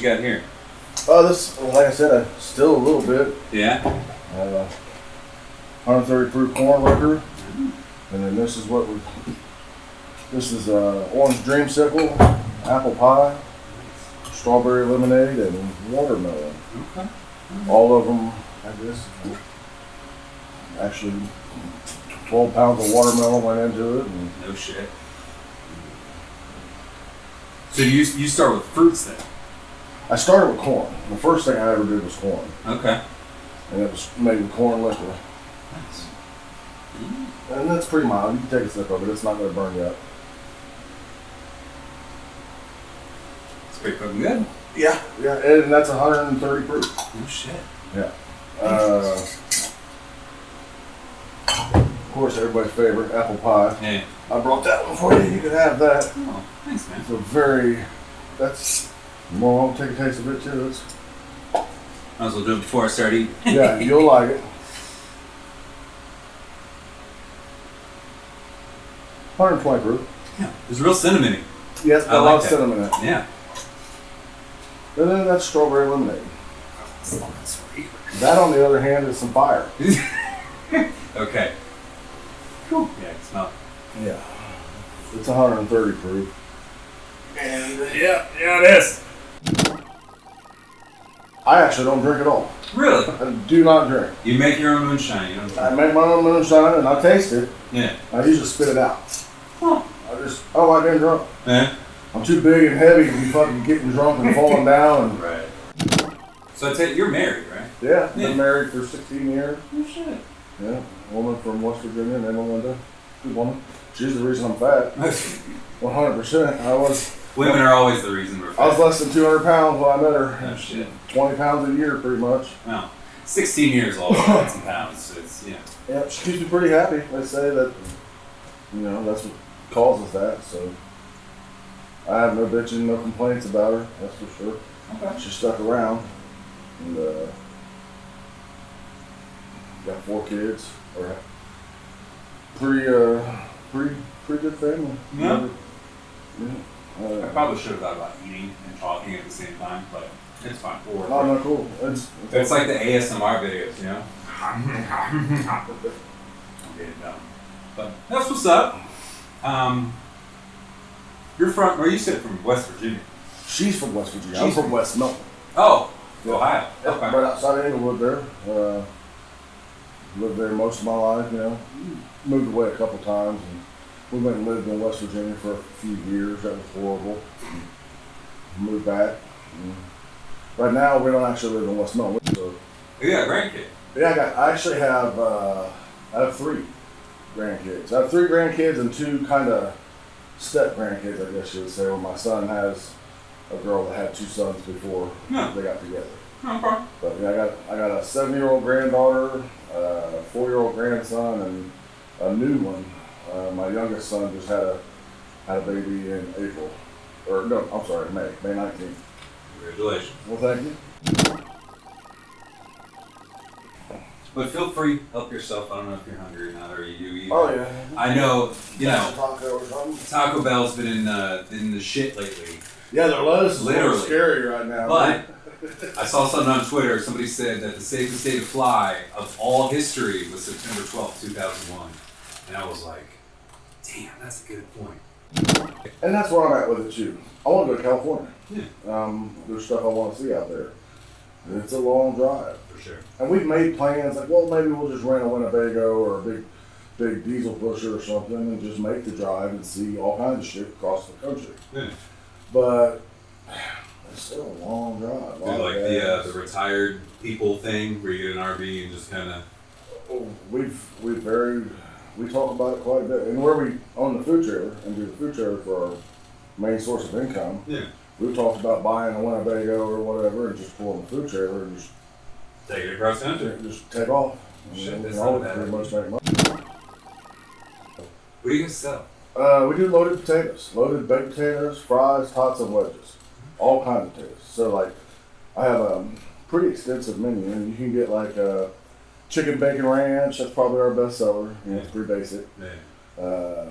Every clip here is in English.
got here? This, like I said, still a little bit. Yeah? 130 proof corn liquor. And then this is orange dreamsicle, apple pie, strawberry lemonade, and watermelon. Okay. All of them, I guess, actually 12 pounds of watermelon went into it. And no shit. So you start with fruits then? I started with corn. The first thing I ever did was corn. Okay. And it was made with corn liquor. Nice. And that's pretty mild. You can take a sip of it. It's not going to burn you up. It's pretty fucking good. Yeah. Yeah, and that's 130 proof. No shit. Yeah. Of course, everybody's favorite, apple pie. Yeah. I brought that one for you. You can have that. Oh, thanks, man. Well, I'll take a taste of it too. Might as well do it before I start eating. Yeah, you'll like it. 120 proof. Yeah. It's real cinnamony. Yeah, it's got a lot of cinnamon in it. Yeah. And then that's strawberry lemonade. That's fucking sweet. That, on the other hand, is some fire. Okay. Cool. Yeah, it smells. Yeah. It's 130 proof. And yeah, it is. I actually don't drink at all. Really? I do not drink. You make your own moonshine, you know? I make my own moonshine and I taste it. Yeah. I usually spit it out. Huh. I don't like getting drunk. Yeah. I'm too big and heavy to be fucking getting drunk and falling down. And Right. So you're married, right? yeah, been married for 16 years. Oh shit. Yeah, woman from West Virginia, named Melinda. Good woman. She's the reason I'm fat. 100%. Women are always the reason we're fat. I was less than 200 pounds when I met her. Oh shit. 20 pounds a year, pretty much. Well, 16 years old, some pounds. It's, yeah. Yeah, she keeps me pretty happy. They say that, that's what causes that, so. I have no bitching, no complaints about her, that's for sure. Okay. She stuck around, and got 4 kids, or pretty good family. Yeah. Yeah. I probably should have thought about eating and talking at the same time, but it's fine. We'll Oh, no, cool. It's like the ASMR videos, you know? I'm getting dumb. But that's what's up. You're from, or you said from West Virginia. She's from West Virginia. I'm from West Milton. Oh, Yeah. Ohio. Yep, Okay. right outside of Englewood there. Lived there most of my life, Moved away a couple times. And we went and lived in West Virginia for a few years. That was horrible. Moved back. And right now, we don't actually live in West Milton. So, You got a grandkid. yeah, I actually have, I have 3 grandkids. I have 3 grandkids and 2 kind of step grandkids, I guess you would say. Well, my son has a girl that had 2 sons before they got together. Okay. But yeah, I got a 7-year-old granddaughter, a 4-year-old grandson, and a new one. My youngest son just had a baby in April, or no, I'm sorry, May 19th. Congratulations. Well, thank you. But feel free, help yourself. I don't know if you're hungry or not, or you do eat. Oh yeah. I know, Taco or something. Taco Bell's been in the shit lately. Yeah, their lettuce is Literally. scary right now. But I saw something on Twitter. Somebody said that the safest day to fly of all history was September 12th, 2001. And I was like, damn, that's a good point. And that's where I'm at with it too. I want to go to California. Yeah. There's stuff I want to see out there. And it's a long drive. For sure. And we've made plans like, well, maybe we'll just rent a Winnebago or a big diesel pusher or something and just make the drive and see all kinds of shit across the country. Yeah. But it's still a long drive. Do like the retired people thing where you get an RV and just kind of. We talk about it quite a bit. And where we own the food trailer and do the food trailer for our main source of income, Yeah. we've talked about buying a Winnebago or whatever and just pulling the food trailer and just Take it across country. just take off. Shit, And that's we not can bad. pretty much make money. What are you gonna sell? We do loaded potatoes, loaded baked potatoes, fries, tots, and wedges. All kinds of potatoes. So like, I have a pretty extensive menu, and you can get like chicken bacon ranch. That's probably our best seller. It's pretty basic. Yeah.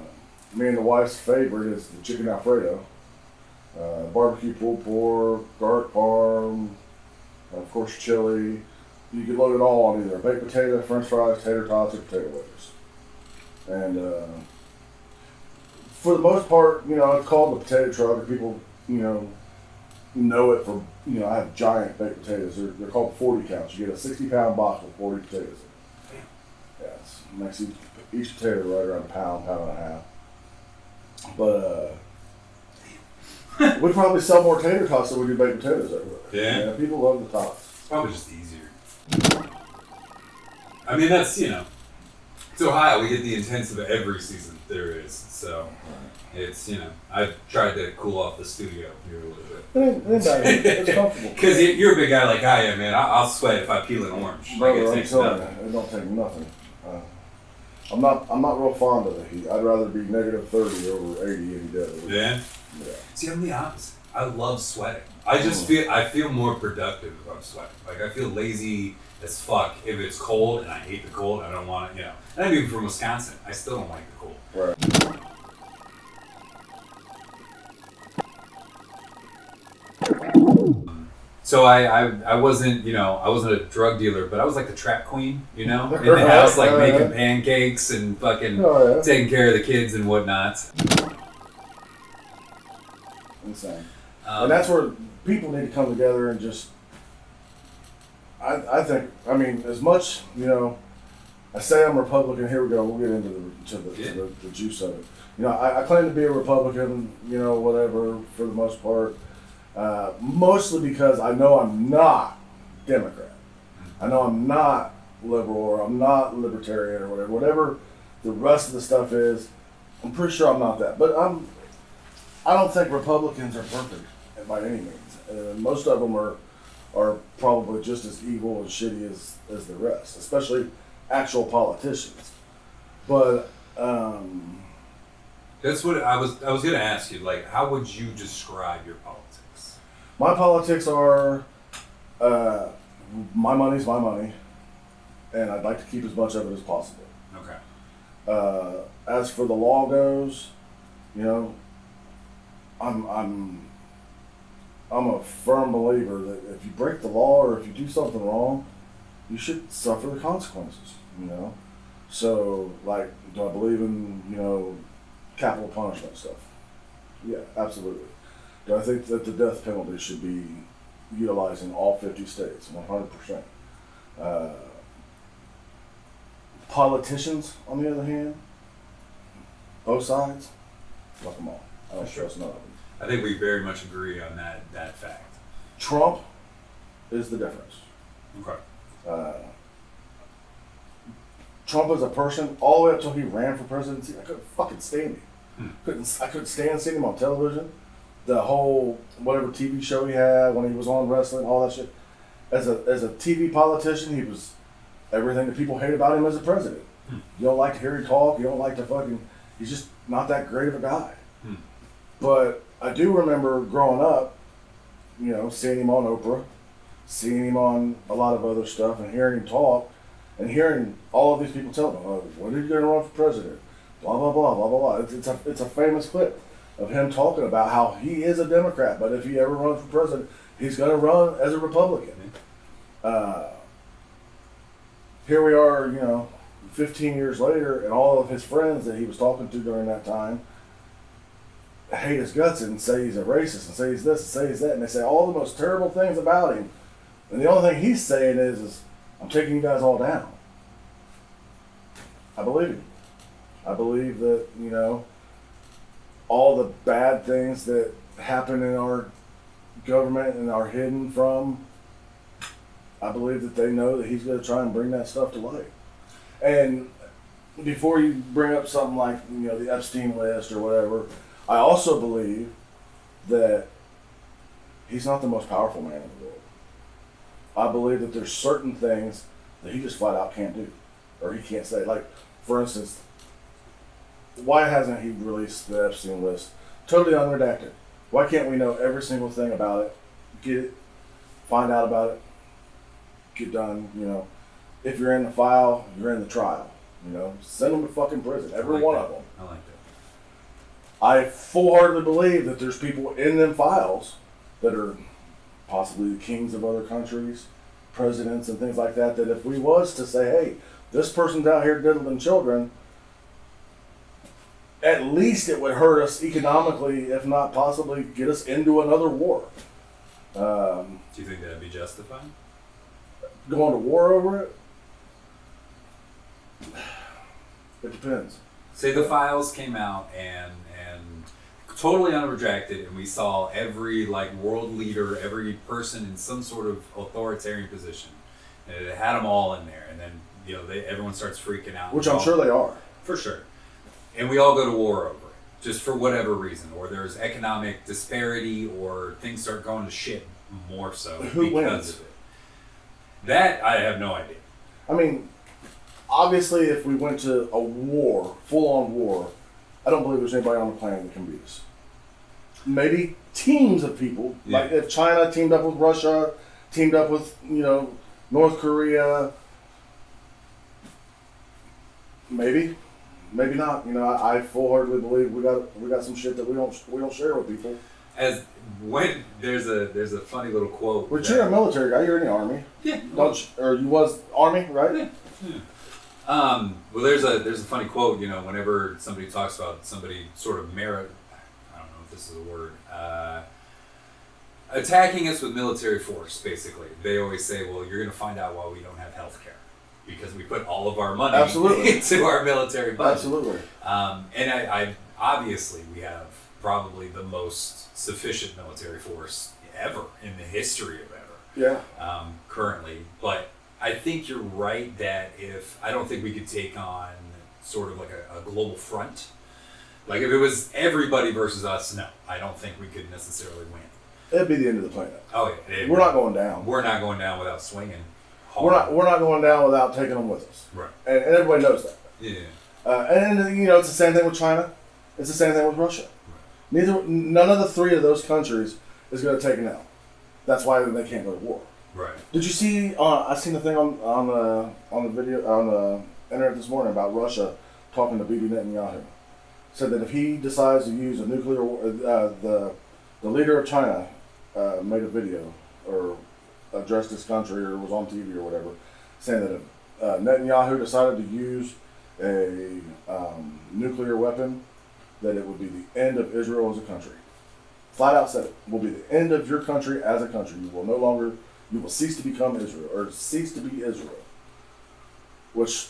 Me and the wife's favorite is the chicken Alfredo. barbecue pulled pork, garlic parm, of course chili. You could load it all on either a baked potato, french fries, tater tots, or potato wedges. And for the most part, it's called the potato truck, or people, know it for, I have giant baked potatoes. They're called 40 counts. You get a 60-pound box with 40 potatoes in it. Yeah, it makes each potato right around a pound and a half. But we probably sell more tater tots than we do baked potatoes everywhere. Yeah. People love the tots. It's probably just easier. I mean, that's, it's Ohio. We get the intensive every season there is. So it's, I've tried to cool off the studio here a little bit. It's comfortable. Because you're a big guy like I am, man. I'll sweat if I peel an orange. Brother, like, I'm telling you, it don't take nothing. I'm not real fond of the heat. I'd rather be negative 30 over 80 any day. Yeah? Yeah. See, I'm the opposite. I love sweating. I just feel more productive if I'm sweating. Like, I feel lazy as fuck if it's cold, and I hate the cold. I don't want it, And I'm even from Wisconsin. I still don't like the cold. Right. So I wasn't, I wasn't a drug dealer, but I was like the trap queen, in the house, like making pancakes and fucking taking care of the kids and whatnot. Insane. And that's where people need to come together and just, I think, as much, I say I'm Republican, here we go, we'll get into the juice of it. I claim to be a Republican, whatever, for the most part. Mostly because I know I'm not Democrat. I know I'm not liberal or I'm not libertarian or whatever. Whatever the rest of the stuff is, I'm pretty sure I'm not that. But I don't think Republicans are perfect by any means. Most of them are probably just as evil and shitty as the rest, especially actual politicians. But that's what I was going to ask you. Like, how would you describe your politics? My politics are, my money's my money, and I'd like to keep as much of it as possible. Okay. As for the law goes, I'm a firm believer that if you break the law or if you do something wrong, you should suffer the consequences. So, like, do I believe in capital punishment stuff? Yeah, absolutely. Do I think that the death penalty should be utilized in all 50 states? 100%. Politicians, on the other hand, both sides, fuck them all. I don't trust none of them. I think we very much agree on that fact. Trump is the difference. Okay. Trump as a person, all the way up till he ran for presidency, I couldn't fucking stand him. I couldn't stand seeing him on television. The whole whatever TV show he had when he was on wrestling, all that shit. As a TV politician, he was everything that people hate about him as a president. You don't like to hear him talk. You don't like to fucking. He's just not that great of a guy. But I do remember growing up, seeing him on Oprah, seeing him on a lot of other stuff, and hearing him talk, and hearing all of these people tell him, "Oh, when are you going to run for president?" Blah blah blah blah blah blah. It's a famous clip of him talking about how he is a Democrat, but if he ever runs for president, he's going to run as a Republican. Here we are, 15 years later, and all of his friends that he was talking to during that time hate his guts and say he's a racist and say he's this and say he's that, and they say all the most terrible things about him. And the only thing he's saying is I'm taking you guys all down. I believe him. I believe that, all the bad things that happen in our government and are hidden from, I believe that they know that he's going to try and bring that stuff to light. And before you bring up something like, the Epstein list or whatever, I also believe that he's not the most powerful man in the world. I believe that there's certain things that he just flat out can't do, or he can't say. Like, for instance, why hasn't he released the Epstein list totally unredacted? Why can't we know every single thing about it, get it, find out about it, get done, If you're in the file, you're in the trial, Send them to fucking prison, every one of them. I like that. I full-heartedly believe that there's people in them files that are possibly the kings of other countries, presidents and things like that, that if we was to say, hey, this person's out here diddling children, at least it would hurt us economically, if not possibly get us into another war. Do you think that'd be justified? Going to war over it? It depends. Say the files came out and totally unredacted, and we saw every world leader, every person in some sort of authoritarian position, and it had them all in there, and then everyone starts freaking out. Which I'm sure they are. For sure. And we all go to war over it, just for whatever reason, or there's economic disparity, or things start going to shit more so Who because wins? of it. That I have no idea. I mean, obviously, if we went to a war, full-on war, I don't believe there's anybody on the planet that can beat us. Maybe teams of people, like if China teamed up with Russia, teamed up with North Korea, maybe not. I full-heartedly believe we got some shit that we don't share with people. There's a funny little quote. But you're a military guy. You're in the army. Yeah. Or you was army, right? Yeah. Well, there's a funny quote. Whenever somebody talks about somebody sort of I don't know if this is a word. Attacking us with military force, basically. They always say, well, you're going to find out why we don't have health care. Because we put all of our money into our military budget. Absolutely. And I obviously we have probably the most sufficient military force ever in the history of ever. Yeah. Currently. But I think you're right that I don't think we could take on sort of like a global front. Like if it was everybody versus us, no. I don't think we could necessarily win. It'd be the end of the planet. Oh yeah. We're not going down. We're not going down without swinging hard. We're not going down without taking them with us. Right. And everybody knows that. Yeah. And it's the same thing with China. It's the same thing with Russia. Right. None of the three of those countries is going to take it out. That's why they can't go to war. Right. Did you see? I seen the thing on the video on the internet this morning about Russia talking to Bibi Netanyahu. Said that if he decides to use a nuclear, the leader of China made a video or addressed his country or was on TV or whatever, saying that if Netanyahu decided to use a nuclear weapon, that it would be the end of Israel as a country. Flat out said it will be the end of your country as a country. You will cease to become Israel or cease to be Israel. Which,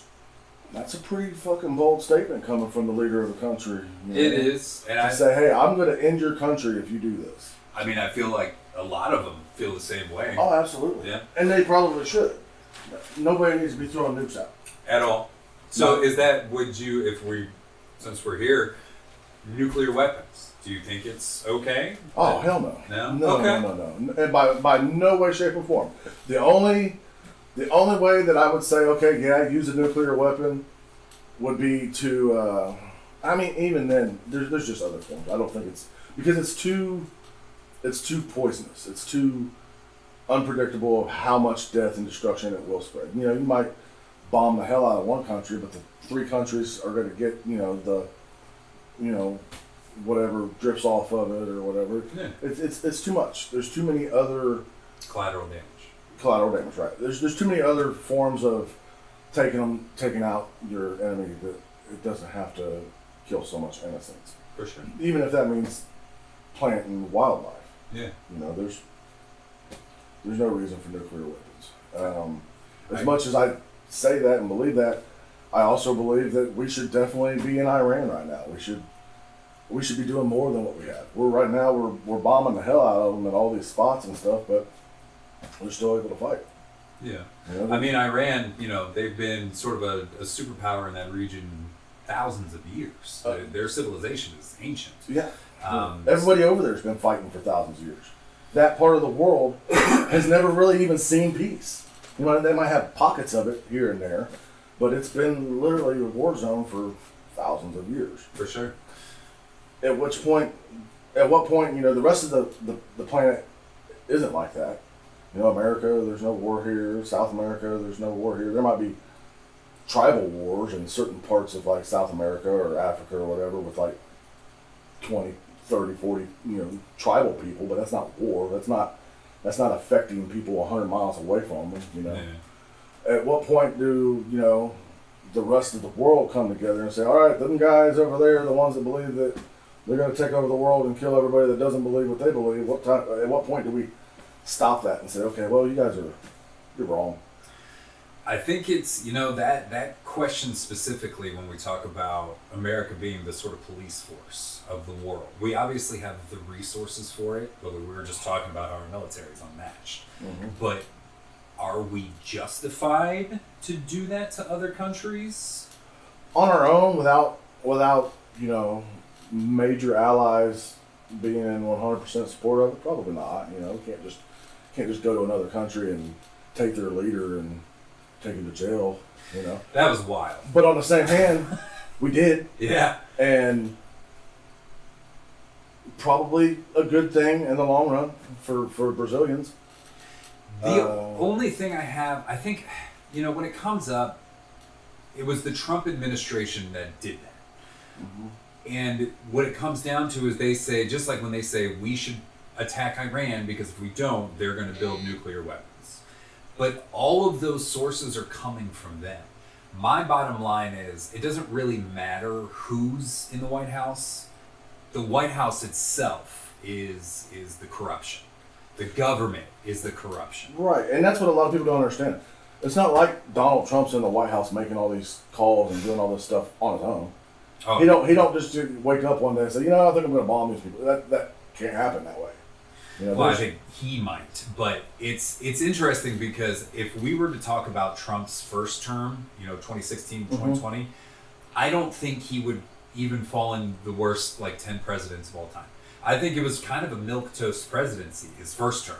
that's a pretty fucking bold statement coming from the leader of the country. It is. And to say, hey, I'm going to end your country if you do this. I mean, I feel like a lot of them feel the same way. Oh, absolutely. Yeah. And they probably should. Nobody needs to be throwing nukes out. At all. So since we're here, nuclear weapons, do you think it's okay? Oh, hell no. No? No, okay. no. And by no way, shape, or form. The only way that I would say, okay, yeah, use a nuclear weapon would be to, even then, there's just other forms. I don't think because it's too poisonous. It's too unpredictable of how much death and destruction it will spread. You might bomb the hell out of one country, but the three countries are going to get, whatever drips off of it or whatever. Yeah. It's too much. There's too many other collateral damage, right? There's too many other forms of taking out your enemy that it doesn't have to kill so much innocence. For sure. Even if that means plant and wildlife. Yeah. There's no reason for nuclear weapons. As much as I say that and believe that, I also believe that we should definitely be in Iran right now. We should be doing more than what we have. We're bombing the hell out of them at all these spots and stuff, but we're still able to fight. Yeah. I mean, Iran, they've been sort of a superpower in that region thousands of years. Their civilization is ancient. Yeah. Everybody over there has been fighting for thousands of years. That part of the world has never really even seen peace. They might have pockets of it here and there, but it's been literally a war zone for thousands of years. For sure. At what point, the rest of the planet isn't like that. America, there's no war here. South America, there's no war here. There might be tribal wars in certain parts of like South America or Africa or whatever with like 20, 30, 40, tribal people, but that's not war. That's not affecting people 100 miles away from them, Yeah. At what point do, the rest of the world come together and say, all right, them guys over there, the ones that believe that they're going to take over the world and kill everybody that doesn't believe what they believe, at what point do we stop that and say, okay, well, you're wrong? I think it's, that question specifically when we talk about America being the sort of police force of the world. We obviously have the resources for it, but we were just talking about how our military is unmatched. Mm-hmm. But are we justified to do that to other countries? On our own, without major allies being in 100% support of it? Probably not. Can't just go to another country and take their leader and take him to jail. That was wild. But on the same hand, we did. Yeah. And probably a good thing in the long run for Brazilians. The only thing I think, when it comes up, it was the Trump administration that did that. Mm-hmm. And what it comes down to is they say, just like when they say we should attack Iran because if we don't, they're going to build nuclear weapons. But all of those sources are coming from them. My bottom line is, it doesn't really matter who's in the White House. The White House itself is the corruption. The government is the corruption. Right, and that's what a lot of people don't understand. It's not like Donald Trump's in the White House making all these calls and doing all this stuff on his own. Oh. He don't just wake up one day and say, I think I'm going to bomb these people. That can't happen that way. Well, I think he might, but it's interesting because if we were to talk about Trump's first term, 2016, 2020, mm-hmm. I don't think he would even fall in the worst 10 presidents of all time. I think it was kind of a milquetoast presidency, his first term.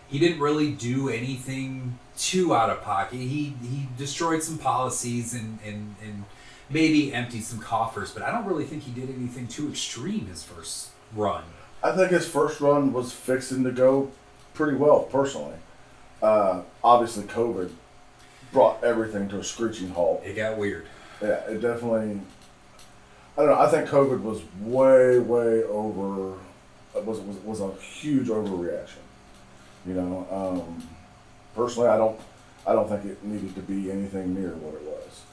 He didn't really do anything too out of pocket. He destroyed some policies and maybe emptied some coffers, but I don't really think he did anything too extreme his first run. I think his first run was fixing to go pretty well, personally. Obviously, COVID brought everything to a screeching halt. It got weird. Yeah, it definitely... I don't know. I think COVID was way over... was a huge overreaction. Personally, I don't think it needed to be anything near what it was.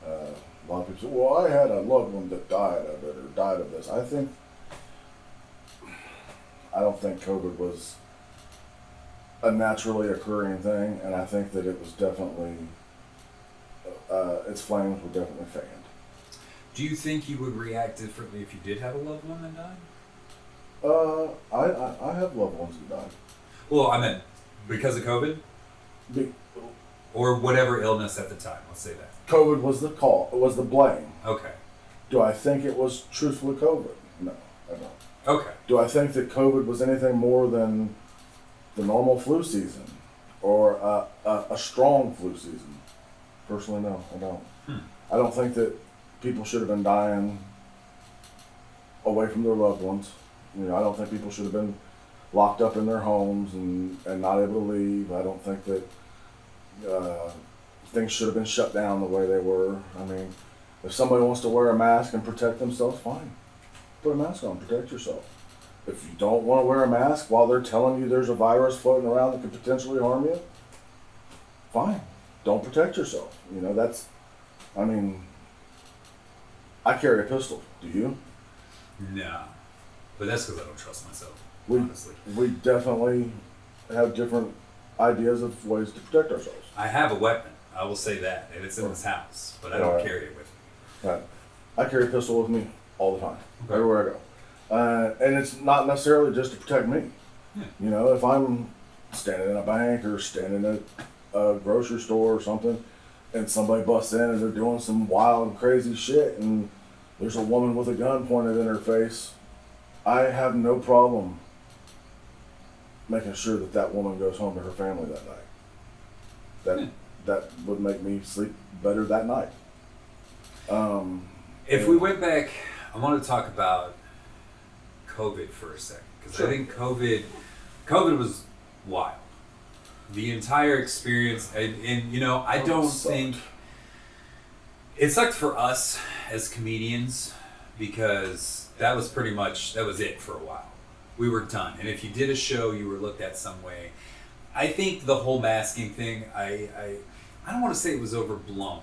A lot of people say, well, I had a loved one that died of it or died of this. I don't think COVID was a naturally occurring thing, and I think that it was definitely, its flames were definitely fanned. Do you think you would react differently if you did have a loved one that died? I have loved ones that died. Well, I meant because of COVID? Or whatever illness at the time, let's say that. COVID was the call, it was the blame. Okay. Do I think it was truthfully COVID? No, I don't. Okay. Do I think that COVID was anything more than the normal flu season or a strong flu season? Personally, no, I don't. I don't think that people should have been dying away from their loved ones. I don't think people should have been locked up in their homes and not able to leave. I don't think that things should have been shut down the way they were. I mean, if somebody wants to wear a mask and protect themselves, fine. Put a mask on, protect yourself. If you don't want to wear a mask while they're telling you there's a virus floating around that could potentially harm you, fine. Don't protect yourself. I carry a pistol. Do you? No. But that's because I don't trust myself, honestly. We definitely have different ideas of ways to protect ourselves. I have a weapon. I will say that. And it's in this house. But I don't carry it with me. Right. I carry a pistol with me all the time. Okay. Everywhere I go. And it's not necessarily just to protect me. Yeah. If I'm standing in a bank or standing at a grocery store or something, and somebody busts in and they're doing some wild and crazy shit, and there's a woman with a gun pointed in her face, I have no problem making sure that woman goes home to her family that night. That would make me sleep better that night. If we went back, I want to talk about COVID for a second, because sure. I think COVID was wild. The entire experience, and I don't think it sucked for us as comedians because that was it for a while. We were done. And if you did a show, you were looked at some way. I think the whole masking thing, I don't want to say it was overblown.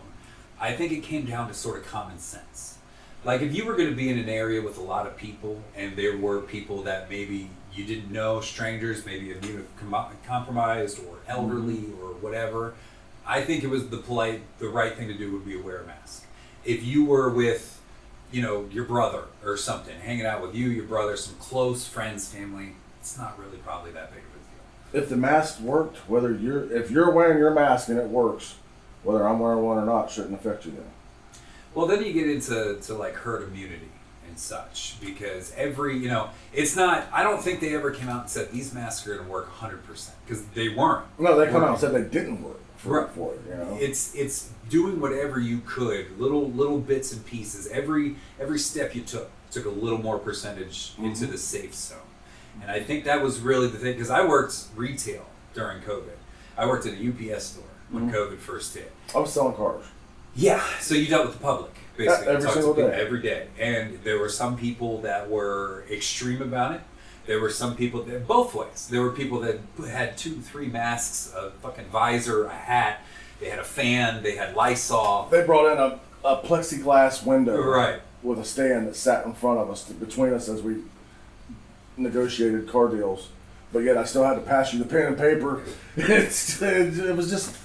I think it came down to sort of common sense. Like if you were going to be in an area with a lot of people and there were people that maybe you didn't know, strangers, maybe immunocompromised or elderly or whatever, I think it was the right thing to do would be wear a mask. If you were with, your brother or something, hanging out with you, your brother, some close friends, family, it's not really probably that big of a deal. If the mask worked, if you're wearing your mask and it works, whether I'm wearing one or not shouldn't affect you then. Well, then you get into like herd immunity and such, because it's not, I don't think they ever came out and said these masks are going to work 100%, because they weren't. No, they come out and said they didn't work for it. It's doing whatever you could, little bits and pieces. Every step you took a little more percentage into the safe zone. And I think that was really the thing, because I worked retail during COVID. I worked at a UPS store when COVID first hit. I was selling cars. Yeah, so you dealt with the public, basically. Every single day. Every day. And there were some people that were extreme about it. There were some people that, both ways. There were people that had 2-3 masks, a fucking visor, a hat. They had a fan, they had Lysol. They brought in a plexiglass window. Right. With a stand that sat in front of us, between us as we negotiated car deals. But yet I still had to pass you the pen and paper. It was just,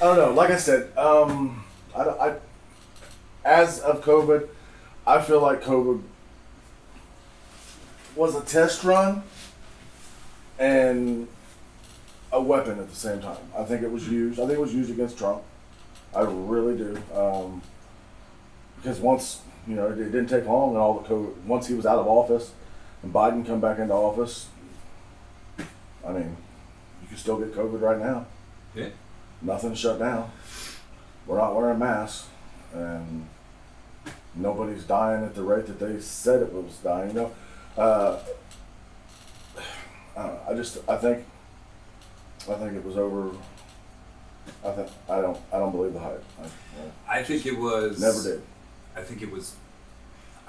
I don't know. Like I said, as of COVID, I feel like COVID was a test run and a weapon at the same time. I think it was used. I think it was used against Trump. I really do. Because once, it didn't take long, and all the COVID, once he was out of office and Biden come back into office, I mean, you can still get COVID right now. Yeah. Nothing's shut down. We're not wearing masks, and nobody's dying at the rate that they said it was dying. I think it was over. I don't believe the hype. I think it was. Never did. I think it was.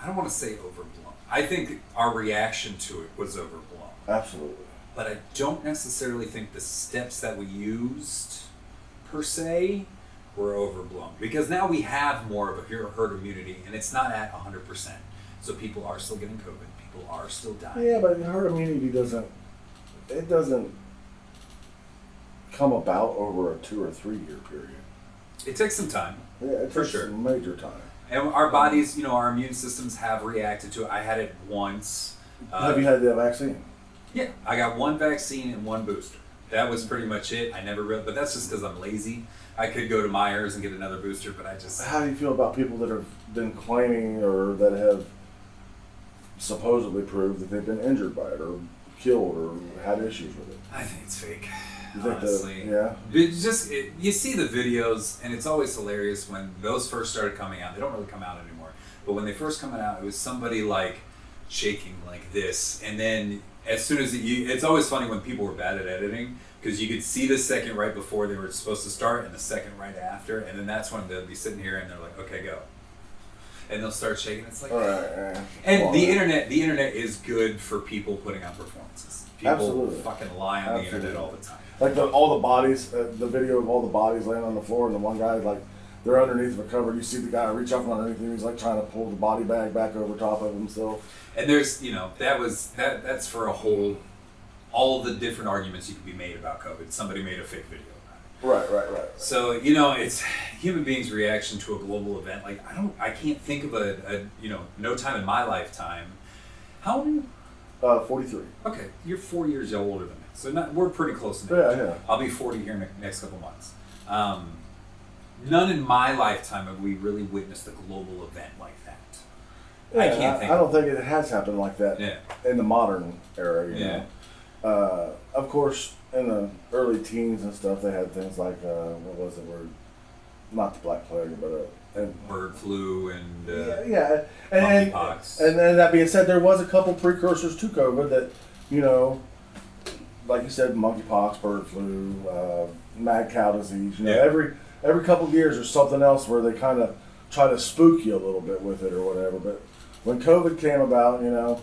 I don't want to say overblown. I think our reaction to it was overblown. Absolutely. But I don't necessarily think the steps that we used, per se, were overblown. Because now we have more of a herd immunity, and it's not at 100%. So people are still getting COVID. People are still dying. Yeah, but herd immunity doesn't come about over a 2 or 3 year period. It takes some time. Yeah, it for takes sure. some major time. And our bodies, our immune systems have reacted to it. I had it once. Have you had the vaccine? Yeah, I got 1 vaccine and 1 booster. That was pretty much it. I never but that's just because I'm lazy. I could go to Myers and get another booster, but I just... How do you feel about people that have been claiming or that have supposedly proved that they've been injured by it or killed or had issues with it? I think it's fake. You think honestly. Yeah? You see the videos, and it's always hilarious when those first started coming out. They don't really come out anymore. But when they first come out, it was somebody like shaking like this, and then as soon as it's always funny when people were bad at editing, because you could see the second right before they were supposed to start and the second right after, and then that's when they'll be sitting here and they're like, okay, go. And they'll start shaking. It's like, and the internet is good for people putting on performances. People Absolutely. fucking lie on the internet all the time. Like all the bodies, the video of all the bodies laying on the floor, and the one guy, like, they're underneath the cover. You see the guy reach up from underneath him. He's like trying to pull the body bag back over top of himself. And there's, that's for all the different arguments you could be made about COVID. Somebody made a fake video about it. Right. So, it's human beings' reaction to a global event. Like, I can't think of a no time in my lifetime. How old are you? 43. Okay, you're 4 years older than me. So we're pretty close in age. Yeah. I'll be 40 here in the next couple months. None in my lifetime have we really witnessed a global event like that. Yeah, I can't think. I don't think it has happened like that in the modern era. You know? Of course, in the early teens and stuff, they had things like what was it? Not the Black Plague, but bird flu and monkeypox. And then that being said, there was a couple precursors to COVID that, like you said, monkeypox, bird flu, mad cow disease. Every couple of years there's something else where they kind of try to spook you a little bit with it or whatever. But when COVID came about, you know,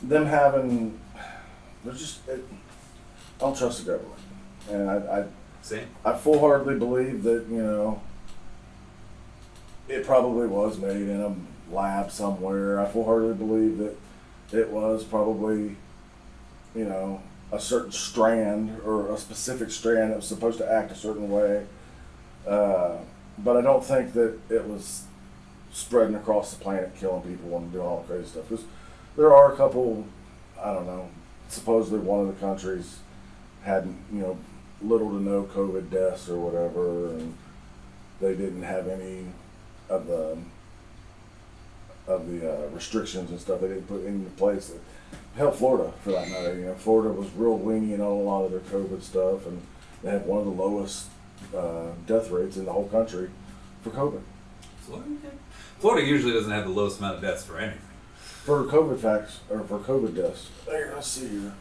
them having, they're just, I don't trust the government. And Same. I full-heartedly believe that, you know, it probably was made in a lab somewhere. I full-heartedly believe that it was probably, you know, a certain strand or a specific strand that was supposed to act a certain way. But I don't think that it was spreading across the planet, killing people and doing all crazy stuff. Because there are a couple, I don't know, supposedly one of the countries had, you know, little to no COVID deaths or whatever, and they didn't have any of the restrictions and stuff they didn't put into place. Hell, Florida, for that matter. You know, Florida was real lenient on a lot of their COVID stuff, and they had one of the lowest death rates in the whole country for COVID. Florida usually doesn't have the lowest amount of deaths for anything. For COVID facts, or for COVID deaths. There, let's see here.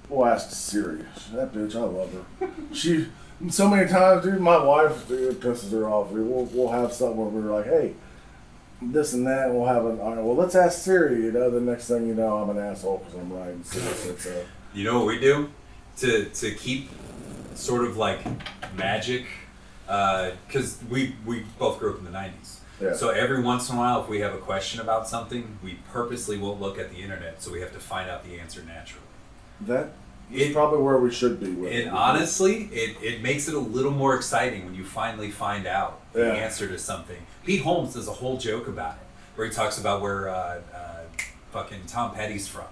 We'll ask Siri. That bitch, I love her. She, so many times, dude, my wife, it pisses her off. We'll have something where we're like, hey, this and that, and we'll have all right, well, let's ask Siri. You know, the next thing you know, I'm an asshole because I'm right. And so. You know what we do to keep sort of like magic, because we both grew up in the 90s. Yeah. So every once in a while, if we have a question about something, we purposely won't look at the internet, so we have to find out the answer naturally. That is probably where we should be with it. And honestly, it makes it a little more exciting when you finally find out the answer to something. Pete Holmes does a whole joke about it, where he talks about where fucking Tom Petty's from.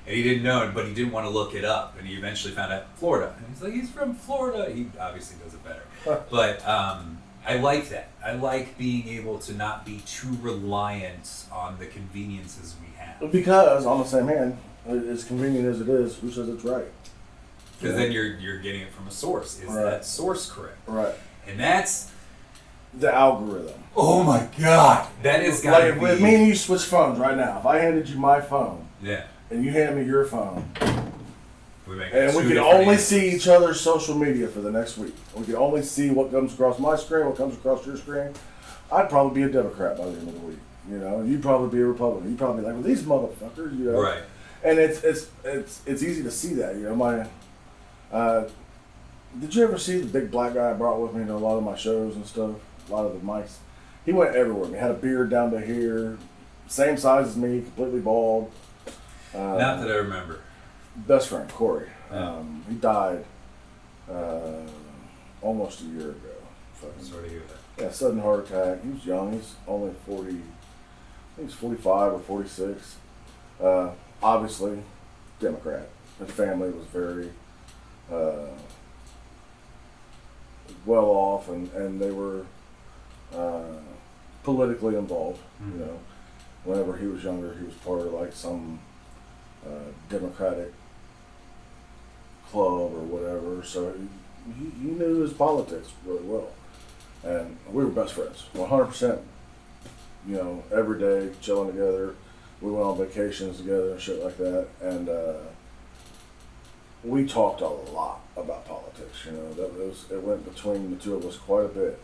And he didn't know it, but he didn't want to look it up. And he eventually found out Florida. And he's like, he's from Florida. He obviously does it better. But I like that. I like being able to not be too reliant on the conveniences we have. Because, on the same hand, as convenient as it is, who says it's right? Because then you're getting it from a source. Is that source correct? Right. And that's the algorithm. Oh my God. That is gotta like, be... if me and you switch phones right now, if I handed you my phone, yeah, and you hand me your phone, we can only see each other's social media for the next week. We can only see what comes across my screen, what comes across your screen. I'd probably be a Democrat by the end of the week, you know. You'd probably be a Republican. You'd probably be like, well, these motherfuckers, you know. Right. And it's easy to see that, you know. Did you ever see the big black guy I brought with me to a lot of my shows and stuff? A lot of the mics. He went everywhere. He had a beard down to here, same size as me, completely bald. Not that I remember. Best friend, Corey. Yeah. He died almost a year ago. Sorry to hear that. Yeah, sudden heart attack. He was young. He's only 40. I think he's 45 or 46. Obviously, Democrat. His family was very well off, and they were politically involved. Mm-hmm. You know, whenever he was younger, he was part of like some Democratic club or whatever. So he knew his politics really well, and we were best friends, 100%. You know, every day chilling together. We went on vacations together and shit like that, and we talked a lot about politics. You know, it went between the two of us quite a bit.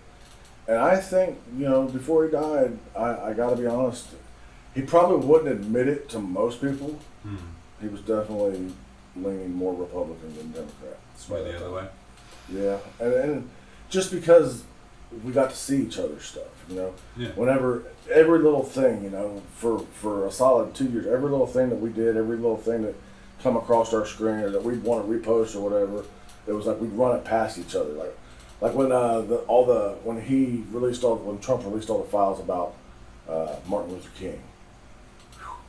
And I think, you know, before he died, I got to be honest, he probably wouldn't admit it to most people. He was definitely leaning more Republican than Democrat. Sway the other way. Yeah, and just because we got to see each other's stuff, you know. Yeah. Whenever, every little thing, you know, for a solid 2 years, every little thing that we did, every little thing that come across our screen or that we'd want to repost or whatever, it was like we'd run it past each other. Like when when Trump released all the files about Martin Luther King.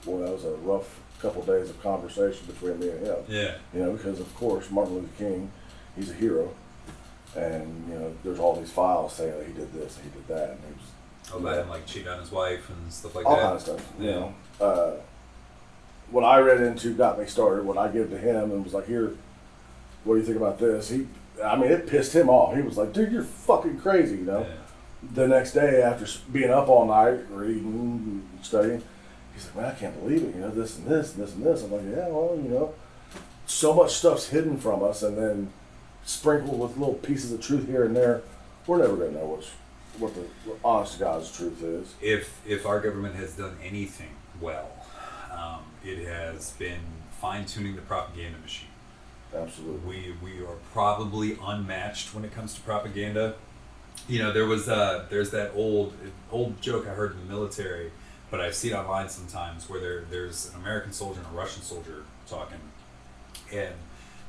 Boy, that was a rough couple days of conversation between me and him. Yeah. You know, because of course Martin Luther King, he's a hero. And, you know, there's all these files saying that he did this and he did that. And he was, about him, like, cheating on his wife and stuff like all that. kind of stuff, you know. What I read into got me started. What I gave to him and was like, here, what do you think about this? It pissed him off. He was like, dude, you're fucking crazy, you know. Yeah. The next day, after being up all night, reading, studying, he's like, man, I can't believe it, you know, this and this and this and this. I'm like, yeah, well, you know, so much stuff's hidden from us, and then sprinkled with little pieces of truth here and there. We're never going to know what the honest to God's truth is. If our government has done anything well, it has been fine-tuning the propaganda machine. Absolutely. We are probably unmatched when it comes to propaganda. You know, there's that old joke I heard in the military, but I've seen online sometimes where there's an American soldier and a Russian soldier talking, and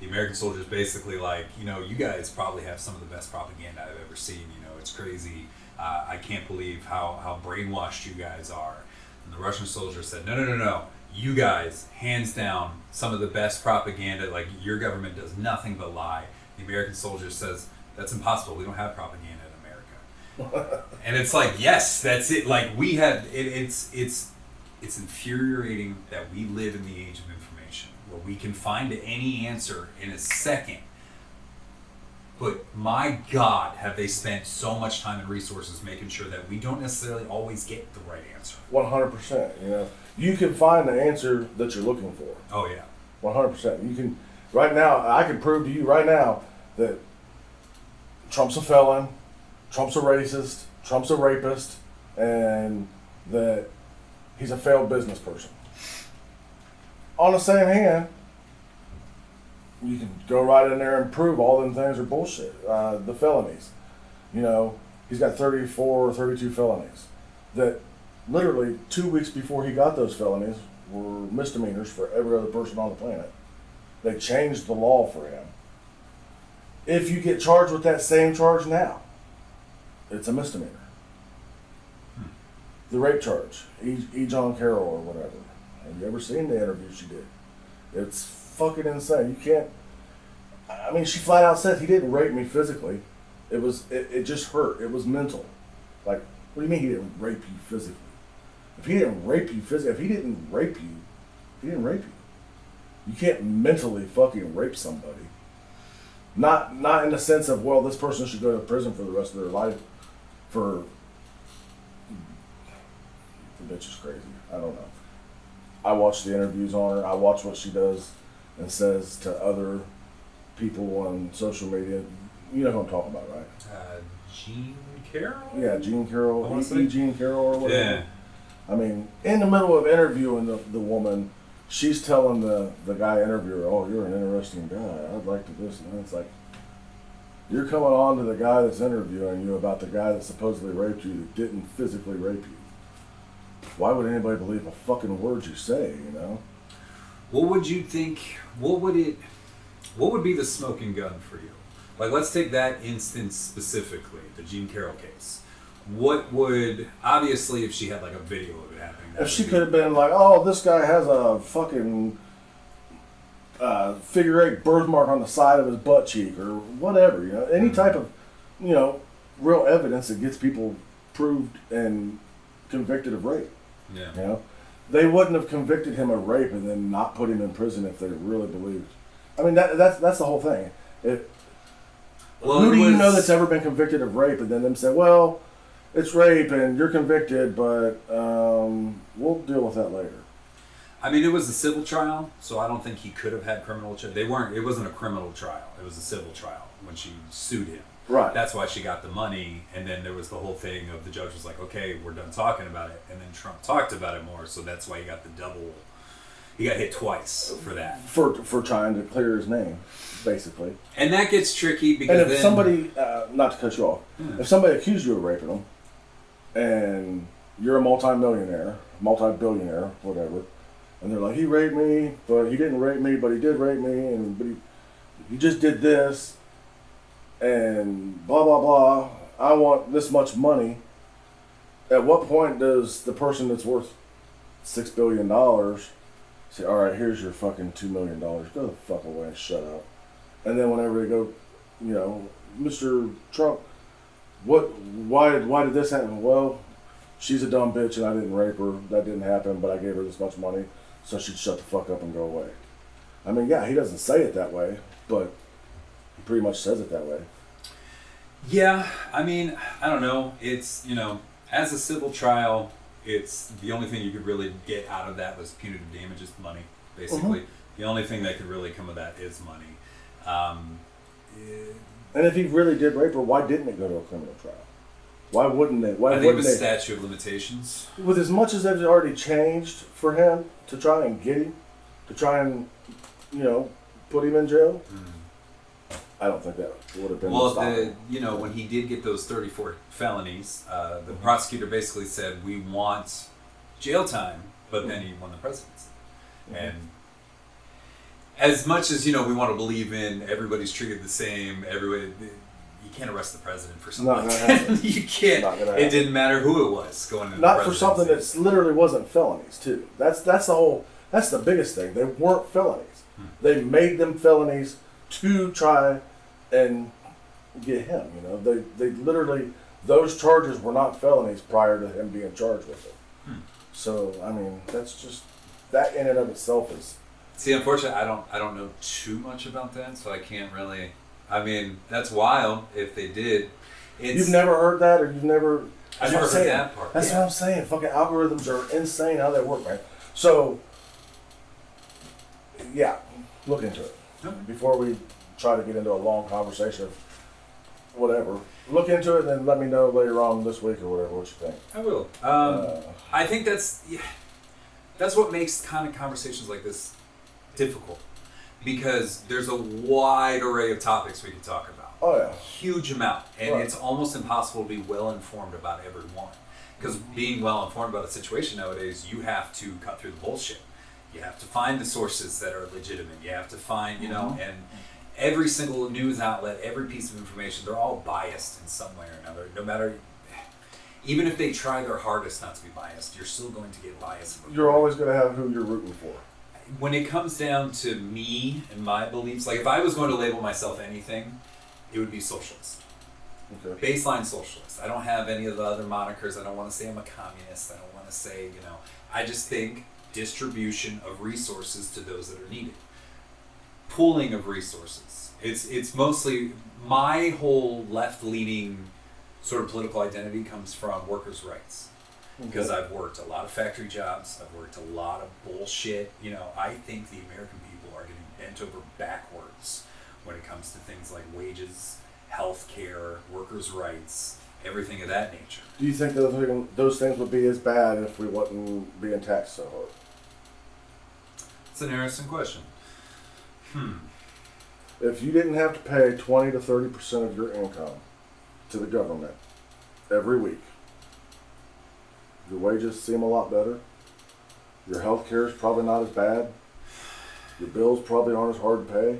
the American soldier is basically like, you know, you guys probably have some of the best propaganda I've ever seen. You know, it's crazy. I can't believe how brainwashed you guys are. And the Russian soldier said, no. You guys, hands down, some of the best propaganda. Like, your government does nothing but lie. The American soldier says, that's impossible. We don't have propaganda in America. And it's like, yes, that's it. Like, we have it. It's infuriating that we live in the age of information, where we can find any answer in a second. But my God, have they spent so much time and resources making sure that we don't necessarily always get the right answer. 100%. You know, you can find the answer that you're looking for. Oh yeah. 100%. You can. Right now, I can prove to you right now that Trump's a felon, Trump's a racist, Trump's a rapist, and that he's a failed business person. On the same hand, you can go right in there and prove all them things are bullshit. The felonies. You know, he's got 34 or 32 felonies that literally 2 weeks before he got those felonies were misdemeanors for every other person on the planet. They changed the law for him. If you get charged with that same charge now, it's a misdemeanor. The rape charge, E. John Carroll or whatever. Have you ever seen the interview she did? It's fucking insane. You can't. I mean, she flat out said he didn't rape me physically. It just hurt. It was mental. Like, what do you mean he didn't rape you physically? If he didn't rape you physically, if he didn't rape you, he didn't rape you. You can't mentally fucking rape somebody. Not in the sense of, well, this person should go to prison for the rest of their life for. The bitch is crazy. I don't know. I watch the interviews on her. I watch what she does and says to other people on social media. You know who I'm talking about, right? Jean Carroll? Yeah, Jean Carroll. Jean Carroll or whatever. Yeah. I mean, in the middle of interviewing the woman, she's telling the guy interviewer, oh, you're an interesting guy. I'd like to this. And it's like, you're coming on to the guy that's interviewing you about the guy that supposedly raped you that didn't physically rape you. Why would anybody believe a fucking word you say, you know? What would you think, what would be the smoking gun for you? Like, let's take that instance specifically, the Jean Carroll case. What would, obviously, if she had like a video of it happening. If she could have been like, oh, this guy has a fucking figure 8 birthmark on the side of his butt cheek or whatever, you know, any type of, you know, real evidence that gets people proved and convicted of rape. Yeah. You know, they wouldn't have convicted him of rape and then not put him in prison if they really believed. I mean, that's the whole thing. Who do you know that's ever been convicted of rape and then them say, well, it's rape and you're convicted, but we'll deal with that later. I mean, it was a civil trial, so I don't think he could have had criminal charges. It wasn't a criminal trial. It was a civil trial when she sued him. Right. That's why she got the money, and then there was the whole thing of the judge was like, okay, we're done talking about it, and then Trump talked about it more, so that's why he got the double. He got hit twice for that. For trying to clear his name, basically. And that gets tricky because and if somebody, not to cut you off, if somebody accused you of raping them, and you're a multi-billionaire, whatever, and they're like, he raped me, but he didn't rape me, but he did rape me, but he just did this, and blah, blah, blah, I want this much money. At what point does the person that's worth $6 billion say, all right, here's your fucking $2 million. Go the fuck away and shut up. And then whenever they go, you know, Mr. Trump, why did this happen? Well, she's a dumb bitch and I didn't rape her. That didn't happen, but I gave her this much money, so she'd shut the fuck up and go away. I mean, yeah, he doesn't say it that way, but he pretty much says it that way. Yeah, I mean, I don't know. It's, you know, as a civil trial, it's the only thing you could really get out of that was punitive damages, money, basically. Mm-hmm. The only thing that could really come of that is money. And if he really did rape her, why didn't it go to a criminal trial? Why wouldn't they? Why I think it wouldn't was they? statute of limitations. With as much as they've already changed for him to try and get him, to try and, put him in jail, I don't think that would have been. Well, when he did get those 34 felonies, the prosecutor basically said, we want jail time, but then he won the presidency. And as much as, we want to believe in everybody's treated the same, you can't arrest the president for something like that. You can't. It didn't matter who it was going into Not for something that literally wasn't felonies, too. That's the biggest thing. They weren't felonies. They made them felonies to try and get him. They literally, those charges were not felonies prior to him being charged with it. So I mean, that's just that in and of itself is. See, unfortunately, I don't know too much about that, so I can't really. I mean, that's wild if they did. You've never heard that, or you've never. I've never heard that part. That's what I'm saying. Fucking algorithms are insane how they work, man. So, yeah, look into it before we try to get into a long conversation of whatever. Look into it and then let me know later on this week or whatever what you think. I will. I think that's what makes kind of conversations like this difficult, because there's a wide array of topics we can talk about. Oh yeah, huge amount, and it's almost impossible to be well informed about every one. Because being well informed about a situation nowadays, you have to cut through the bullshit. You have to find the sources that are legitimate. You have to find, and every single news outlet, every piece of information, they're all biased in some way or another. No matter, even if they try their hardest not to be biased, you're still going to get biased. You're always going to have who you're rooting for. When it comes down to me and my beliefs, like if I was going to label myself anything, it would be socialist. Okay. Baseline socialist. I don't have any of the other monikers. I don't want to say I'm a communist. I don't want to say, I just think distribution of resources to those that are needed. Pooling of resources. It's mostly my whole left-leaning sort of political identity comes from workers' rights. Because I've worked a lot of factory jobs. I've worked a lot of bullshit. I think the American people are getting bent over backwards when it comes to things like wages, health care, workers' rights, everything of that nature. Do you think those things would be as bad if we wasn't being taxed so hard? It's an interesting question. If you didn't have to pay 20 to 30% of your income to the government every week, your wages seem a lot better. Your health care is probably not as bad. Your bills probably aren't as hard to pay.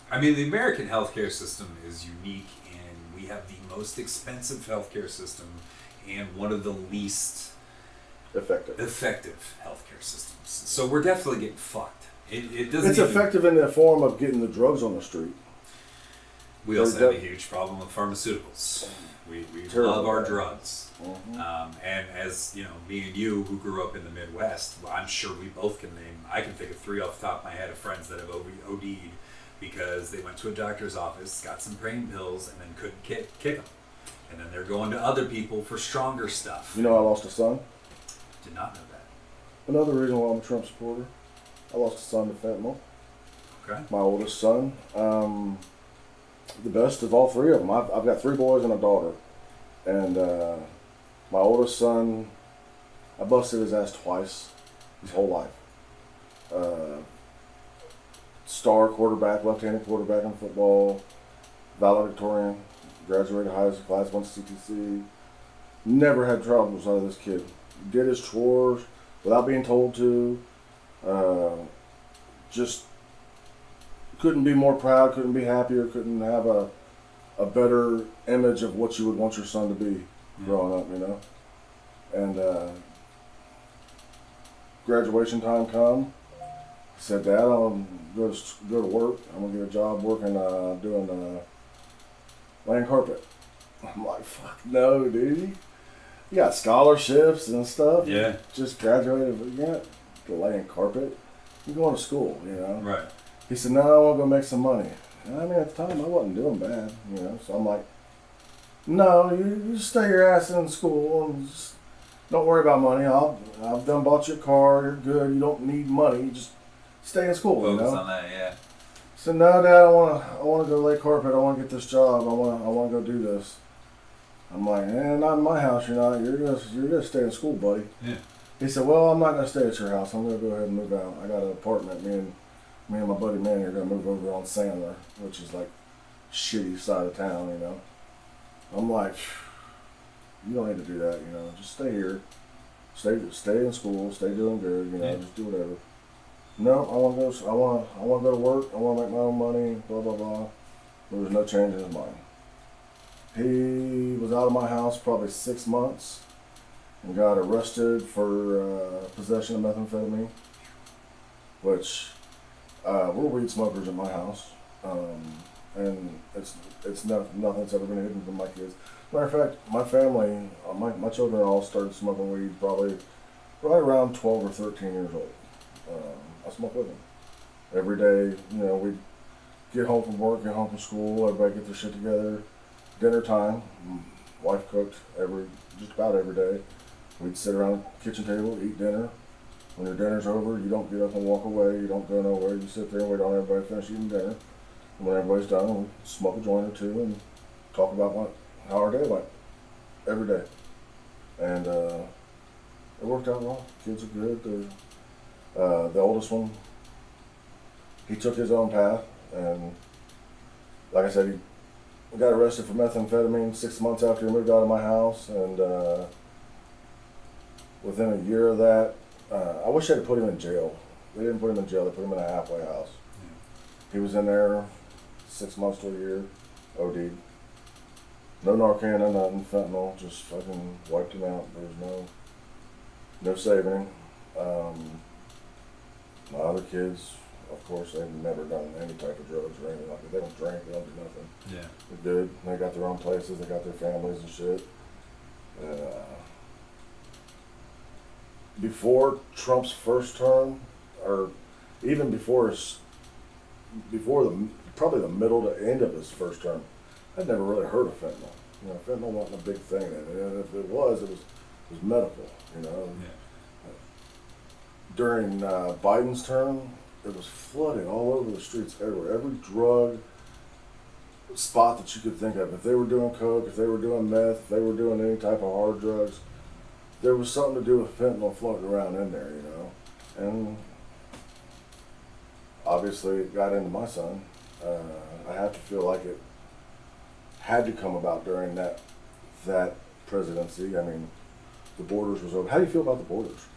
I mean, the American healthcare system is unique, and we have the most expensive healthcare system and one of the least effective healthcare systems. So we're definitely getting fucked. It doesn't. It's effective in the form of getting the drugs on the street. We also have a huge problem with pharmaceuticals. We love our drugs. And as me and you who grew up in the Midwest, I'm sure we both can name, I can think of 3 off the top of my head of friends that have OD'd because they went to a doctor's office, got some pain pills, and then couldn't kick them. And then they're going to other people for stronger stuff. I lost a son. Did not know that. Another reason why I'm a Trump supporter. I lost a son to fentanyl. Okay. My oldest son. The best of all 3 of them. I've got 3 boys and a daughter. And my oldest son, I busted his ass twice his whole life. Star quarterback, left-handed quarterback in football, valedictorian, graduated high school, class 1 CTC. Never had troubles out of this kid. Did his chores without being told to. Just couldn't be more proud, couldn't be happier, couldn't have a better image of what you would want your son to be growing up, And graduation time come. He said, Dad, I'm going to go to work. I'm going to get a job working, doing laying carpet. I'm like, fuck no, dude. You got scholarships and stuff. Yeah. Just graduated. You got laying carpet. You're going to school, Right. He said, no, I want to go make some money. And I mean, at the time, I wasn't doing bad, So I'm like, no, you just stay your ass in school and just don't worry about money. I've done bought your car. You're good. You don't need money. You just stay in school, Focus on that, yeah. So no, Dad, I want to go lay carpet. I want to get this job. I want to go do this. I'm like, not in my house. You're not. You're gonna stay in school, buddy. Yeah. He said, well, I'm not gonna stay at your house. I'm gonna go ahead and move out. I got an apartment. Me and my buddy Manny are gonna move over on Sandler, which is like shitty side of town, you know. I'm like, you don't need to do that, you know. Just stay here. Stay in school. Stay doing good, you know. Yeah. Just do whatever. No, I want to go. I want to go to work. I want to make my own money. Blah blah blah. There was no change in his mind. He was out of my house probably 6 months and got arrested for possession of methamphetamine, which we're weed smokers in my house, and nothing's ever been hidden from my kids. Matter of fact, my family, my children all started smoking weed probably right around 12 or 13 years old. I smoke with them every day. You know, we'd get home from work, get home from school, everybody get their shit together. Dinner time, wife cooked just about every day. We'd sit around the kitchen table, eat dinner. When your dinner's over, you don't get up and walk away. You don't go nowhere. You sit there and wait on everybody to finish eating dinner. And when everybody's done, we smoke a joint or two and talk about how our day went every day. And it worked out well. Kids are good. The oldest one, he took his own path, and like I said, he got arrested for methamphetamine 6 months after he moved out of my house, and within a year of that, I wish they'd put him in jail. They didn't put him in jail, they put him in a halfway house. He was in there 6 months to a year, OD'd. No Narcan, no nothing, fentanyl, just fucking wiped him out. There was no saving him. My other kids, of course, they've never done any type of drugs or anything like that. They don't drink, they don't do nothing. Yeah. They're good. They got their own places, they got their families and shit. Before Trump's first term, or even probably the middle to end of his first term, I'd never really heard of fentanyl. You know, fentanyl wasn't a big thing then, and if it was medical. You know. Yeah. During Biden's term, it was flooding all over the streets everywhere. Every drug spot that you could think of. If they were doing coke, if they were doing meth, if they were doing any type of hard drugs, there was something to do with fentanyl floating around in there, you know. And obviously it got into my son. I have to feel like it had to come about during that presidency. I mean, the borders was open. How do you feel about the borders?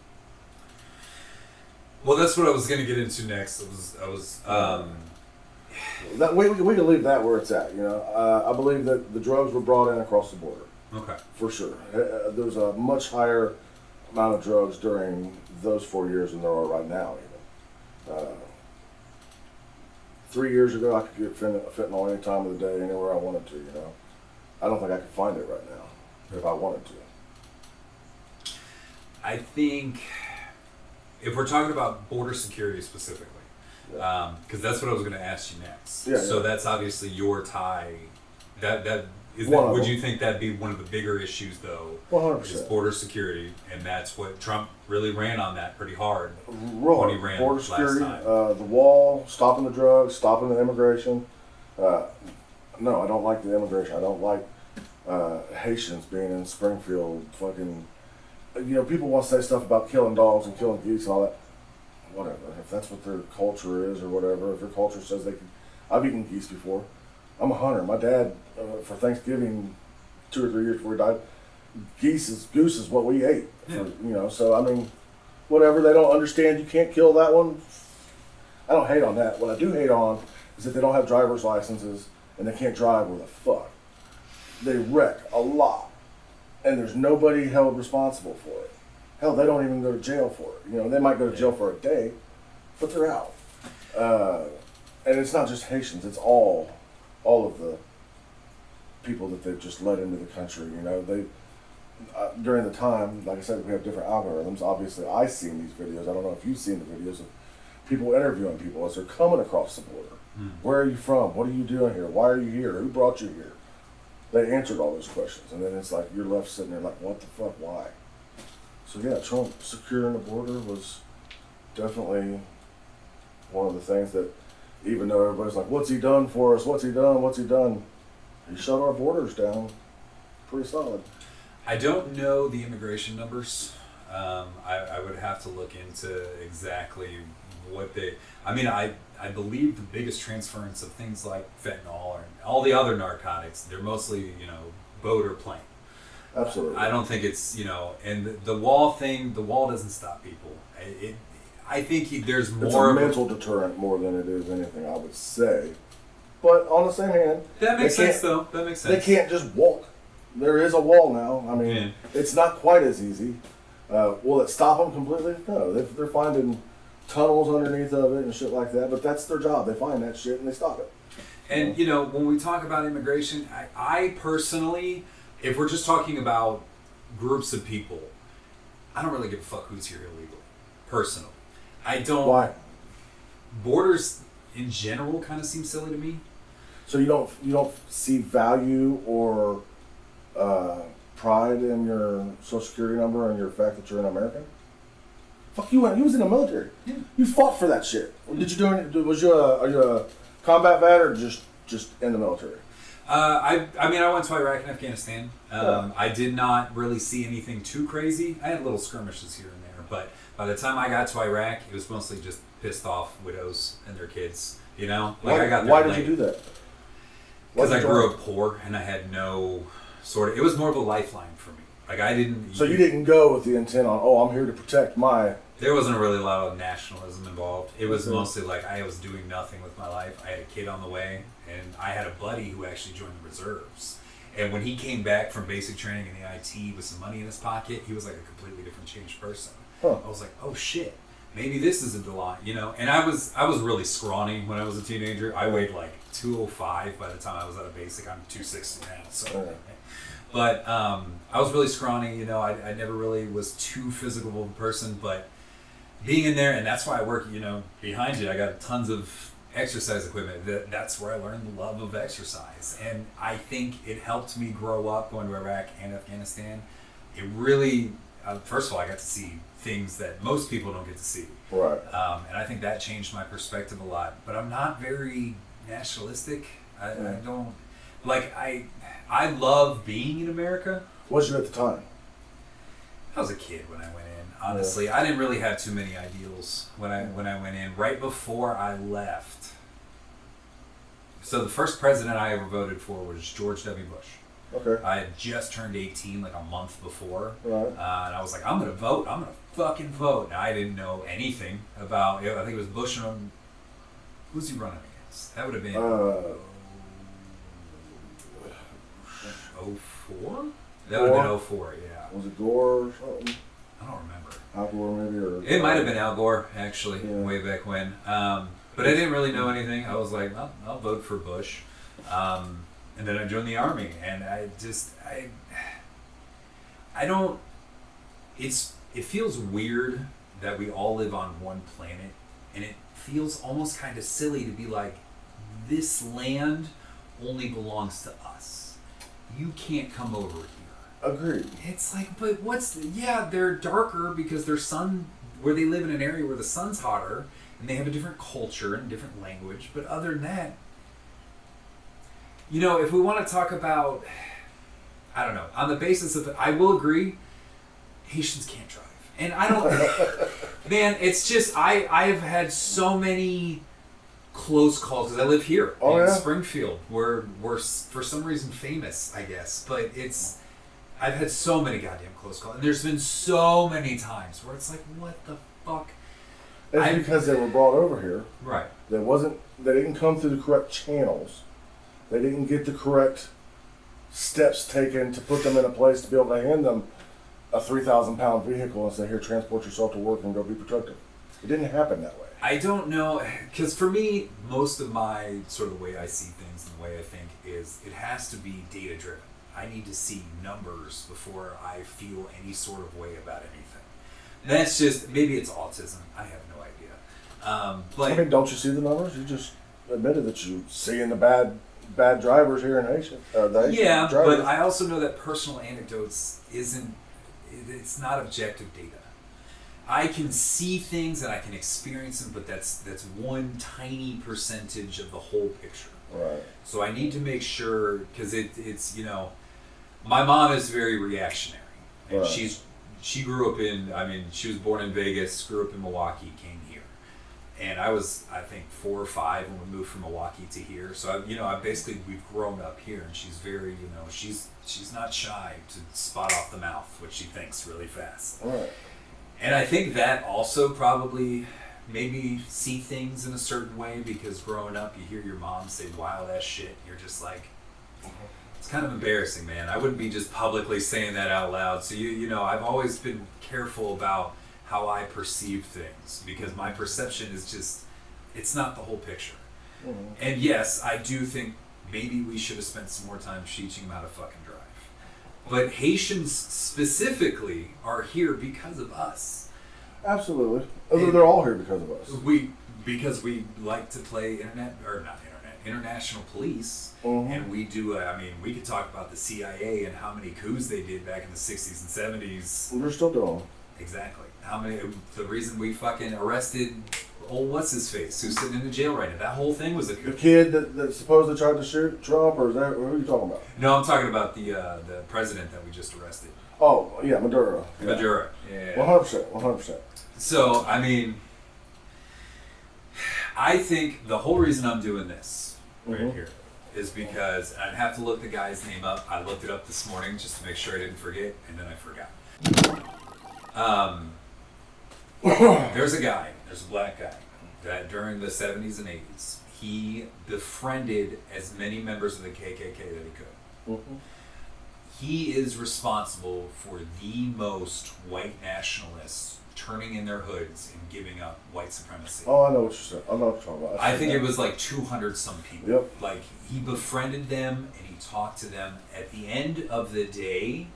Well, that's what I was going to get into next. That we can leave that where it's at. You know, I believe that the drugs were brought in across the border. Okay. For sure, there was a much higher amount of drugs during those 4 years than there are right now. Even 3 years ago, I could get fentanyl any time of the day, anywhere I wanted to. You know, I don't think I could find it right now if I wanted to. I think if we're talking about border security specifically, because that's what I was going to ask you next. Yeah, so yeah. That's obviously your tie. Would you think that'd be one of the bigger issues though? 100%. Is border security, and that's what Trump really ran on that pretty hard Right. when he ran Border last security, time. The wall, stopping the drugs, stopping the immigration. No, I don't like the immigration. I don't like Haitians being in Springfield. Fucking, you know, people want to say stuff about killing dogs and killing geese and all that. Whatever. If that's what their culture is or whatever, if their culture says they can. I've eaten geese before. I'm a hunter. My dad, for Thanksgiving, 2 or 3 years before he died, goose is what we ate. Yeah. You know, so I mean, whatever. They don't understand. You can't kill that one. I don't hate on that. What I do hate on is that they don't have driver's licenses and they can't drive where the fuck. They wreck a lot, and there's nobody held responsible for it. Hell, they don't even go to jail for it. You know, they might go to jail for a day, but they're out. And it's not just Haitians. It's all of the people that they've just let into the country. You know, they during the time, like I said, we have different algorithms. Obviously, I've seen these videos. I don't know if you've seen the videos of people interviewing people as they're coming across the border. Where are you from? What are you doing here? Why are you here? Who brought you here? They answered all those questions, and then it's like you're left sitting there like, what the fuck? Why? So yeah, Trump securing the border was definitely one of the things that, even though everybody's like, what's he done for us? What's he done? What's he done? He shut our borders down. pretty solid. I don't know the immigration numbers. I would have to look into exactly what they. I mean, I believe the biggest transference of things like fentanyl and all the other narcotics, they're mostly boat or plane. Absolutely. I don't think it's and the wall thing. The wall doesn't stop people. I think there's more. It's a mental deterrent more than it is anything, I would say. But on the same hand, that makes sense though. That makes sense. They can't just walk. There is a wall now. I mean, It's not quite as easy. Will it stop them completely? No. They're finding tunnels underneath of it and shit like that. But that's their job. They find that shit and they stop it. And when we talk about immigration, I personally, if we're just talking about groups of people, I don't really give a fuck who's here illegally. Personally, I don't. Why? Borders in general kind of seem silly to me. So you don't see value or pride in your social security number and your fact that you're an American? Fuck you! You was in the military. Yeah. You fought for that shit. Did you do any? Are you a combat vet or just in the military? I mean, I went to Iraq and Afghanistan. I did not really see anything too crazy. I had little skirmishes here and there, but by the time I got to Iraq, it was mostly just pissed off widows and their kids. Why did you do that? Because I grew up poor and I had no sort of. It was more of a lifeline for me. Like I didn't. So you didn't go with the intent on, I'm here to protect my. There wasn't really a lot of nationalism involved. It was mostly like I was doing nothing with my life. I had a kid on the way, and I had a buddy who actually joined the reserves. And when he came back from basic training in the IT with some money in his pocket, he was like a completely different changed person. Huh. I was like, oh shit, maybe this is a lot, And I was really scrawny when I was a teenager. I weighed like 205 by the time I was out of basic. I'm 260 now, so. But I was really scrawny, I never really was too physical of a person, but being in there, and that's why I work, behind you. I got tons of exercise equipment. That's where I learned the love of exercise. And I think it helped me grow up going to Iraq and Afghanistan. It really, first of all, I got to see things that most people don't get to see. Right. And I think that changed my perspective a lot. But I'm not very nationalistic. I don't, I love being in America. Was you at the time? I was a kid when I went in. Honestly, I didn't really have too many ideals when I went in. Right before I left. So the first president I ever voted for was George W. Bush. Okay. I had just turned 18 like a month before. Right. And I was like, I'm going to vote. I'm going to fucking vote. And I didn't know anything about, I think it was Bush and, who's he running against? That would have been 04? That would have been 04, yeah. Was it Gore or something? I don't remember. Al Gore maybe? Or it might have been Al Gore, actually, way back when. But I didn't really know anything. I was like, well, I'll vote for Bush. And then I joined the Army. And I don't... It feels weird that we all live on one planet. And it feels almost kind of silly to be like, this land only belongs to us. You can't come over here. Agreed. It's like, but they're darker because their where they live in an area where the sun's hotter and they have a different culture and different language. But other than that, if we want to talk about, I don't know, on the basis of it, I will agree, Haitians can't drive. And I don't, man, it's just, I've had so many close calls because I live here in Springfield. We're for some reason famous, I guess, but I've had so many goddamn close calls, and there's been so many times where it's like, what the fuck? It's because they were brought over here. Right. They didn't come through the correct channels. They didn't get the correct steps taken to put them in a place to be able to hand them a 3,000-pound vehicle and say, here, transport yourself to work and go be productive. It didn't happen that way. I don't know, because for me, most of my sort of the way I see things and the way I think is it has to be data-driven. I need to see numbers before I feel any sort of way about anything. That's just, maybe it's autism. I have no idea. Don't you see the numbers? You just admitted that you seeing the bad drivers here in Asia. Yeah, but I also know that personal anecdotes it's not objective data. I can see things and I can experience them, but that's one tiny percentage of the whole picture. Right. So I need to make sure, because it's My mom is very reactionary, and Right. she grew up in. I mean, she was born in Vegas, grew up in Milwaukee, came here, and I was, I think, 4 or 5 when we moved from Milwaukee to here. So we've grown up here, and she's very, she's not shy to spot off the mouth what she thinks really fast. Right. And I think that also probably maybe see things in a certain way, because growing up you hear your mom say wild ass shit. You're just like, it's kind of embarrassing, man. I wouldn't be just publicly saying that out loud. So I've always been careful about how I perceive things, because my perception is just, it's not the whole picture. Mm-hmm. And yes, I do think maybe we should have spent some more time teaching them how to fucking drive. But Haitians specifically are here because of us. Absolutely. They're all here because of us. Because we like to play international police, Mm-hmm. and we do. We could talk about the CIA and how many coups they did back in the 60s and 70s. They're still doing them. Exactly. The reason we fucking arrested old what's his face who's sitting in the jail right now. That whole thing was a coup. The kid that supposedly tried to shoot Trump, or is that, who are you talking about? No, I'm talking about the president that we just arrested. Oh, yeah, Maduro. Yeah. Maduro. Yeah. 100%. So, I think the whole reason I'm doing this right Mhm. here is because I'd have to look the guy's name up. I looked it up this morning just to make sure I didn't forget, and then I forgot. There's a black guy, that during the 70s and 80s, he befriended as many members of the KKK that he could. Mm-hmm. He is responsible for the most white nationalists turning in their hoods and giving up white supremacy. Oh, I know what you're saying. I know what you're talking about. I think it was like 200 some people. Yep. Like, he befriended them and he talked to them. At the end of the day,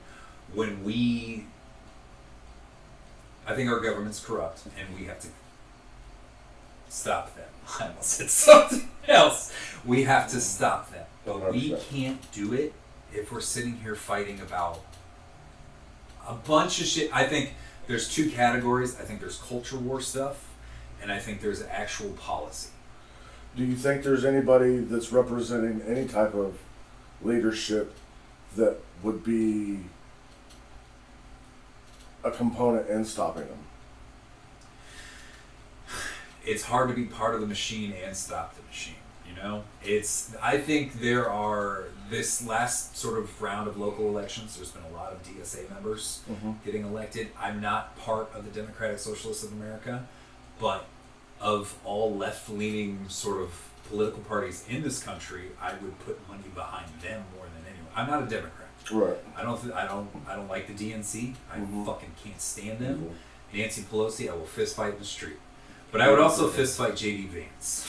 I think our government's corrupt and we have to stop them. I almost said something else. We have to stop them. But we 100%. can't do it if we're sitting here fighting about a bunch of shit. I think there's 2 categories. I think there's culture war stuff, and I think there's actual policy. Do you think there's anybody that's representing any type of leadership that would be a component in stopping them? It's hard to be part of the machine and stop the machine. I think there are, this last sort of round of local elections, there's been a lot of DSA members getting elected. I'm not part of the Democratic Socialists of America, but of all left-leaning sort of political parties in this country, I would put money behind them more than anyone. I'm not a Democrat. Right. I don't like the DNC. I fucking can't stand them. Mhm. Nancy Pelosi, I will fist fight in the street. But I would also fist fight J.D. Vance.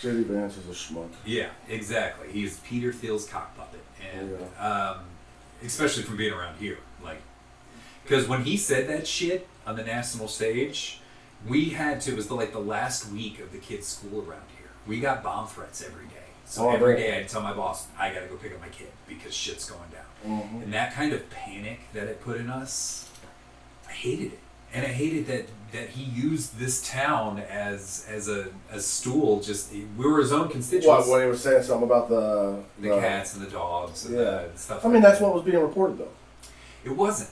J.D. Vance is a schmuck. Yeah, exactly. He is Peter Thiel's cock puppet, and especially from being around here, because when he said that shit on the national stage, it was the last week of the kids' school around here. We got bomb threats every day. So every day I'd tell my boss, I gotta go pick up my kid because shit's going down. Mm-hmm. And that kind of panic that it put in us, I hated it. And I hated that he used this town as a stool. We were his own constituents. When he was saying something about the cats and the dogs and the stuff. That's what was being reported, though. It wasn't.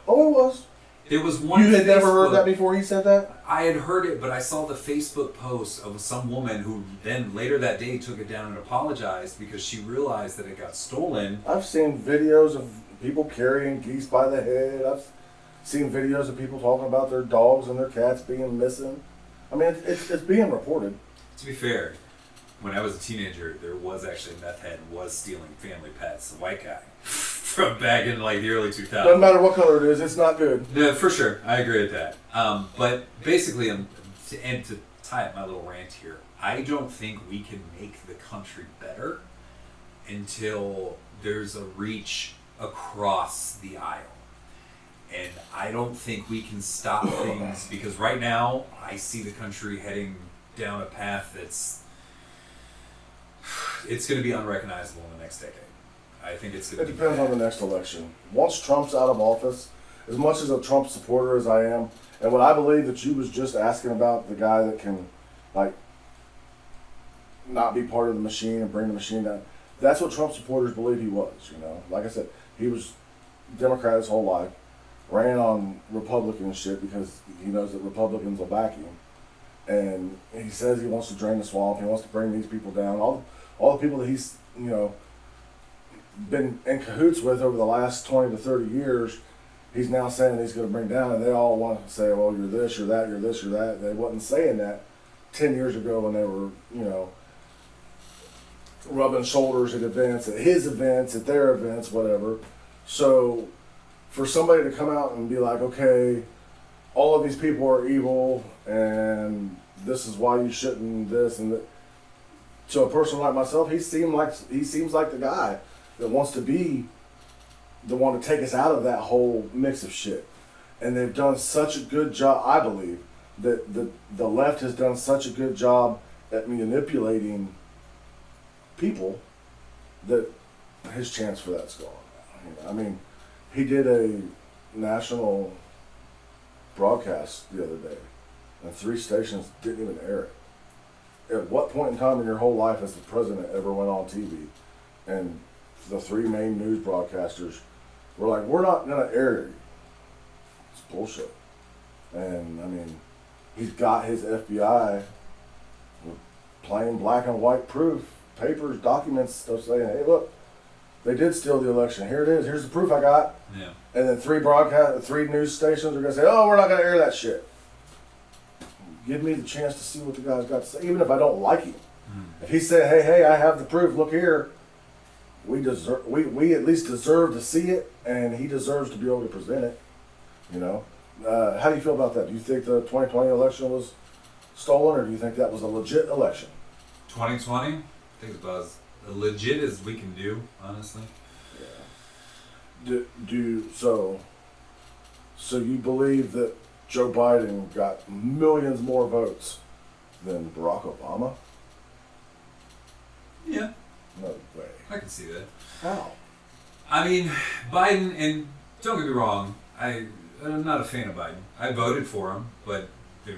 Oh, it was. There was one. You had never heard that before he said that? I had heard it, but I saw the Facebook post of some woman who then later that day took it down and apologized because she realized that it got stolen. I've seen videos of people carrying geese by the head. I've seen videos of people talking about their dogs and their cats being missing. It's being reported. To be fair, when I was a teenager, there was actually a meth head was stealing family pets, a white guy, from back in the early 2000s. Doesn't matter what color it is, it's not good. Yeah, for sure. I agree with that. But basically, to tie up my little rant here, I don't think we can make the country better until there's a reach across the aisle. And I don't think we can stop things because right now I see the country heading down a path it's going to be unrecognizable in the next decade. I think it's going to be. It depends on the next election. Once Trump's out of office, as much as a Trump supporter as I am, and what I believe that you was just asking about, the guy that can not be part of the machine and bring the machine down, that's what Trump supporters believe he was. Like I said, he was Democrat his whole life, ran on Republican shit because he knows that Republicans will back him. And he says he wants to drain the swamp. He wants to bring these people down. All the people that he's, been in cahoots with over the last 20 to 30 years, he's now saying he's going to bring down, and they all want to say, well, you're this, you're that, you're this, you're that. They wasn't saying that 10 years ago when they were, rubbing shoulders at events, at his events, at their events, whatever. So for somebody to come out and be like, okay, all of these people are evil, and this is why you shouldn't this and that. To a person like myself, he seems like the guy that wants to be the one to take us out of that whole mix of shit. And they've done such a good job, I believe, that the left has done such a good job at manipulating people that his chance for that's gone. I mean, he did a national broadcast the other day, and 3 stations didn't even air it. At what point in time in your whole life has the president ever went on TV and the 3 main news broadcasters were like, we're not going to air you? It's bullshit. And, I mean, he's got his FBI with plain black and white proof, papers, documents, stuff saying, hey, look, they did steal the election. Here it is. Here's the proof I got. Yeah. And then 3 news stations are going to say, oh, we're not going to air that shit. Give me the chance to see what the guy's got to say, even if I don't like him. If he said, hey, I have the proof, look here, we at least deserve to see it, and he deserves to be able to present it. How do you feel about that? Do you think the 2020 election was stolen, or do you think that was a legit election? 2020, I think it's about as legit as we can do, honestly. Yeah. So you believe that Joe Biden got millions more votes than Barack Obama? Yeah. No way. I can see that. How? I mean, Biden, and don't get me wrong, I'm not a fan of Biden. I voted for him, but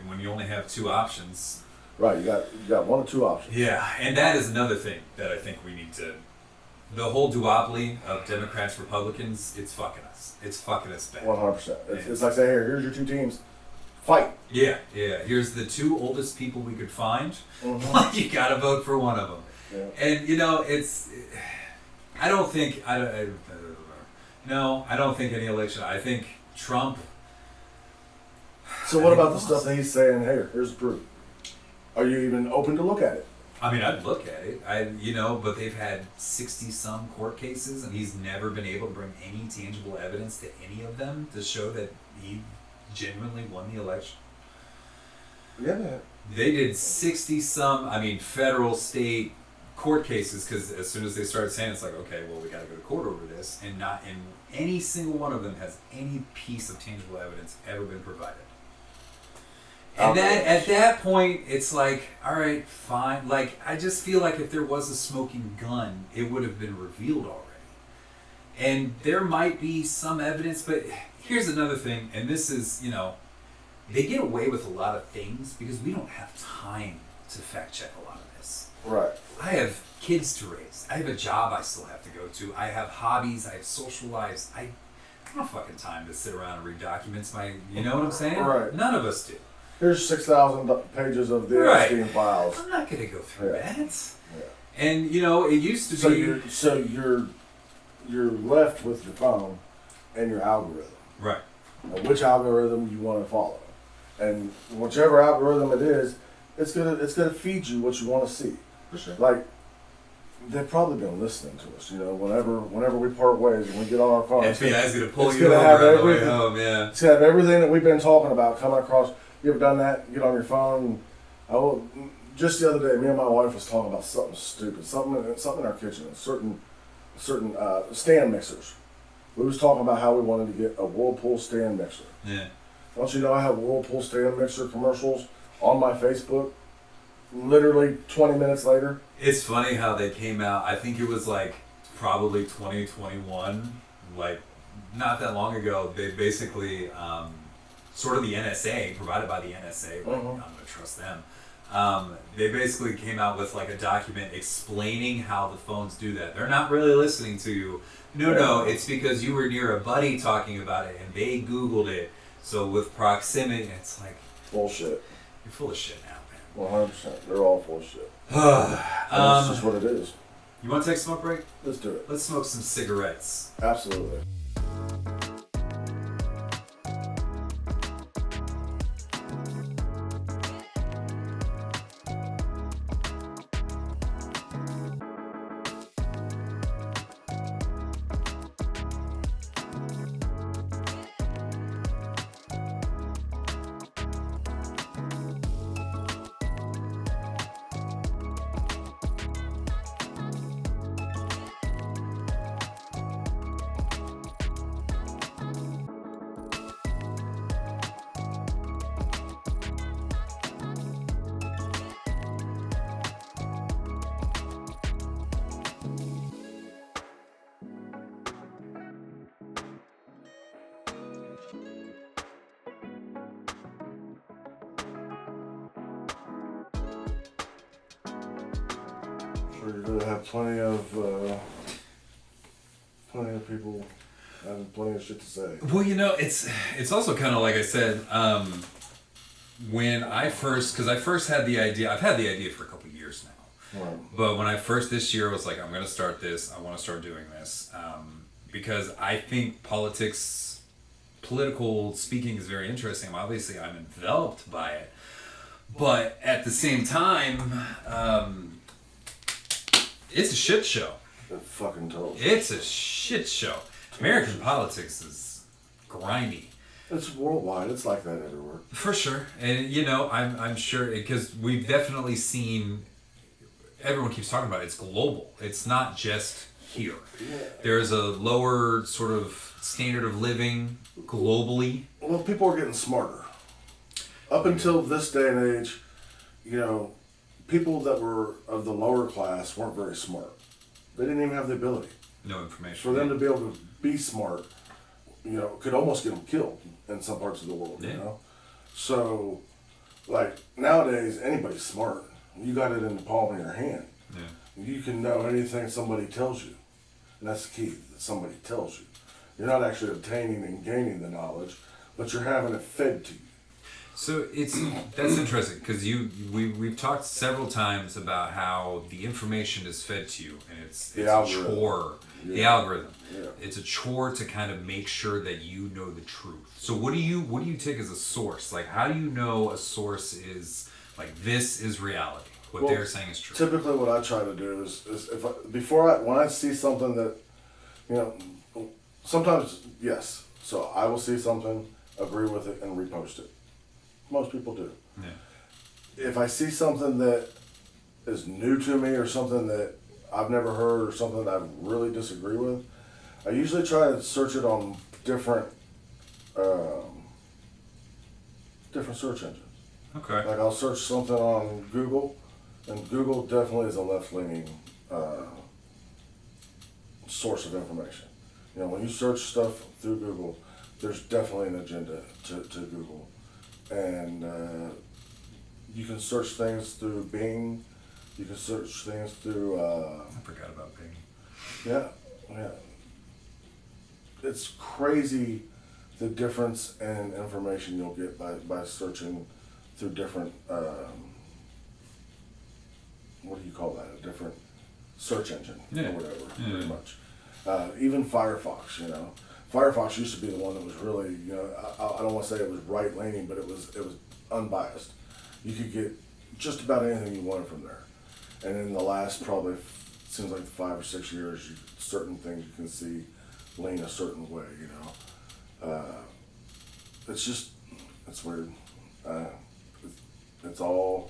when you only have 2 options. Right, you got 1 or 2 options. Yeah, and that is another thing that I think we need to. The whole duopoly of Democrats, Republicans, it's fucking us. It's fucking us bad. 100%. It's like saying, here's your 2 teams. Fight. Yeah. Here's the 2 oldest people we could find. Mm-hmm. You gotta vote for one of them. Yeah. And it's. I don't think any election. I think Trump. So what about the stuff that he's saying? Hey, here's the proof. Are you even open to look at it? I mean, I'd look at it. But they've had 60-some court cases, and he's never been able to bring any tangible evidence to any of them to show that he genuinely won the election. Yeah, man. They did 60-some, federal, state court cases, because as soon as they started saying, it's like, okay, well, we got to go to court over this, and not in any single one of them has any piece of tangible evidence ever been provided. And at that point, it's like, all right, fine. Like, I just feel like if there was a smoking gun, it would have been revealed already. And there might be some evidence, but here's another thing, and this is, they get away with a lot of things because we don't have time to fact check a lot of this. Right. I have kids to raise. I have a job I still have to go to. I have hobbies. I have social lives. I don't have fucking time to sit around and read documents. You know what I'm saying? Right. None of us do. Here's 6,000 pages of the Epstein files. I'm not going to go through that. Yeah. And, it used to be... So you're left with your phone and your algorithm. Right. Now, which algorithm you want to follow. And whichever algorithm it is, it's gonna feed you what you want to see. For sure. Like, they've probably been listening to us, whenever we part ways and we get on our phones. FBI's going to pull you over on the way home, yeah. It's going to have everything that we've been talking about coming across. You ever done that? Get on your phone. Just the other day, me and my wife was talking about something stupid, something in our kitchen, certain stand mixers. We was talking about how we wanted to get a Whirlpool stand mixer. Yeah. Don't you know I have Whirlpool stand mixer commercials on my Facebook? Literally 20 minutes later. It's funny how they came out. I think it was probably 2021, not that long ago. They basically, sort of the NSA, provided by the NSA, I'm going to trust them, They basically came out with like a document explaining how the phones do that. They're not really listening to you. No, it's because you were near a buddy talking about it and they Googled it. So with proximity, it's like bullshit. You're full of shit now, man. 100%. They're all full of shit. That's just what it is. You want to take a smoke break? Let's do it. Let's smoke some cigarettes. Absolutely. Sure, you're gonna have plenty of people having plenty of shit to say. Well, it's also kind of like I said, when because I first had the idea, I've had the idea for a couple of years now. Right. But when I first this year was like, I'm going to start this, I want to start doing this, because I think political speaking is very interesting. Obviously, I'm enveloped by it, but at the same time, it's a shit show. It fucking total. It's a shit show. American politics is grimy. It's worldwide. It's like that everywhere. For sure. And, I'm sure, because we've definitely seen, everyone keeps talking about it, it's global. It's not just here. Yeah. There's a lower sort of standard of living globally. Well, people are getting smarter. Up until this day and age, people that were of the lower class weren't very smart. They didn't even have the ability. No information. For them to be able to be smart, could almost get them killed in some parts of the world, So, like, nowadays, anybody's smart. You got it in the palm of your hand. Yeah. You can know anything somebody tells you. And that's the key, that somebody tells you. You're not actually obtaining and gaining the knowledge, but you're having it fed to you. So that's interesting because we've talked several times about how the information is fed to you and it's a chore. Yeah. The algorithm. Yeah. It's a chore to kind of make sure that you know the truth. So what do you take as a source? Like, how do you know a source is like this is reality? What they're saying is true. Typically, what I try to do is when I see something that, sometimes yes. So I will see something, agree with it, and repost it. Most people do. Yeah. If I see something that is new to me or something that I've never heard or something that I really disagree with, I usually try to search it on different search engines. Okay. Like I'll search something on Google, and Google definitely is a left-leaning source of information. When you search stuff through Google, there's definitely an agenda to Google. And you can search things through Bing. You can search things through... I forgot about Bing. Yeah. It's crazy the difference in information you'll get by searching through different... what do you call that? A different search engine or whatever, pretty much. Even Firefox, Firefox used to be the one that was really, I don't want to say it was right-leaning, but it was unbiased. You could get just about anything you wanted from there. And in the last probably, seems like 5 or 6 years, certain things you can see lean a certain way, it's weird. It's all,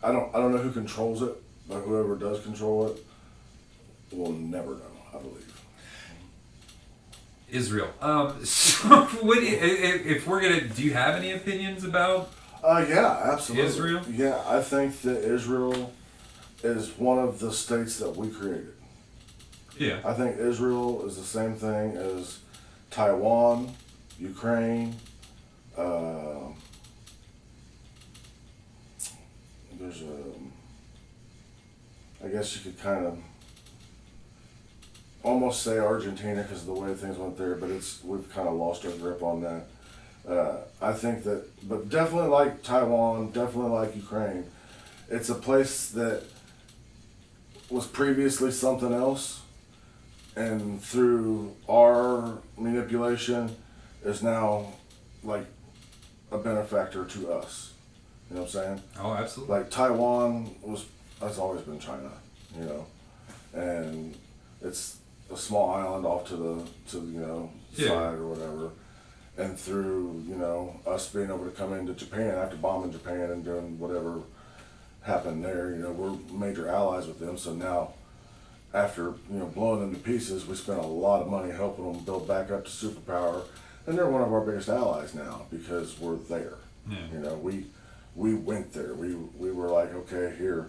I don't know who controls it, but whoever does control it will never know, I believe. Israel. So if we're gonna, do you have any opinions about? Yeah, absolutely. Israel? Yeah, I think that Israel is one of the states that we created. Yeah. I think Israel is the same thing as Taiwan, Ukraine, there's a, I guess you could kind of almost say Argentina because of the way things went there, but we've kind of lost our grip on that. I think that, but definitely like Taiwan, definitely like Ukraine. It's a place that was previously something else, and through our manipulation is now like a benefactor to us. You know what I'm saying? Oh, absolutely. Like Taiwan has always been China, you know, and it's a small island off to the side or whatever. And through, us being able to come into Japan after bombing Japan and doing whatever happened there, we're major allies with them. So now, after, blowing them to pieces, we spent a lot of money helping them build back up to superpower. And they're one of our biggest allies now because we're there. Yeah. We went there. We were like, okay, here,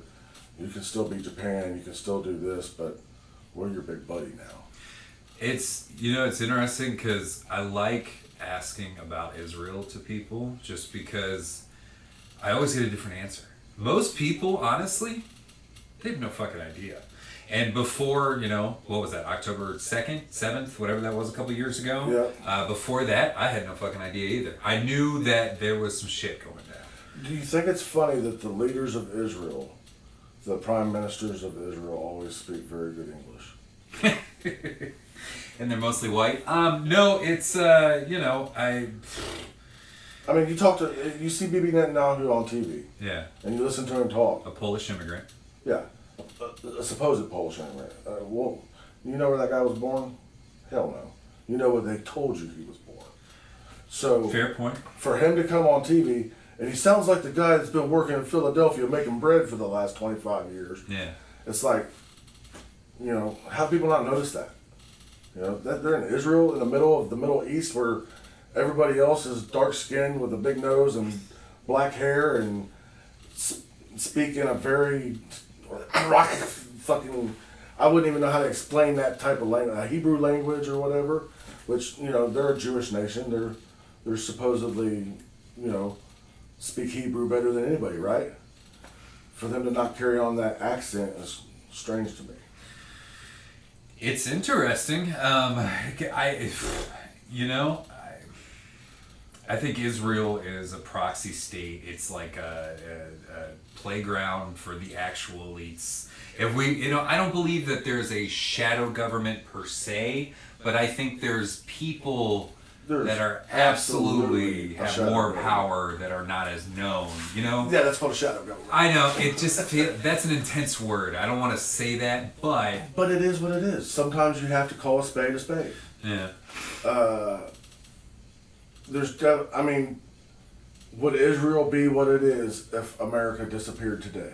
you can still be Japan, you can still do this, but we're your big buddy now. It's interesting because I like asking about Israel to people just because I always get a different answer. Most people, honestly, they have no fucking idea. And before, what was that, October 2nd, 7th, whatever that was a couple years ago? Yeah. Before that, I had no fucking idea either. I knew that there was some shit going down. Do you think it's funny that the leaders of Israel, the prime ministers of Israel, always speak very good English? And they're mostly white? No, it's, I mean, you see Bibi Netanyahu on TV. Yeah. And you listen to him talk. A Polish immigrant. Yeah. A supposed Polish immigrant. Well, you know where that guy was born? Hell no. You know where they told you he was born. So, fair point. For him to come on TV, and he sounds like the guy that's been working in Philadelphia making bread for the last 25 years. Yeah. It's like, how do people not notice that? They're in Israel, in the middle of the Middle East, where everybody else is dark skinned with a big nose and black hair and speak in a very fucking, I wouldn't even know how to explain that type of language, a Hebrew language or whatever, which, they're a Jewish nation. They're supposedly, speak Hebrew better than anybody, right? For them to not carry on that accent is strange to me. It's interesting. I think Israel is a proxy state. It's like a playground for the actual elites. If we, I don't believe that there's a shadow government per se, but I think there's people that are absolutely have more power that are not as known. Yeah, that's called a shadow government. I know. It just that's an intense word. I don't want to say that, but it is what it is. Sometimes you have to call a spade a spade. Yeah. Would Israel be what it is if America disappeared today?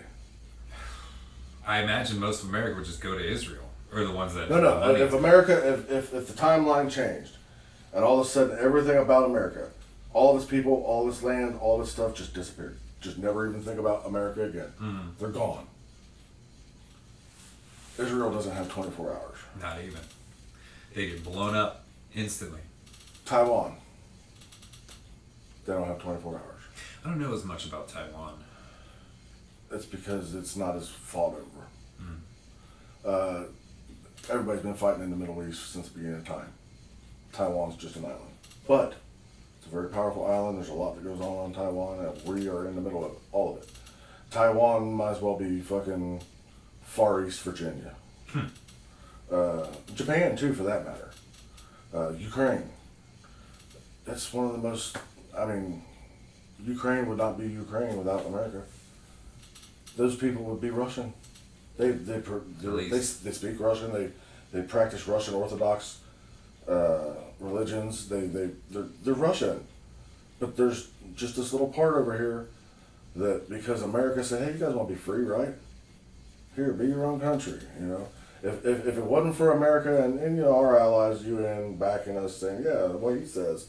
I imagine most of America would just go to Israel, or the ones that. No. If America, if the timeline changed, and all of a sudden everything about America, all of its people, all this land, all this stuff just disappeared. Just never even think about America again. Mm-hmm. They're gone. Israel doesn't have 24 hours. Not even. They get blown up instantly. Taiwan. They don't have 24 hours. I don't know as much about Taiwan. It's because it's not as fought over. Mm. Everybody's been fighting in the Middle East since the beginning of time. Taiwan's just an island. But it's a very powerful island. There's a lot that goes on Taiwan, and we are in the middle of it, all of it. Taiwan might as well be fucking Far East Virginia. Japan, too, for that matter. Ukraine. That's one of the most... Ukraine would not be Ukraine without America. Those people would be Russian. They speak Russian. They practice Russian Orthodox religions. They're Russian, but there's just this little part over here that because America said, "Hey, you guys want to be free, right? Here, be your own country." If it wasn't for America and our allies, UN, backing us, saying, "Yeah, the way he says."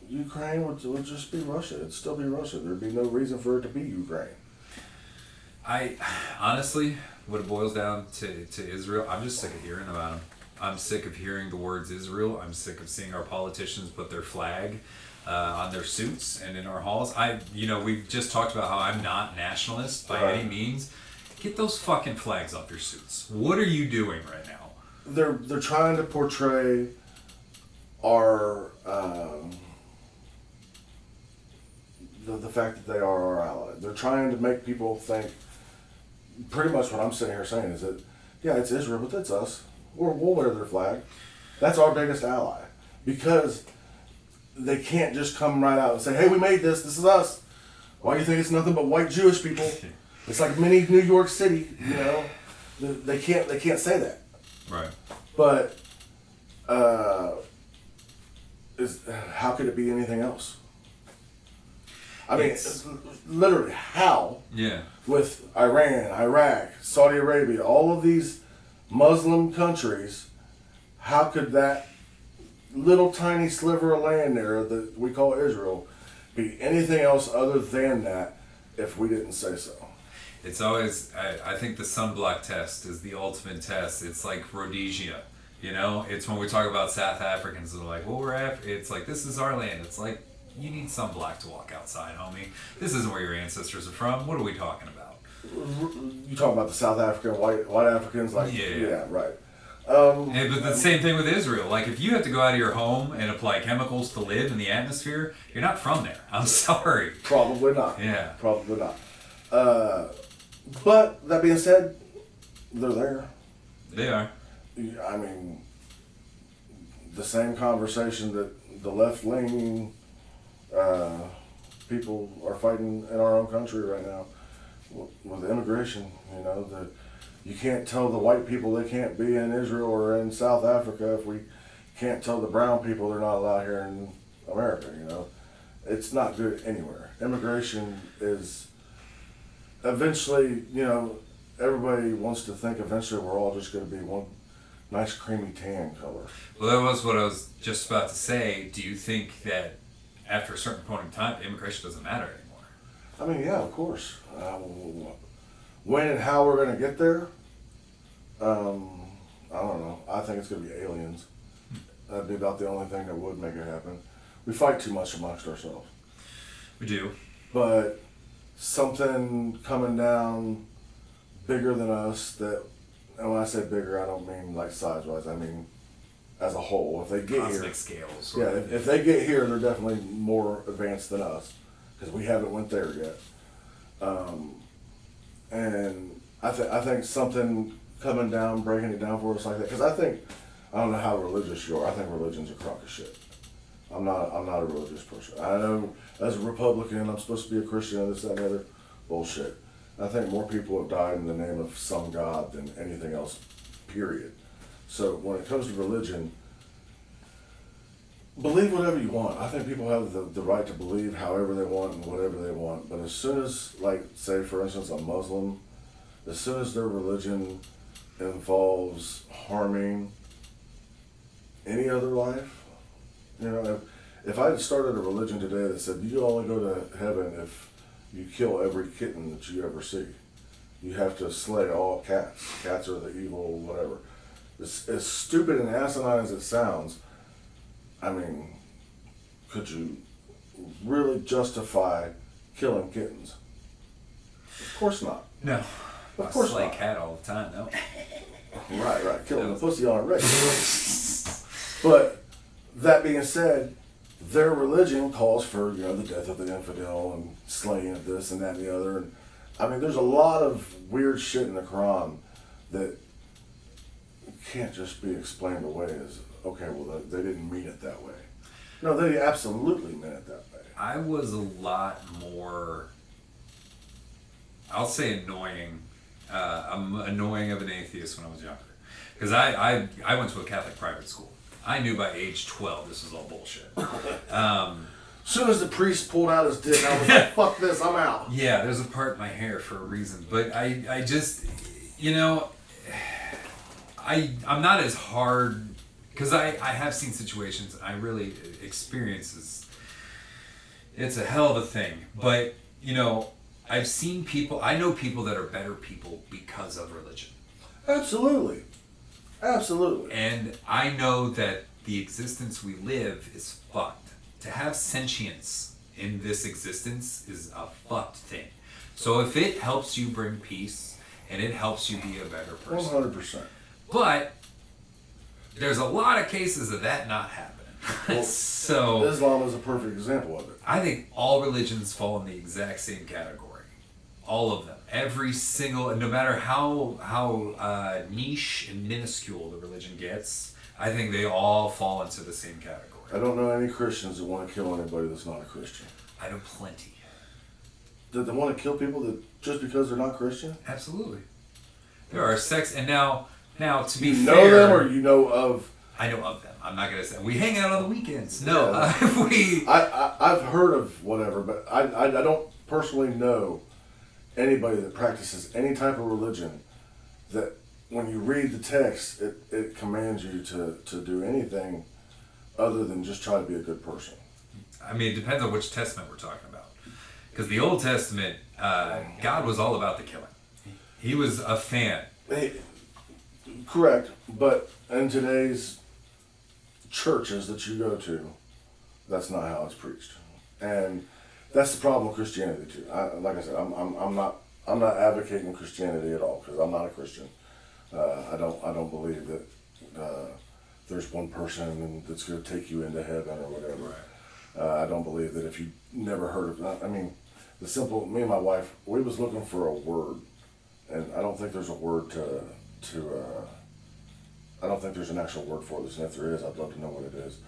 Ukraine would just be Russia. It'd still be Russia. There'd be no reason for it to be Ukraine. I honestly, what it boils down to Israel, I'm just sick of hearing about them. I'm sick of hearing the words Israel. I'm sick of seeing our politicians put their flag on their suits and in our halls. We've just talked about how I'm not nationalist by Right. any means. Get those fucking flags off your suits. What are you doing right now? They're trying to portray our the fact that they are our ally. They're trying to make people think. Pretty much what I'm sitting here saying is that, yeah, it's Israel, but that's us. We'll wear their flag. That's our biggest ally. Because they can't just come right out and say, hey, we made this. This is us. Why do you think it's nothing but white Jewish people? It's like mini New York City, you know. They can't say that. Right. But how could it be anything else? I mean, literally, how? Yeah. With Iran, Iraq, Saudi Arabia, all of these Muslim countries, how could that little tiny sliver of land there that we call Israel be anything else other than that if we didn't say so? It's always, I think the sunblock test is the ultimate test. It's like Rhodesia, you know? It's when we talk about South Africans, they're like, well, it's like, this is our land. It's like, you need sunblock to walk outside, homie. This isn't where your ancestors are from. What are we talking about? You talking about the South African white Africans? Like, yeah, right. But the same thing with Israel. Like, if you have to go out of your home and apply chemicals to live in the atmosphere, you're not from there. I'm sorry. Probably not. Yeah. Probably not. But that being said, they're there. They are. I mean, the same conversation that the left-leaning people are fighting in our own country right now with immigration. You know, you can't tell the white people they can't be in Israel or in South Africa if we can't tell the brown people they're not allowed here in America. You know, it's not good anywhere. Immigration is eventually, you know, everybody wants to think eventually we're all just going to be one nice creamy tan color. Well, that was what I was just about to say. Do you think that after a certain point in time, immigration doesn't matter anymore? I mean, yeah, of course. When and how we're going to get there, I don't know. I think it's going to be aliens. That'd be about the only thing that would make it happen. We fight too much amongst ourselves. We do. But something coming down bigger than us that, and when I say bigger, I don't mean like size-wise. I mean as a whole. If they get Cosmic here, scales. yeah. If they get here, they're definitely more advanced than us because we haven't went there yet. And I think something coming down, breaking it down for us like that. Because I don't know how religious you are. I think religion's a crock of shit. I'm not a religious person. I know as a Republican, I'm supposed to be a Christian and this, that, and the other. Bullshit. I think more people have died in the name of some God than anything else, period. So when it comes to religion, believe whatever you want. I think people have the right to believe however they want and whatever they want. But as soon as, like, say, for instance, a Muslim, as soon as their religion involves harming any other life, you know, if I had started a religion today that said you only go to heaven if you kill every kitten that you ever see, you have to slay all cats. Cats are the evil, whatever. As stupid and asinine as it sounds, I mean, could you really justify killing kittens? Of course not. No. Of course slay not. cat all the time, no. Right. Killing the pussy on a regular. But that being said, their religion calls for, you know, the death of the infidel and slaying of this and that and the other. And I mean, there's a lot of weird shit in the Quran that can't just be explained away as, okay, well, they didn't mean it that way. No, they absolutely meant it that way. I was a lot more, I'll say annoying. I'm annoying of an atheist when I was younger. Because I went to a Catholic private school. I knew by age 12 this was all bullshit. As soon as the priest pulled out his dick, I was like, fuck this, I'm out. Yeah, there's a part in my hair for a reason. But I just, you know, I'm not as hard, because I have seen situations, I really experiences, it's a hell of a thing. But, you know, I've seen people, I know people that are better people because of religion. Absolutely. And I know that the existence we live is fucked. to have sentience in this existence is a fucked thing. So if it helps you bring peace and it helps you be a better person, 100%. but there's a lot of cases of that not happening. Well, so Islam is a perfect example of it. I think all religions fall in the exact same category. All of them. Every single, no matter how niche and minuscule the religion gets, I think they all fall into the same category. I don't know any Christians that want to kill anybody that's not a Christian. I know plenty. That they want to kill people that just because they're not Christian? Absolutely. There are sects, and now to be You fair, know them or you know of? I know of them. I'm not gonna say we hang out on the weekends. No, Yeah. I've heard of whatever, but I don't personally know anybody that practices any type of religion that when you read the text, it commands you to do anything other than just try to be a good person. I mean, it depends on which testament we're talking about. Because the Old Testament, God was all about the killing. He was a fan. Correct, but in today's churches that you go to, that's not how it's preached, and that's the problem with Christianity too. Like I said, I'm not advocating Christianity at all because I'm not a Christian. I don't believe that there's one person that's going to take you into heaven or whatever. Right. I don't believe that if you never heard of. I mean, me and my wife, we was looking for a word, and I don't think there's a word I don't think there's an actual word for this, and if there is, I'd love to know what it is.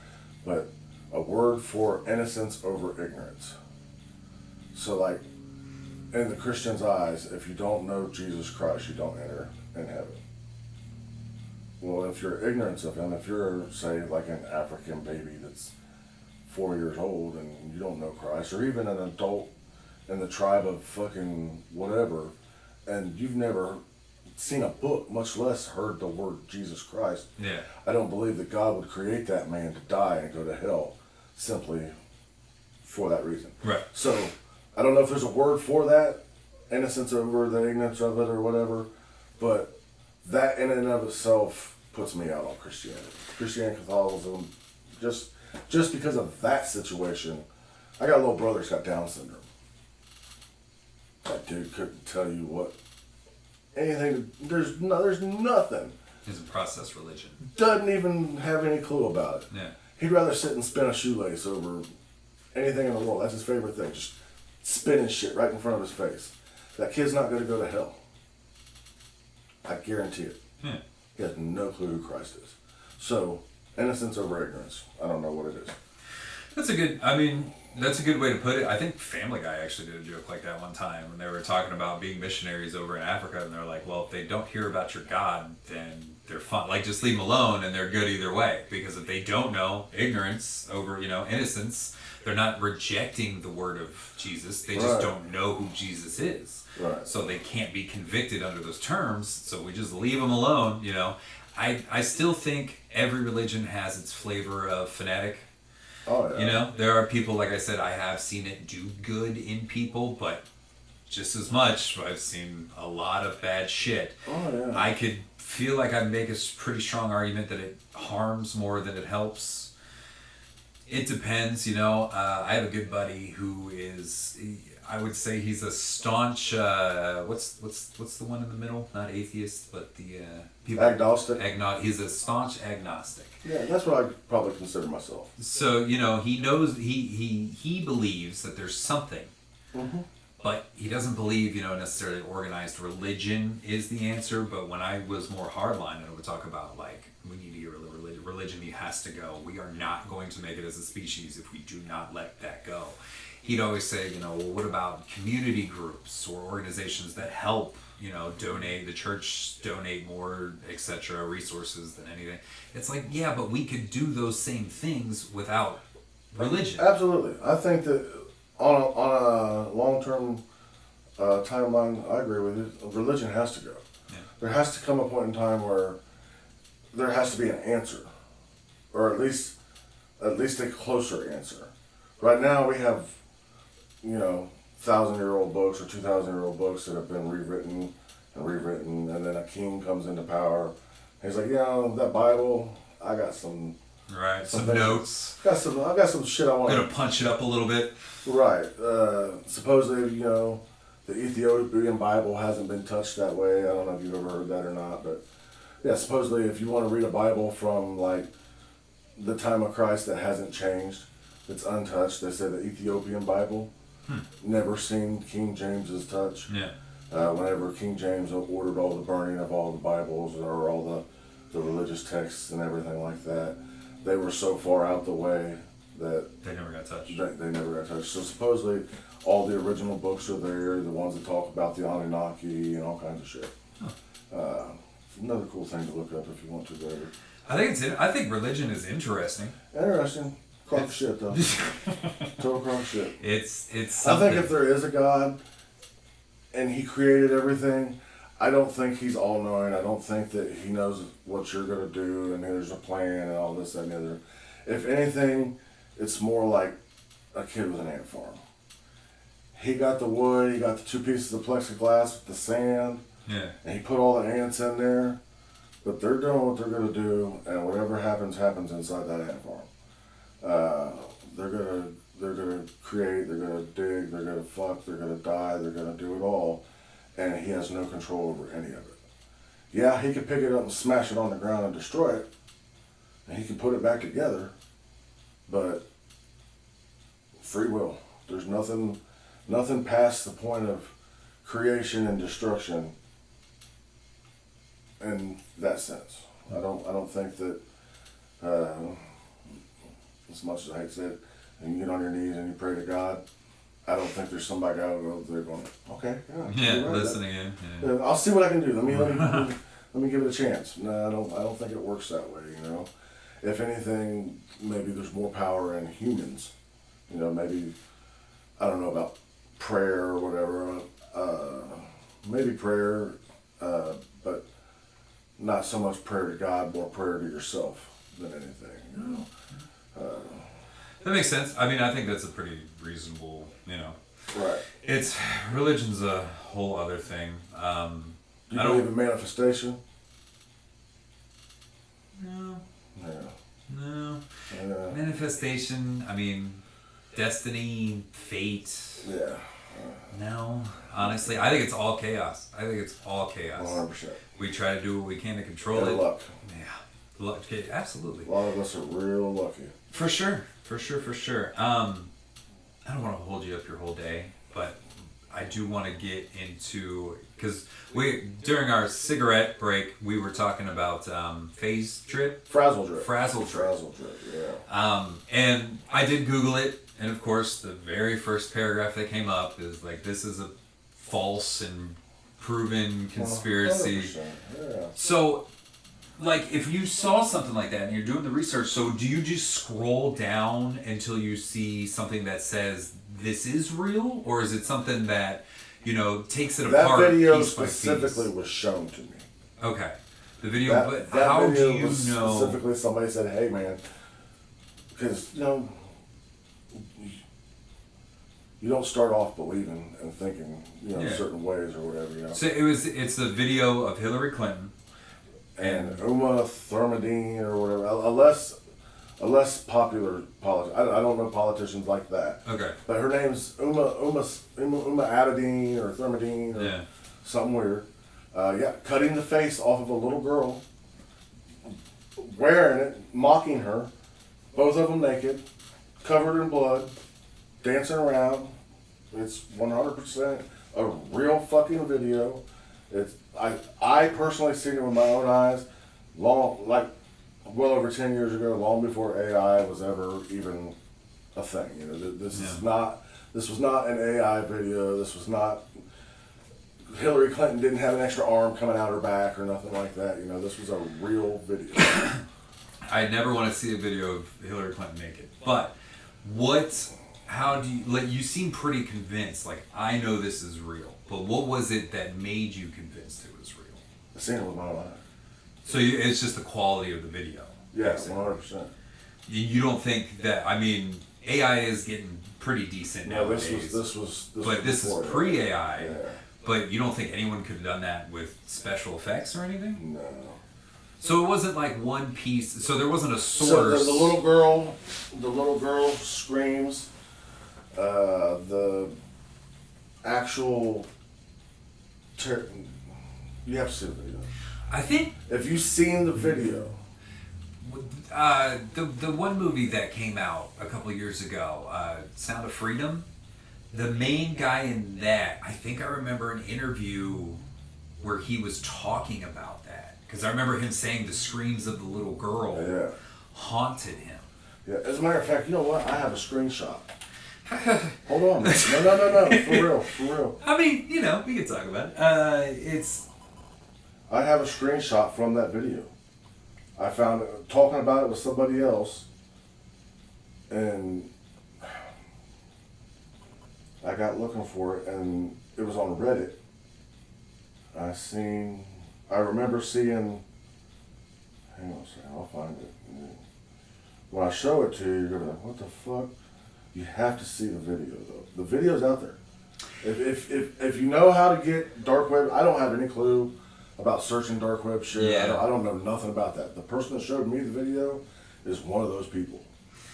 But a word for innocence over ignorance. So, like, in the Christian's eyes, if you don't know Jesus Christ, you don't enter in heaven. Well, if you're ignorant of him, if you're, say, like an African baby that's 4 years old and you don't know Christ, or even an adult in the tribe of fucking whatever, and you've never seen a book, much less heard the word Jesus Christ, yeah, I don't believe that God would create that man to die and go to hell simply for that reason. Right. So, I don't know if there's a word for that, innocence over the ignorance of it or whatever, but that in and of itself puts me out on Christianity. Christianity, Catholicism, just because of that situation. I got a little brother who's got Down syndrome. That dude couldn't tell you what anything. There's nothing. He's a process religion. Doesn't even have any clue about it. Yeah. He'd rather sit and spin a shoelace over anything in the world. That's his favorite thing. Just spinning shit right in front of his face. That kid's not going to go to hell. I guarantee it. Yeah. He has no clue who Christ is. So, innocence over ignorance. I don't know what it is. That's a good way to put it. I think Family Guy actually did a joke like that one time when they were talking about being missionaries over in Africa, and they're like, well, if they don't hear about your God, then they're fine. Like, just leave them alone and they're good either way. Because if they don't know, ignorance over, innocence, they're not rejecting the word of Jesus. They just don't know who Jesus is. Right. So they can't be convicted under those terms. So we just leave them alone, I still think every religion has its flavor of fanatic. Oh, yeah. There are people, like I said, I have seen it do good in people, but just as much, I've seen a lot of bad shit. Oh, yeah. I could feel like I'd make a pretty strong argument that it harms more than it helps. It depends, I have a good buddy who is, I would say he's a staunch, what's the one in the middle? Not atheist, but the people. Agnostic. He's a staunch agnostic. Yeah, that's what I'd probably consider myself. So, he knows, he believes that there's something, but he doesn't believe, necessarily organized religion is the answer. But when I was more hardline, and I would talk about, like, we need to get religion, he has to go. We are not going to make it as a species if we do not let that go. He'd always say, well, what about community groups or organizations that help, donate, the church donate more, etc., resources than anything. It's like, yeah, but we could do those same things without religion. Absolutely. I think that on a long-term timeline, I agree with you. Religion has to go. Yeah. There has to come a point in time where there has to be an answer, or at least a closer answer. Right now we have, 1,000-year-old books or 2,000-year-old books that have been rewritten, and then a king comes into power. And he's like, that Bible, I got some Right. Some things. notes. I got some shit I want. Gonna punch it up a little bit. Right. Supposedly, the Ethiopian Bible hasn't been touched that way. I don't know if you've ever heard that or not, but yeah, supposedly if you want to read a Bible from like the time of Christ that hasn't changed, it's untouched. They say the Ethiopian Bible, never seen King James's touch. Yeah. Whenever King James ordered all the burning of all the Bibles or all the religious texts and everything like that, they were so far out the way that They never got touched. they never got touched. So supposedly all the original books are there, the ones that talk about the Anunnaki and all kinds of shit. Another cool thing to look up if you want to later. I think religion is interesting. Interesting. Crock shit though. Total crock shit. It's I something. think if there is a God and he created everything, I don't think he's all knowing. I don't think that he knows what you're gonna do and there's a plan and all this, that, and the other. If anything, it's more like a kid with an ant farm. He got the wood, he got the 2 pieces of plexiglass with the sand, Yeah. and he put all the ants in there. But they're doing what they're gonna do, and whatever happens, happens inside that ant farm. They're gonna create, they're gonna dig, they're gonna fuck, they're gonna die, they're gonna do it all, and he has no control over any of it. Yeah, he could pick it up and smash it on the ground and destroy it, and he can put it back together, but free will. There's nothing past the point of creation and destruction in that sense. I don't think that as much as I hate to say it, and you get on your knees and you pray to God, I don't think there's somebody out there going, okay, Yeah, you're right, listening in. Yeah. I'll see what I can do. Let me give it a chance. No, I don't think it works that way. If anything, maybe there's more power in humans. Maybe I don't know about prayer or whatever. Maybe prayer, but not so much prayer to God, more prayer to yourself than anything. That makes sense. I mean, I think that's a pretty reasonable, Right. Religion's a whole other thing. Do you believe in manifestation? No. Yeah. No. Yeah. Manifestation, I mean, destiny, fate. Yeah. No. Honestly, I think it's all chaos. 100%. We try to do what we can to control Yeah, it. luck. Yeah. Luck. Okay, absolutely. A lot of us are real lucky. For sure. I don't want to hold you up your whole day, but I do want to get into, because during our cigarette break we were talking about phase drip, Frazzle drip. frazzle drip. Frazzle drip. Yeah. And I did Google it, and of course the very first paragraph that came up is like, this is a false and proven conspiracy. 100%. Yeah. So, like, if you saw something like that and you're doing the research, so do you just scroll down until you see something that says this is real, or is it something that takes it apart? That video piece by specifically piece? was shown to me. Okay, the video. But That how video do you was know? Specifically, somebody said, "Hey, man," because you don't start off believing and thinking certain ways or whatever. So it's the video of Hillary Clinton and Uma Thurmandine or whatever, a less popular politician. I don't know politicians like that. Okay. But her name's Uma Abedin or Thurmandine or something weird. Cutting the face off of a little girl, wearing it, mocking her, both of them naked, covered in blood, dancing around. It's 100% a real fucking video. I personally seen it with my own eyes, well over 10 years ago, long before AI was ever even a thing. This was not an AI video. This was not. Hillary Clinton didn't have an extra arm coming out her back or nothing like that. This was a real video. I never want to see a video of Hillary Clinton naked. But how do you seem pretty convinced, like, I know this is real. But what was it that made you convinced it was real? I seen it with my own eyes. So it's just the quality of the video. Yeah, 100%. You don't think that, I mean, AI is getting pretty decent nowadays. This was This is pre-AI. Yeah. But you don't think anyone could have done that with special effects or anything? No. So it wasn't like one piece. So there wasn't a So source. the little girl screams. The actual. You have to see the video. I think If you've seen the video, the one movie that came out a couple years ago, Sound of Freedom. The main guy in that, I think I remember an interview where he was talking about that. Because I remember him saying the screams of the little girl haunted him. Yeah, as a matter of fact, you know what? I have a screenshot. Hold on. No. For real. I mean, we can talk about it. I have a screenshot from that video. I found it, talking about it with somebody else, and I got looking for it, and it was on Reddit. I remember seeing, hang on a second, I'll find it. When I show it to you, you're gonna be like, what the fuck? You have to see the video though. The video's out there. If you know how to get dark web, I don't have any clue about searching dark web shit. Yeah. I don't know nothing about that. The person that showed me the video is one of those people.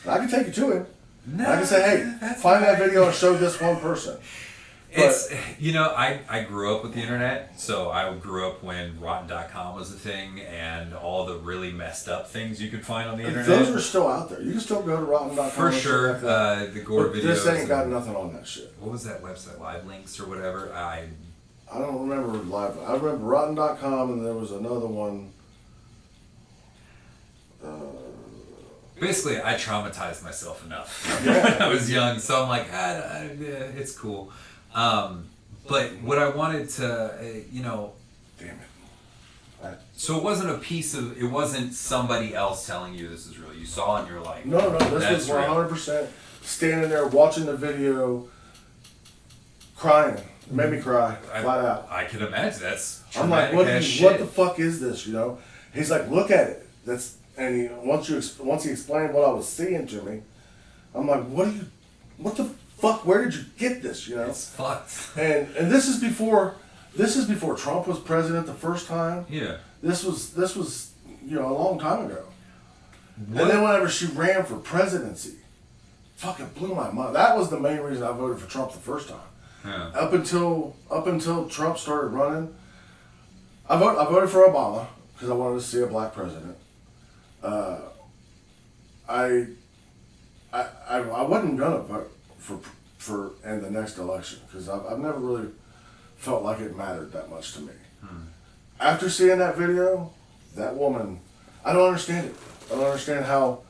And I can take you to him. No, I can say, hey, find that video and show this one person. It's, I grew up with the internet, so I grew up when Rotten.com was a thing and all the really messed up things you could find on the internet. Those are still out there. You can still go to Rotten.com. For sure, the gore videos. This ain't got nothing on that shit. What was that website? Live Links or whatever? I don't remember live. I remember Rotten.com, and there was another one. Basically, I traumatized myself enough when I was young, so I'm like, it's cool. But what I wanted to, Damn it. So it wasn't somebody else telling you this is real. You saw it and you're like, No, this was 100% standing there watching the video, crying. It made me cry, flat out. I can imagine. That's I'm like, what the fuck is this, He's like, look at it. And once he explained what I was seeing to me, I'm like, what the fuck, where did you get this, It's fucked. And this is before Trump was president the first time. Yeah. This was a long time ago. What? And then whenever she ran for presidency, fucking blew my mind. That was the main reason I voted for Trump the first time. Yeah. Up until Trump started running, I voted for Obama because I wanted to see a black president. I wasn't gonna vote for in the next election because I've never really felt like it mattered that much to me. After seeing that video, that woman, I don't understand it. I don't understand how.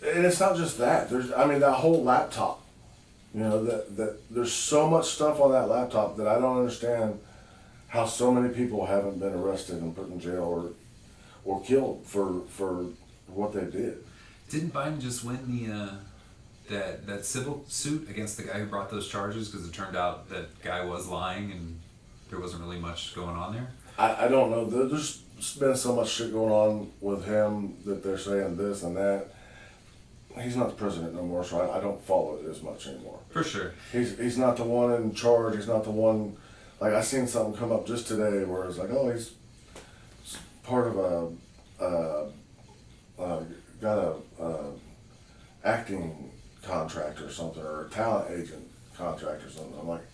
And it's not just that. That whole laptop. That there's so much stuff on that laptop that I don't understand how so many people haven't been arrested and put in jail or killed for what they did. Didn't Biden just win that civil suit against the guy who brought those charges because it turned out that guy was lying and there wasn't really much going on there? I don't know. There's been so much shit going on with him that they're saying this and that. He's not the president no more, so I don't follow it as much anymore. For sure. He's not the one in charge. He's not the one. Like, I seen something come up just today where it's like, oh, he's part of got a acting contract or something, or a talent agent contract or something. I'm like,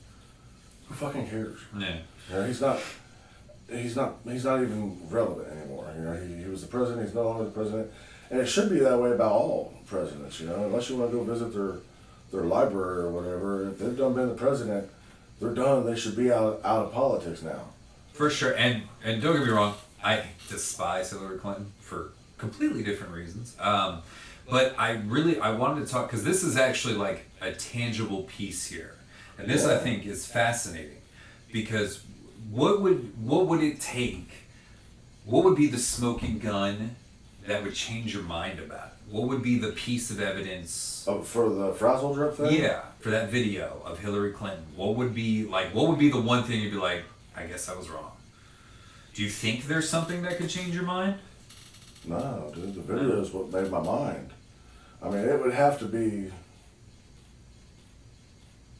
who fucking cares? Yeah. He's not even relevant anymore. He was the president. He's no longer the president. And it should be that way about all presidents, unless you want to go visit their library or whatever. If they've done been the president, they're done. They should be out of politics now. For sure. And don't get me wrong, I despise Hillary Clinton for completely different reasons. But I wanted to talk, because this is actually like a tangible piece here. And this, I think, is fascinating. Because what would it take? What would be the smoking gun that would change your mind about it? What would be the piece of evidence? Oh, for the frazzle drip thing? Yeah, for that video of Hillary Clinton. What would be the one thing you'd be like, I guess I was wrong? Do you think there's something that could change your mind? No, dude, the video is what made my mind. It would have to be,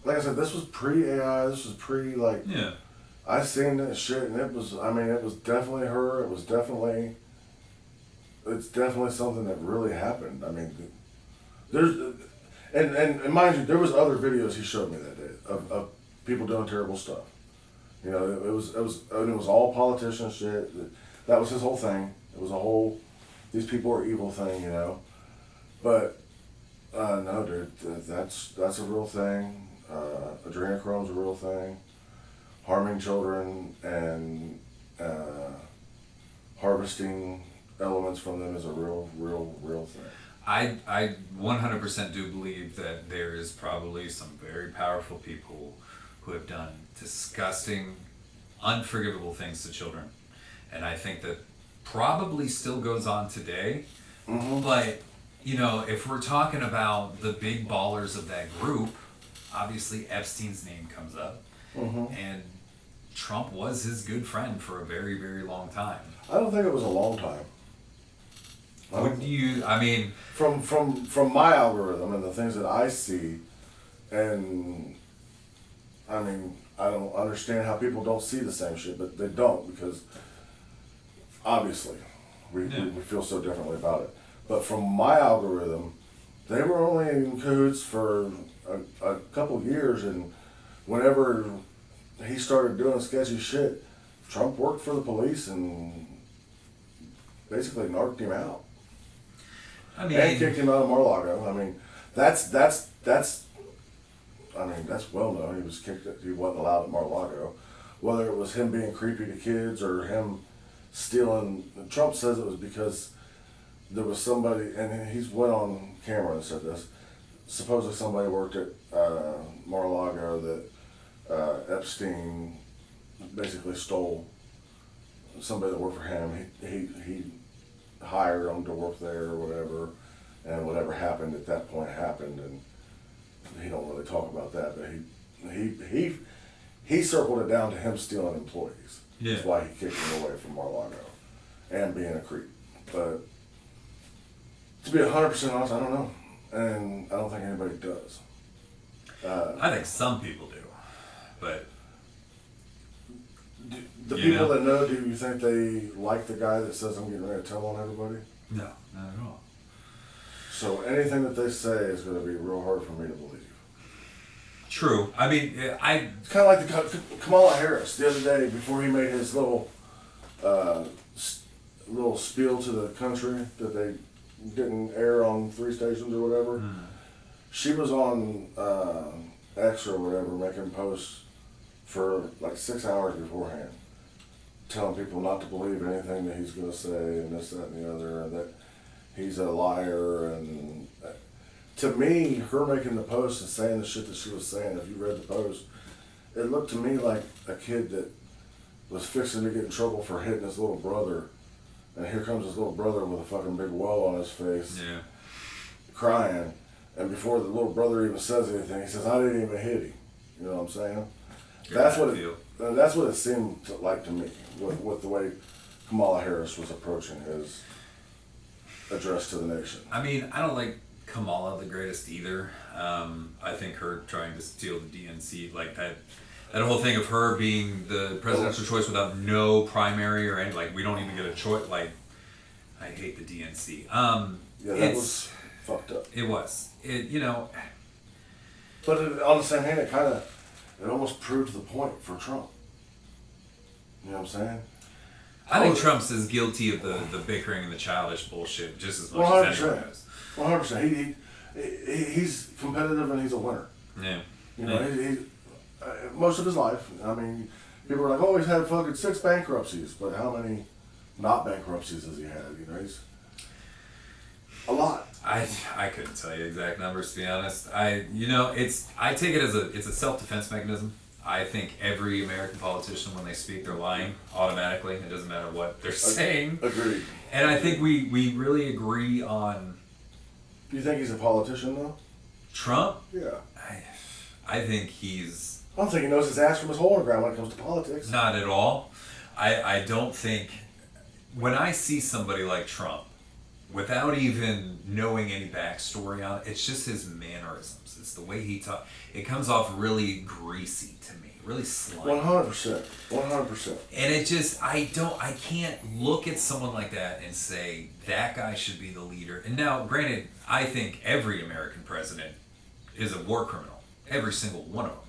like I said, this was pre-AI, this was Yeah. I seen that shit, and it was. I mean, it was definitely her. It was definitely. It's definitely something that really happened. I mean, there's, and mind you, there was other videos he showed me that day of people doing terrible stuff. You know, it was all politician shit. That was his whole thing. It was a whole, these people are evil thing, you know. But no, dude, that's a real thing. Adrenochrome's a real thing. Harming children and harvesting elements from them is a real thing. I 100% do believe that there is probably some very powerful people who have done disgusting, unforgivable things to children. And I think that probably still goes on today. Mm-hmm. But, you know, if we're talking about the big ballers of that group, obviously Epstein's name comes up. Mm-hmm. And Trump was his good friend for a very, very long time. I don't think it was a long time. Would you, I mean... From my algorithm and the things that I see, and I mean, I don't understand how people don't see the same shit, but they don't, because obviously we feel so differently about it. But from my algorithm, they were only in cahoots for a couple years, and whenever he started doing sketchy shit, Trump worked for the police and basically narked him out. I mean, And kicked him out of Mar-a-Lago. I mean, that's well known. He was kicked. He wasn't allowed at Mar-a-Lago. Whether it was him being creepy to kids or him stealing. Trump says it was because there was somebody, and he's went on camera and said this. Supposedly somebody worked at Mar-a-Lago that Epstein basically stole. Somebody that worked for him. He hired him to work there or whatever, and whatever happened at that point happened, and he don't really talk about that, but he circled it down to him stealing employees. Yeah. That's why he kicked him away from Mar-a-Lago and being a creep. But to be 100% honest, I don't know, and I don't think anybody does. I think some people do, but The people that know, do you think they like the guy that says I'm getting ready to tell on everybody? no, not at all. So anything that they say is going to be real hard for me to believe. True. I mean, It's kind of like the Kamala Harris the other day before he made his little spiel to the country that they didn't air on 3 stations or whatever. She was on X or whatever making posts for like 6 hours beforehand, telling people not to believe anything that he's going to say and this, that, and the other, and that he's a liar. And to me, her making the post and saying the shit that she was saying, if you read the post, it looked to me like a kid that was fixing to get in trouble for hitting his little brother, and here comes his little brother with a fucking big well on his face, crying, and before the little brother even says anything, he says, "I didn't even hit him." You know what I'm saying? That's what it seemed like to me, with the way Kamala Harris was approaching his address to the nation. I mean, I don't like Kamala the greatest either. I think her trying to steal the DNC, like that whole thing of her being the presidential choice without no primary or any, like, we don't even get a choice. Like, I hate the DNC. Yeah, that was fucked up. It was. You know. But on the same hand, it almost proved the point for Trump. You know what I'm saying? I think Trump's as guilty of the bickering and the childish bullshit just as much as anyone is. 100%. He's competitive and he's a winner. Yeah. You know, he most of his life. I mean, people are like, "Oh, he's had fucking 6 bankruptcies," but how many not bankruptcies has he had? You know, he's a lot. I couldn't tell you exact numbers, to be honest. I take it as it's a self-defense mechanism. I think every American politician, when they speak, they're lying automatically. It doesn't matter what they're saying. Agreed. And I think we really agree on. Do you think he's a politician though? Trump? Yeah. I think he's. I don't think he knows his ass from his hole in the ground when it comes to politics. Not at all. I don't think. When I see somebody like Trump, without even knowing any backstory on it, it's just his mannerisms. It's the way he talks. It comes off really greasy to me, really slimy. 100%. 100%. And it just, I can't look at someone like that and say, that guy should be the leader. And now, granted, I think every American president is a war criminal. Every single one of them.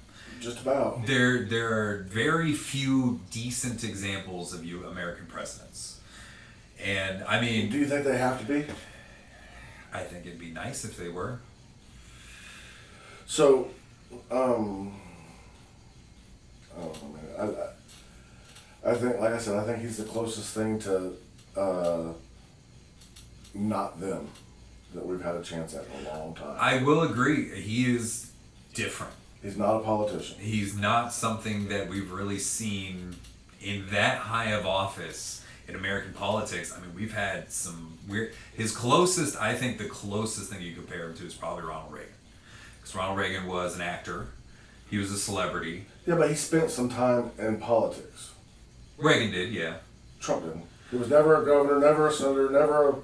Just about. There are very few decent examples of you American presidents. And, I mean... Do you think they have to be? I think it'd be nice if they were. So, oh man, I think, like I said, I think he's the closest thing to not them that we've had a chance at in a long time. I will agree. He is different. He's not a politician. He's not something that we've really seen in that high of office in American politics. I mean, we've had some weird... His closest, I think the closest thing you compare him to is probably Ronald Reagan. Because Ronald Reagan was an actor. He was a celebrity. Yeah, but he spent some time in politics. Reagan did, yeah. Trump didn't. He was never a governor, never a senator,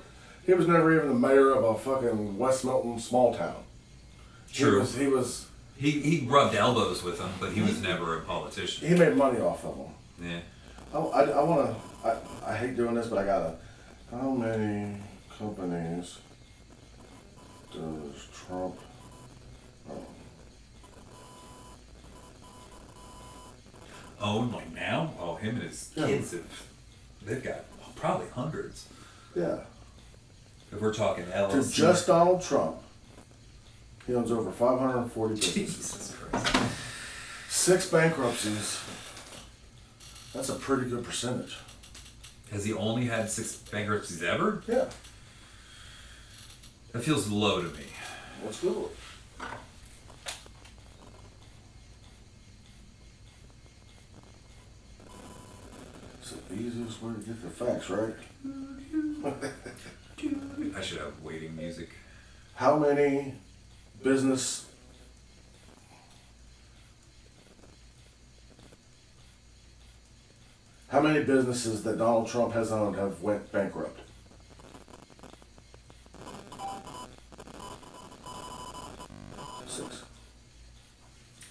he was never even the mayor of a fucking West Milton small town. True. He rubbed elbows with them, but he was never a politician. He made money off of them. Yeah. I want to, I hate doing this, but I gotta, how many companies does Trump own? Own, like now? Oh, him and his kids they've got probably hundreds. Yeah. If we're talking LLC. To just Donald Trump, he owns over 540 businesses. Jesus Christ. 6 bankruptcies. That's a pretty good percentage. Has he only had 6 bankruptcies ever? Yeah. That feels low to me. Let's do it. It's the easiest way to get the facts, right? I should have waiting music. How many businesses that Donald Trump has owned have went bankrupt? Six.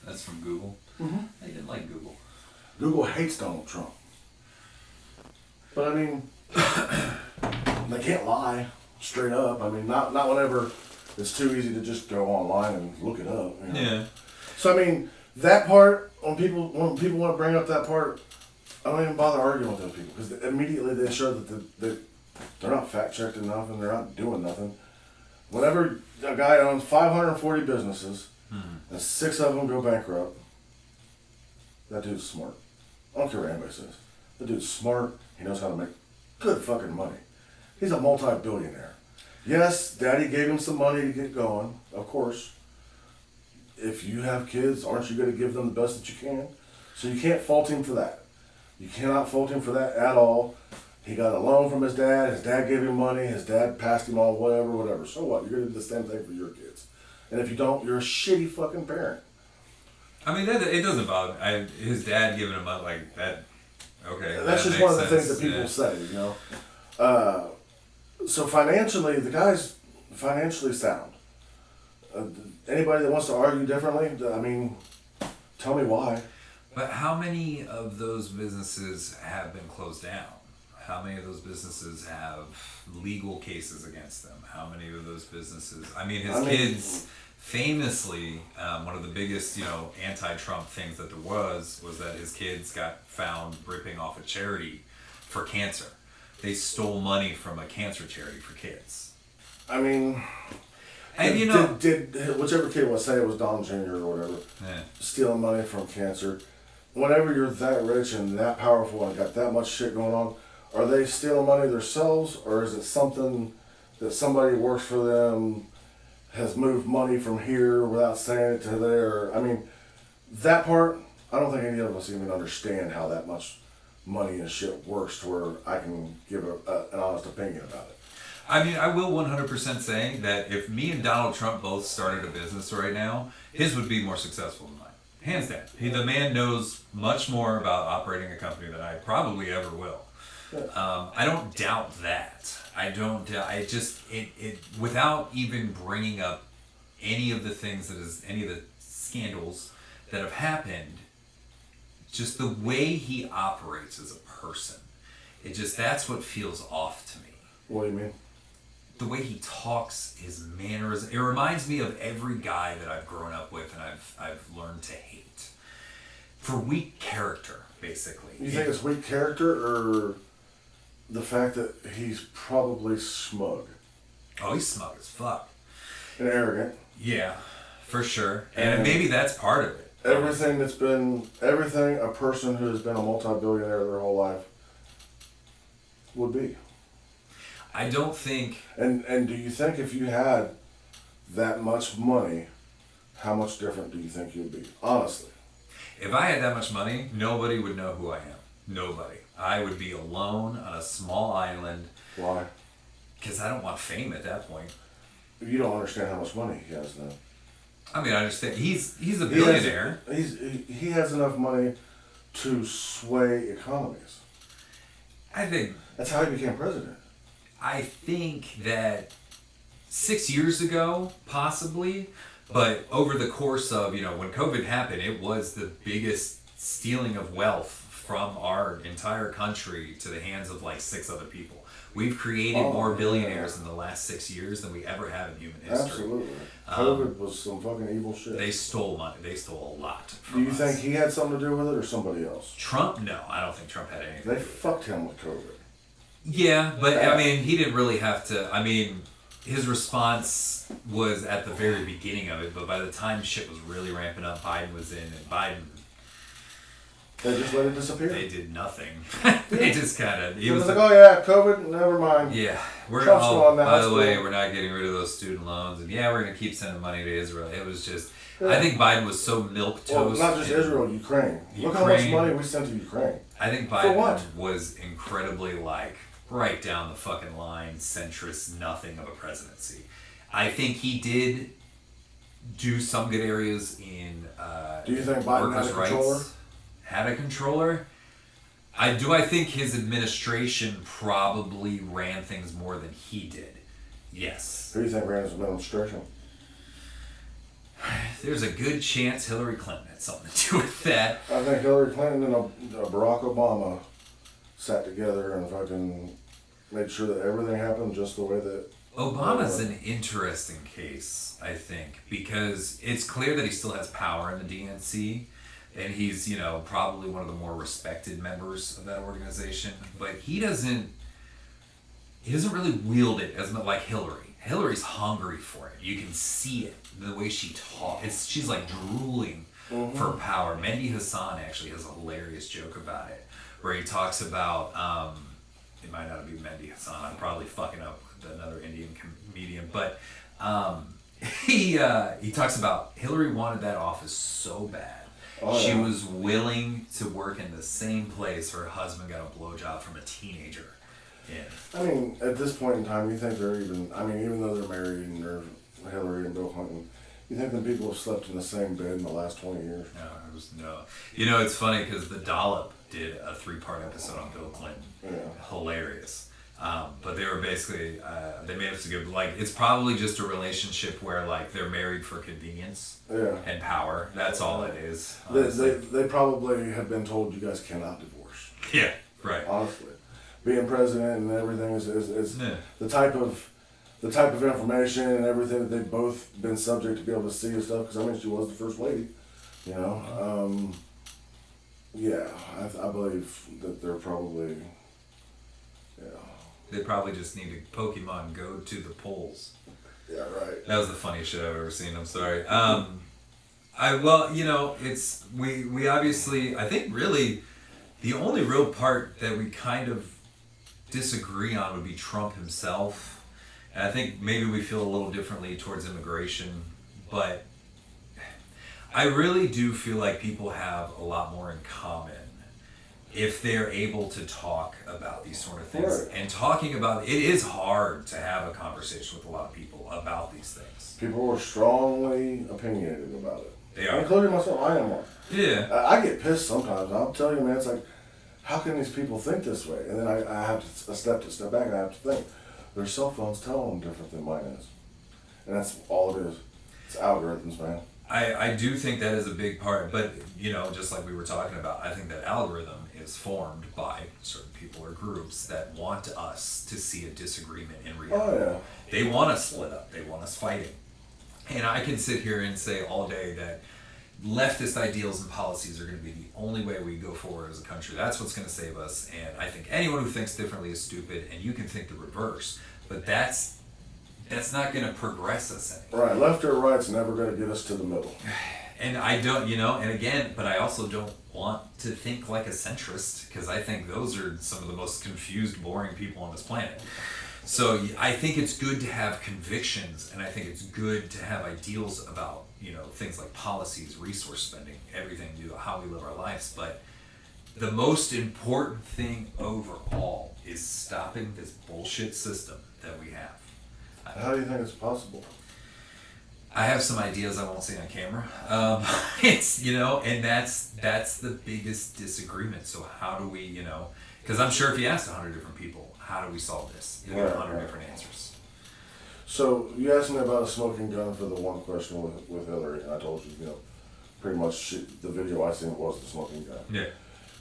That's from Google. Mm-hmm. I didn't like Google. Google hates Donald Trump. But I mean, they can't lie straight up. I mean, not whenever it's too easy to just go online and look it up. You know? Yeah. So I mean, that part, when people want to bring up that part, I don't even bother arguing with those people because immediately they show that they're not fact checked enough and they're not doing nothing. Whenever a guy owns 540 businesses and 6 of them go bankrupt, that dude's smart. I don't care what anybody says. The dude's smart. He knows how to make good fucking money. He's a multi-billionaire. Yes, Daddy gave him some money to get going, of course. If you have kids, aren't you going to give them the best that you can? So you can't fault him for that. You cannot fault him for that at all. He got a loan from his dad. His dad gave him money. His dad passed him on whatever. So what? You're going to do the same thing for your kids. And if you don't, you're a shitty fucking parent. I mean, it doesn't bother me. His dad giving him up like that. Okay. That's just one of the things that people say, you know. So financially, the guy's financially sound. Anybody that wants to argue differently, I mean, tell me why. But how many of those businesses have been closed down? How many of those businesses have legal cases against them? How many of those businesses... I mean, his kids famously, one of the biggest, anti-Trump things that there was that his kids got found ripping off a charity for cancer. They stole money from a cancer charity for kids. I mean... And did whichever kid was, say it was Don Jr. or whatever, stealing money from cancer. Whenever you're that rich and that powerful and got that much shit going on, are they stealing money themselves, or is it something that somebody who works for them has moved money from here without saying it to there? I mean, that part, I don't think any of us even understand how that much money and shit works to where I can give an honest opinion about it. I mean, I will 100% say that if me and Donald Trump both started a business right now, his would be more successful than mine. Hands down. The man knows much more about operating a company than I probably ever will. I don't doubt that. I don't doubt. I just, without even bringing up any of the things any of the scandals that have happened, just the way he operates as a person. That's what feels off to me. What do you mean? The way he talks, his manners. It reminds me of every guy that I've grown up with and I've learned to hate. For weak character, basically. You think it's weak character or the fact that he's probably smug? Oh, he's smug as fuck. And arrogant. Yeah, for sure. And maybe that's part of it. Everything a person who has been a multi-billionaire their whole life would be. I don't think... And do you think if you had that much money, how much different do you think you'd be? Honestly. If I had that much money, nobody would know who I am. Nobody. I would be alone on a small island. Why? Because I don't want fame at that point. You don't understand how much money he has then. I mean, I understand. He's a billionaire. He has enough money to sway economies. I think... That's how he became president. I think that 6 years ago, possibly, but over the course of, when COVID happened, it was the biggest stealing of wealth from our entire country to the hands of like 6 other people. We've created more billionaires in the last 6 years than we ever have in human history. Absolutely. COVID was some fucking evil shit. They stole money. They stole a lot Do you us. think he had something to do with it or somebody else? Trump? No, I don't think Trump had anything. They fucked him with COVID. Yeah, but I mean, he didn't really have to. I mean, his response was at the very beginning of it, but by the time shit was really ramping up, Biden was in, and Biden... They just let it disappear. They did nothing. They just kind of... He was like, oh yeah, COVID, never mind. Yeah. Trump's going now. By the way, we're not getting rid of those student loans, and yeah, we're going to keep sending money to Israel. It was just... Yeah. I think Biden was so milquetoast. Well, not just Israel, Ukraine. Look how much money we sent to Ukraine. I think Biden was incredibly, right down the fucking line, centrist, nothing of a presidency. I think he did do some good areas in do you think Biden had a controller? Had a controller? I think his administration probably ran things more than he did. Yes. Who do you think ran his administration? There's a good chance Hillary Clinton had something to do with that. I think Hillary Clinton and Barack Obama sat together and fucking made sure that everything happened just the way that... Obama's an interesting case, I think, because it's clear that he still has power in the DNC, and he's, probably one of the more respected members of that organization, but he doesn't really wield it as much like Hillary. Hillary's hungry for it. You can see it, the way she talks. She's like drooling for power. Mehdi Hassan actually has a hilarious joke about it, where he talks about, it might not be Mehdi Hassan, I'm probably fucking up with another Indian comedian, but he talks about Hillary wanted that office so bad. She was willing to work in the same place her husband got a blowjob from a teenager. Yeah. I mean, at this point in time, you think they're even though they're married and they're Hillary and Bill Clinton, you think the people have slept in the same bed in the last 20 years? No. It's funny because The Dollop did a 3-part episode on Bill Clinton. Yeah. Hilarious. But they were basically, they made us to give, it's probably just a relationship where, they're married for convenience and power. That's all it is. They probably have been told you guys cannot divorce. Yeah, right. Honestly. Being president and everything is the type of information and everything that they've both been subject to be able to see and stuff. Because she was the first lady, I believe that they're probably, They probably just need to Pokemon go to the polls. Yeah, right. That was the funniest shit I've ever seen. I'm sorry. It's we obviously, I think really the only real part that we kind of disagree on would be Trump himself. And I think maybe we feel a little differently towards immigration, but I really do feel like people have a lot more in common if they're able to talk about these sort of things. Right. And talking about it is hard to have a conversation with a lot of people about these things. People are strongly opinionated about it. They are. Including myself, I am one. Yeah. I get pissed sometimes. I'll tell you, man, it's like, how can these people think this way? And then I have to step back and I have to think. Their cell phones tell them different than mine is. And that's all it is. It's algorithms, man. I do think that is a big part, but just like we were talking about, I think that algorithm is formed by certain people or groups that want us to see a disagreement in reality. Oh, yeah. They want us split up. They want us fighting. And I can sit here and say all day that leftist ideals and policies are going to be the only way we go forward as a country. That's what's going to save us. And I think anyone who thinks differently is stupid, and you can think the reverse. But that's not going to progress us any. Right, left or right's never going to get us to the middle. And I don't, and again, but I also don't want to think like a centrist, because I think those are some of the most confused, boring people on this planet. So I think it's good to have convictions, and I think it's good to have ideals about, things like policies, resource spending, everything, how we live our lives. But the most important thing overall is stopping this bullshit system that we have. How do you think it's possible? I have some ideas I won't say on camera. It's, and that's the biggest disagreement. So how do we, because I'm sure if you asked 100 different people, how do we solve this? You get 100 different answers. So you asked me about a smoking gun for the one question with Hillary, and I told you, pretty much the video I seen was the smoking gun. Yeah.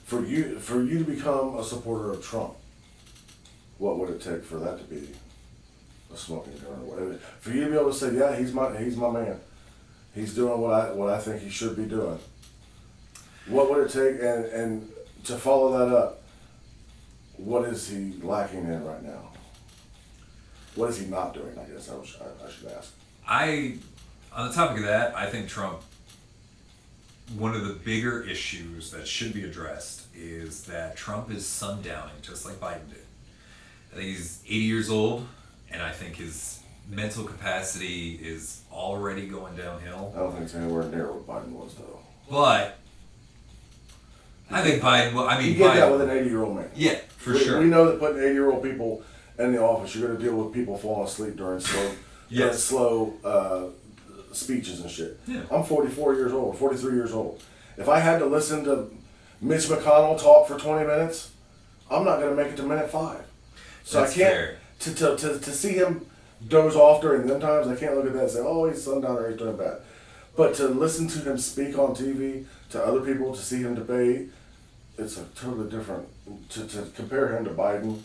For you to become a supporter of Trump, what would it take for that to be a smoking gun or whatever? For you to be able to say, yeah, he's my man. He's doing what I think he should be doing. What would it take, and to follow that up, what is he lacking in right now? What is he not doing, I guess I should ask. On the topic of that, I think Trump, one of the bigger issues that should be addressed is that Trump is sundowning, just like Biden did. I think he's 80 years old, and I think his mental capacity is already going downhill. I don't think it's anywhere near what Biden was, though. But I think Biden, you get that with an 80-year-old man. Yeah, for sure. We know that putting 80-year-old people in the office, you're going to deal with people falling asleep during slow speeches and shit. Yeah. I'm 44 years old, 43 years old. If I had to listen to Mitch McConnell talk for 20 minutes, I'm not going to make it to minute 5. So That's I can't, fair. to see him doze off during them times, I can't look at that and say, oh, he's sundowner, he's doing bad. But to listen to him speak on TV, to other people, to see him debate, it's a totally different, to compare him to Biden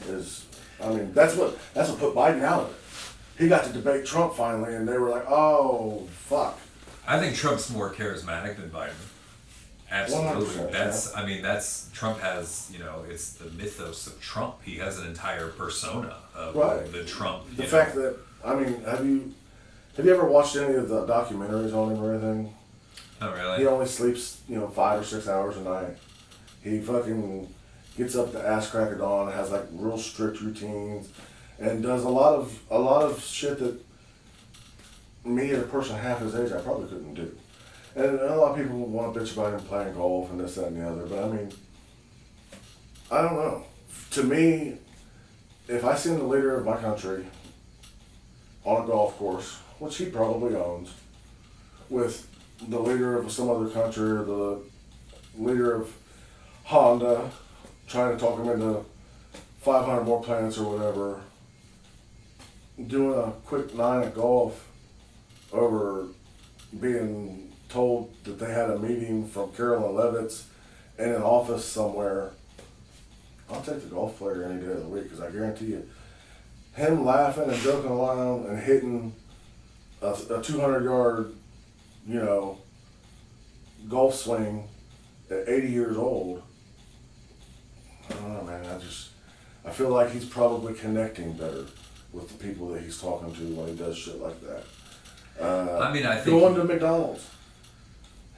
is, that's what put Biden out of it. He got to debate Trump finally, and they were like, "Oh, fuck." I think Trump's more charismatic than Biden. Absolutely. 100%, That's Trump has, it's the mythos of Trump. He has an entire persona of the Trump. The fact that, have you ever watched any of the documentaries on him or anything? Not really. He only sleeps, 5 or 6 hours a night. He fucking gets up to ass crack of dawn, has like real strict routines, and does a lot of shit that me, as a person half his age, I probably couldn't do. And a lot of people want to bitch about him playing golf and this, that, and the other, but I don't know. To me, if I seen the leader of my country on a golf course, which he probably owns, with the leader of some other country or the leader of Honda trying to talk him into 500 more planets or whatever, doing a quick 9 at golf over being told that they had a meeting from Carolyn Levitt's in an office somewhere, I'll take the golf player any day of the week, because I guarantee you, him laughing and joking around and hitting a 200-yard, golf swing at 80 years old, I don't know, man. I feel like he's probably connecting better with the people that he's talking to when he does shit like that. I think going to McDonald's.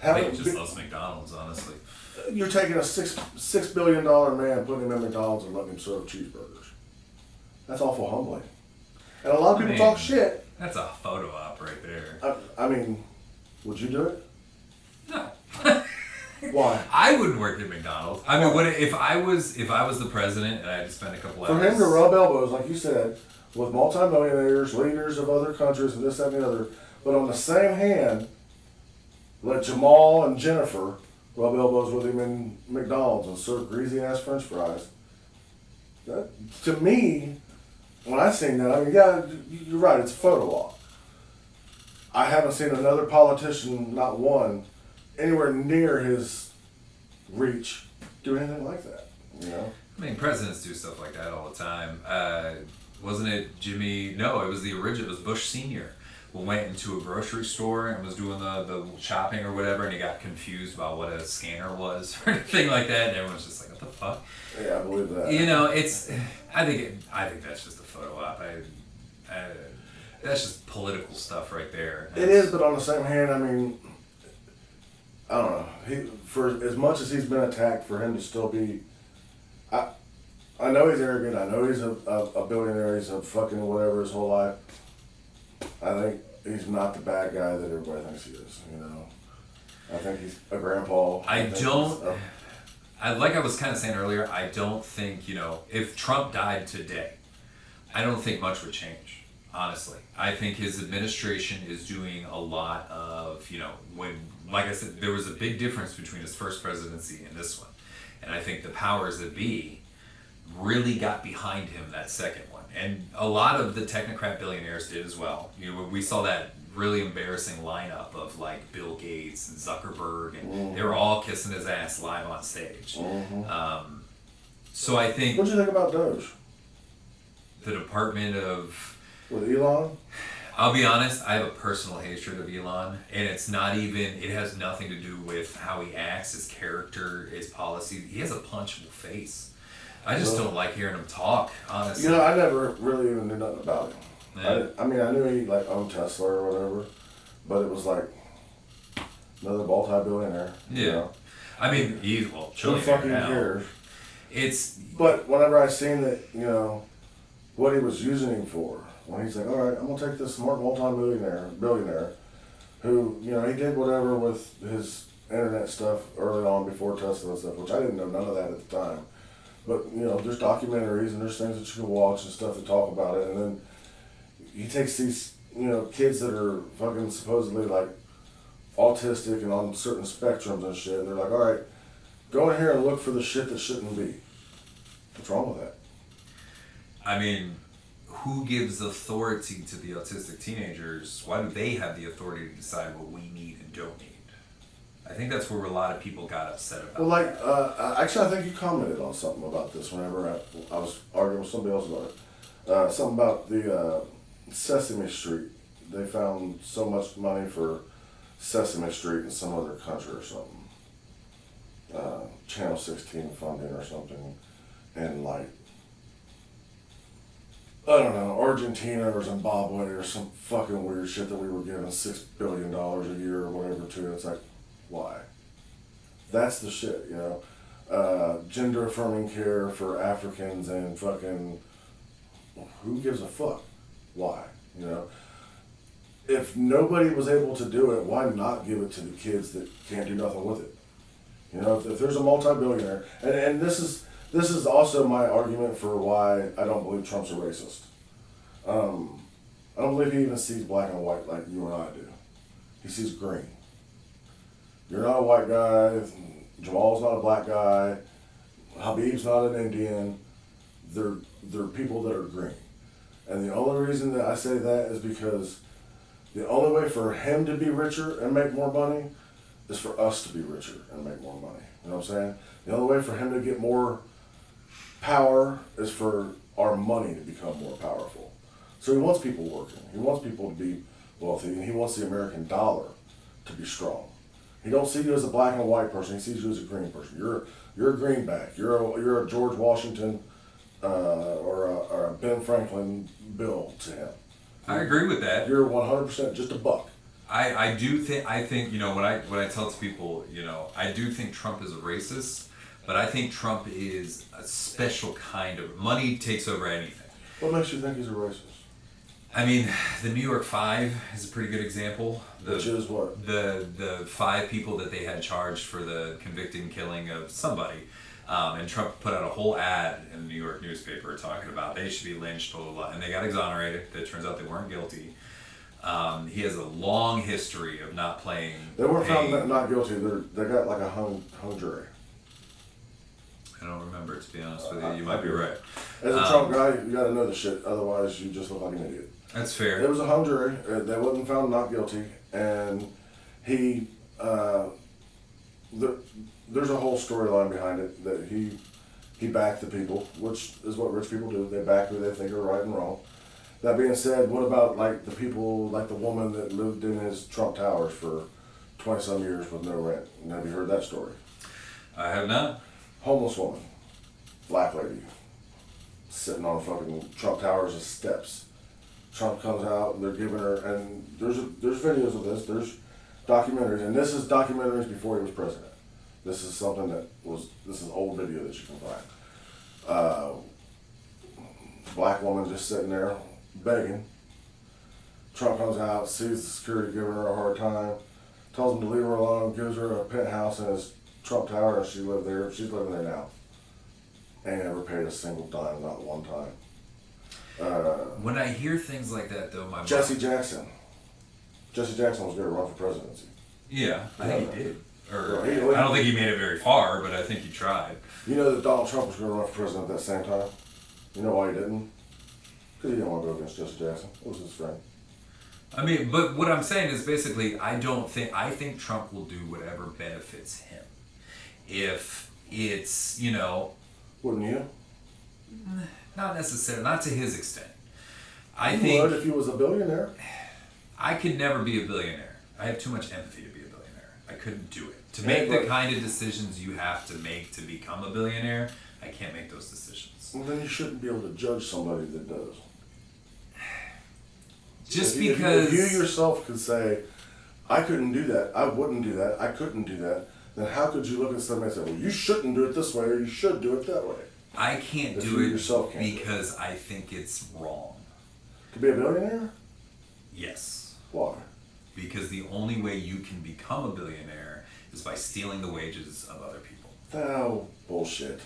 I think he just loves McDonald's, honestly. You're taking a $6 billion man, putting him in McDonald's and letting him serve cheeseburgers. That's awful humbling. And a lot of people talk shit. That's a photo op right there. Would you do it? No. Why? I wouldn't work at McDonald's. If I was the president and I had to spend a couple hours. For him to rub elbows, like you said, with multimillionaires, leaders of other countries, and this, that, and the other, but on the same hand, let Jamal and Jennifer rub elbows with him in McDonald's and serve greasy ass French fries. That, to me, when I seen that, yeah, you're right, it's a photo op. I haven't seen another politician, not one, anywhere near his reach, do anything like that. You know? I mean, presidents do stuff like that all the time. Wasn't it Jimmy? No, it was the original. It was Bush Sr. who went into a grocery store and was doing the shopping or whatever, and he got confused about what a scanner was or anything like that, and everyone's just like, "What the fuck?" Yeah, I believe that. You know, it's. I think that's just a photo op. That's just political stuff right there. It is, but on the same hand, I mean, I don't know. For as much as he's been attacked, for him to still be, I know he's arrogant. I know he's a billionaire. He's a fucking whatever his whole life. I think he's not the bad guy that everybody thinks he is. You know, I think he's a grandpa. Like I was kind of saying earlier, I don't think, if Trump died today, I don't think much would change. Honestly, I think his administration is doing a lot of, like I said, there was a big difference between his first presidency and this one. And I think the powers that be really got behind him that second one. And a lot of the technocrat billionaires did as well. We saw that really embarrassing lineup of like Bill Gates and Zuckerberg, and they were all kissing his ass live on stage. So I think... What do you think about Doge? The Department of... With Elon? I'll be honest, I have a personal hatred of Elon, and it has nothing to do with how he acts, his character, his policies. He has a punchable face. I just don't like hearing him talk, honestly. I never really even knew nothing about him. Yeah. I mean, I knew he owned Tesla or whatever, but it was like another multi-billionaire. Yeah. I mean, he's, who fucking cares? But whenever I seen that, what he was using him for, when he's like, all right, I'm going to take this smart billionaire, who, he did whatever with his internet stuff early on before Tesla and stuff, which I didn't know none of that at the time. But, there's documentaries and there's things that you can watch and stuff that talk about it. And then he takes these, kids that are fucking supposedly like autistic and on certain spectrums and shit. And they're like, all right, go in here and look for the shit that shouldn't be. What's wrong with that? I mean, who gives authority to the autistic teenagers? Why do they have the authority to decide what we need and don't need? I think that's where a lot of people got upset about. Well, actually, I think you commented on something about this whenever I was arguing with somebody else about it. Something about the Sesame Street. They found so much money for Sesame Street in some other country or something. Channel 16 funding or something. And I don't know, Argentina or Zimbabwe or some fucking weird shit that we were giving $6 billion a year or whatever to. It's like, why? That's the shit, gender affirming care for Africans and fucking, who gives a fuck? Why? If nobody was able to do it, why not give it to the kids that can't do nothing with it? If there's a multi-billionaire, and this is also my argument for why I don't believe Trump's a racist. I don't believe he even sees black and white like you and I do. He sees green. You're not a white guy. Jamal's not a black guy. Habib's not an Indian. They're people that are green. And the only reason that I say that is because the only way for him to be richer and make more money is for us to be richer and make more money. You know what I'm saying? The only way for him to get more power is for our money to become more powerful. So he wants people working. He wants people to be wealthy, and he wants the American dollar to be strong. He don't see you as a black and white person. He sees you as a green person. You're a greenback. You're a George Washington or a Ben Franklin bill to him. I agree with that. You're 100% just a buck. I think when I tell to people, I do think Trump is a racist, but I think Trump is a special kind of, money takes over anything. What makes you think he's a racist? I mean, the New York Five is a pretty good example. Which is what? The 5 people that they had charged for the convicting killing of somebody. And Trump put out a whole ad in the New York newspaper talking about they should be lynched, blah, blah, blah. And they got exonerated. It turns out they weren't guilty. He has a long history of not playing. They weren't found not guilty. They got like a hung jury. I don't remember, to be honest with you. You might be right. As a Trump guy, you got to know the shit. Otherwise, you just look like an idiot. That's fair. It was a hung jury. They wasn't found not guilty, and he. There's a whole storyline behind it that he backed the people, which is what rich people do. They back who they think are right and wrong. That being said, what about like the people, like the woman that lived in his Trump Towers for 20-some years with no rent? Have you heard that story? I have not. Homeless woman, black lady, sitting on fucking Trump Towers' steps. Trump comes out and they're giving her, and there's videos of this. There's documentaries, and this is documentaries before he was president. This is something this is old video that you can find. Black woman just sitting there begging. Trump comes out, sees the security giving her a hard time, tells him to leave her alone, gives her a penthouse in his Trump Tower, and she lived there. She's living there now. Ain't ever paid a single dime, not one time. When I hear things like that, though, my Jesse Jackson was going to run for presidency. Yeah, I think he did. Or Well, I don't think he made it very far, but I think he tried. You know that Donald Trump was going to run for president at that same time? You know why he didn't? Because he didn't want to go against Jesse Jackson. It was his friend. I mean, but what I'm saying is basically, I think Trump will do whatever benefits him. If it's, Wouldn't you? not necessarily, not to his extent. I You think would if you was a billionaire. I could never be a billionaire. I have too much empathy to be a billionaire. I couldn't do it. To make the kind of decisions you have to make to become a billionaire, I can't make those decisions. Well, then you shouldn't be able to judge somebody that does. Just If because you yourself could say, I couldn't do that, I wouldn't do that, I couldn't do that, then how could you look at somebody and say, well, you shouldn't do it this way or you should do it that way? I can't If do you it yourself can't because I think it's wrong. To be a billionaire? Yes. Why? Because the only way you can become a billionaire is by stealing the wages of other people. Oh, bullshit.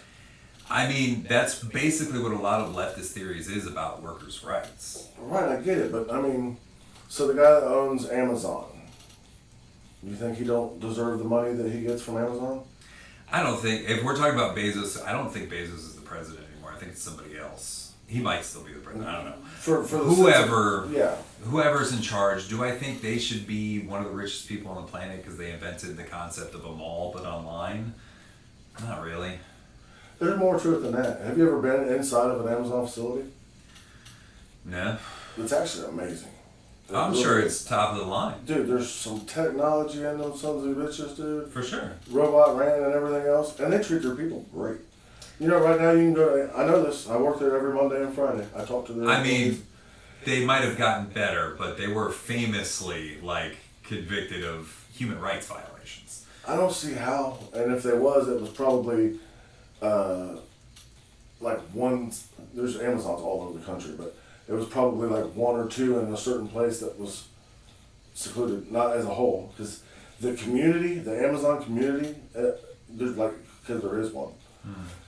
I mean, that's basically what a lot of leftist theories is about workers' rights. Right, I get it, but I mean, so the guy that owns Amazon, you think he don't deserve the money that he gets from Amazon? I don't think, if we're talking about Bezos, I don't think Bezos is the president anymore. I think it's somebody else. He might still be the president. I don't know. For the Whoever, yeah. whoever's in charge, do I think they should be one of the richest people on the planet because they invented the concept of a mall but online? Not really. There's more to it than that. Have you ever been inside of an Amazon facility? No. It's actually amazing. I'm sure it's top of the line. Dude, there's some technology in them sons of bitches, dude. For sure. Robot ran and everything else, and they treat their people great. You know, right now you can go. I know this. I work there every Monday and Friday. I talk to them. I mean, they might have gotten better, but they were famously convicted of human rights violations. I don't see how. And if there was, it was probably one. There's Amazons all over the country, but it was probably one or two in a certain place that was secluded, not as a whole, because the community, the Amazon community, there's because there is one.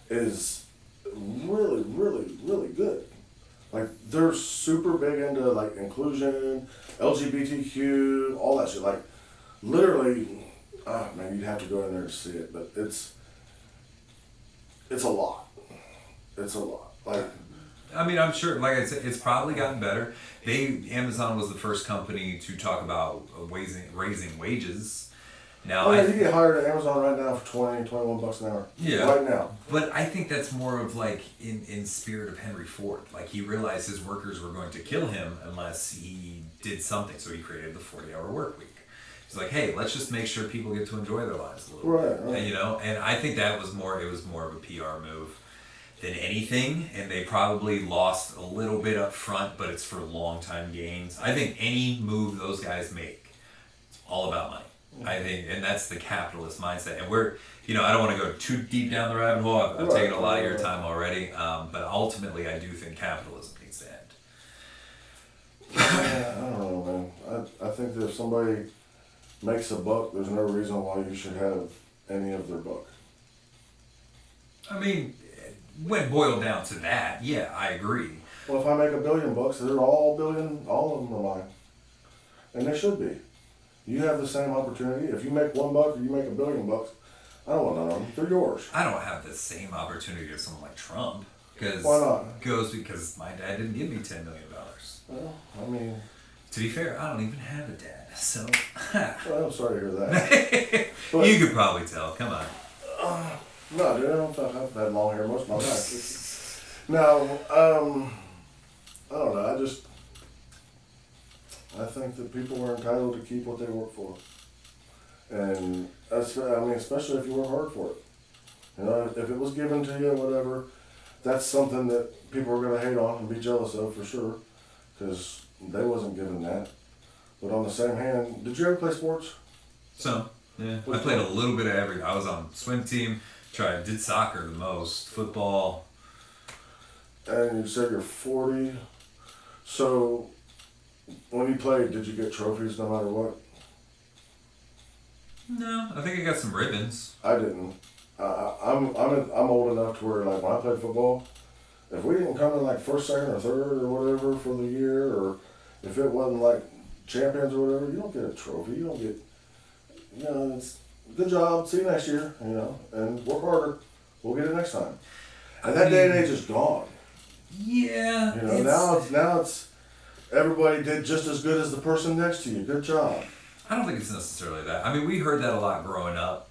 Is really, really, really good. They're super big into inclusion, LGBTQ, all that shit. Literally, man, you'd have to go in there to see it, but it's a lot. It's a lot. I mean, I'm sure, like I said, it's probably gotten better. Amazon was the first company to talk about raising wages. Now, you get hired at Amazon right now for $21 an hour. Yeah. Right now. But I think that's more of in spirit of Henry Ford. He realized his workers were going to kill him unless he did something. So he created the 40-hour work week. He's like, hey, let's just make sure people get to enjoy their lives a little bit. Right. And I think it was more of a PR move than anything. And they probably lost a little bit up front, but it's for long-time gains. I think any move those guys make, it's all about money. I think, and that's the capitalist mindset. And I don't want to go too deep down the rabbit hole. I've taken a lot of your time already. But ultimately, I do think capitalism needs to end. Yeah, I don't know, man. I think that if somebody makes a buck, there's no reason why you should have any of their buck. I mean, when boiled down to that, yeah, I agree. Well, if I make $1 billion, they're all of them are mine. And they should be. You have the same opportunity. If you make $1 or you make $1 billion, I don't want none of them. They're yours. I don't have the same opportunity as someone like Trump. Why not? Because my dad didn't give me $10 million. Well, I mean, To be fair, I don't even have a dad, so. well, I'm sorry to hear that. But, You could probably tell. Come on. no, dude, I don't think I've had long hair most of my life. No, I don't know. I think that people are entitled to keep what they work for, and especially if you work hard for it. You know, if it was given to you, whatever, that's something that people are gonna hate on and be jealous of for sure, because they wasn't given that. But on the same hand, did you ever play sports? So, yeah. I played a little bit of everything. I was on swim team, did soccer the most, football. And you said you're 40. So, when you played, did you get trophies no matter what? No, I think I got some ribbons. I didn't. I'm old enough to where, like, when I played football, if we didn't come in like first, second, or third or whatever for the year, or if it wasn't like champions or whatever, you don't get a trophy. You don't get, you know, it's good job. See you next year, you know, and work harder. We'll get it next time. And that day and age is gone. Yeah. You know, now it's everybody did just as good as the person next to you. Good job. I don't think it's necessarily that. I mean, we heard that a lot growing up.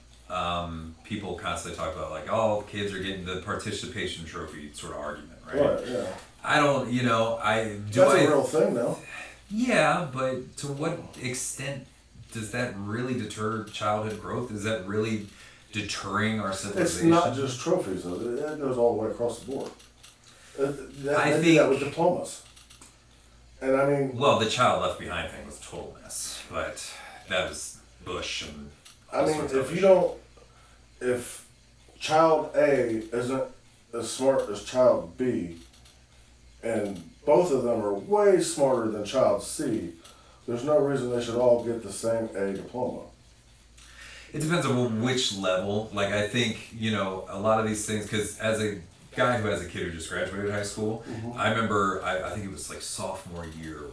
People constantly talk about like, oh, kids are getting the participation trophy sort of argument, right? Right, yeah. I don't, That's a real thing, though. Yeah, but to what extent does that really deter childhood growth? Is that really deterring our civilization? It's not just trophies, though. It goes all the way across the board. I they do that with diplomas. And I mean... Well, the child left behind thing was a total mess, but that was Bush and... I mean, if child A isn't as smart as child B, and both of them are way smarter than child C, there's no reason they should all get the same A diploma. It depends on which level. Like, I think, a lot of these things, because as a guy who has a kid who just graduated high school, Mm-hmm. I remember, I think it was like sophomore year,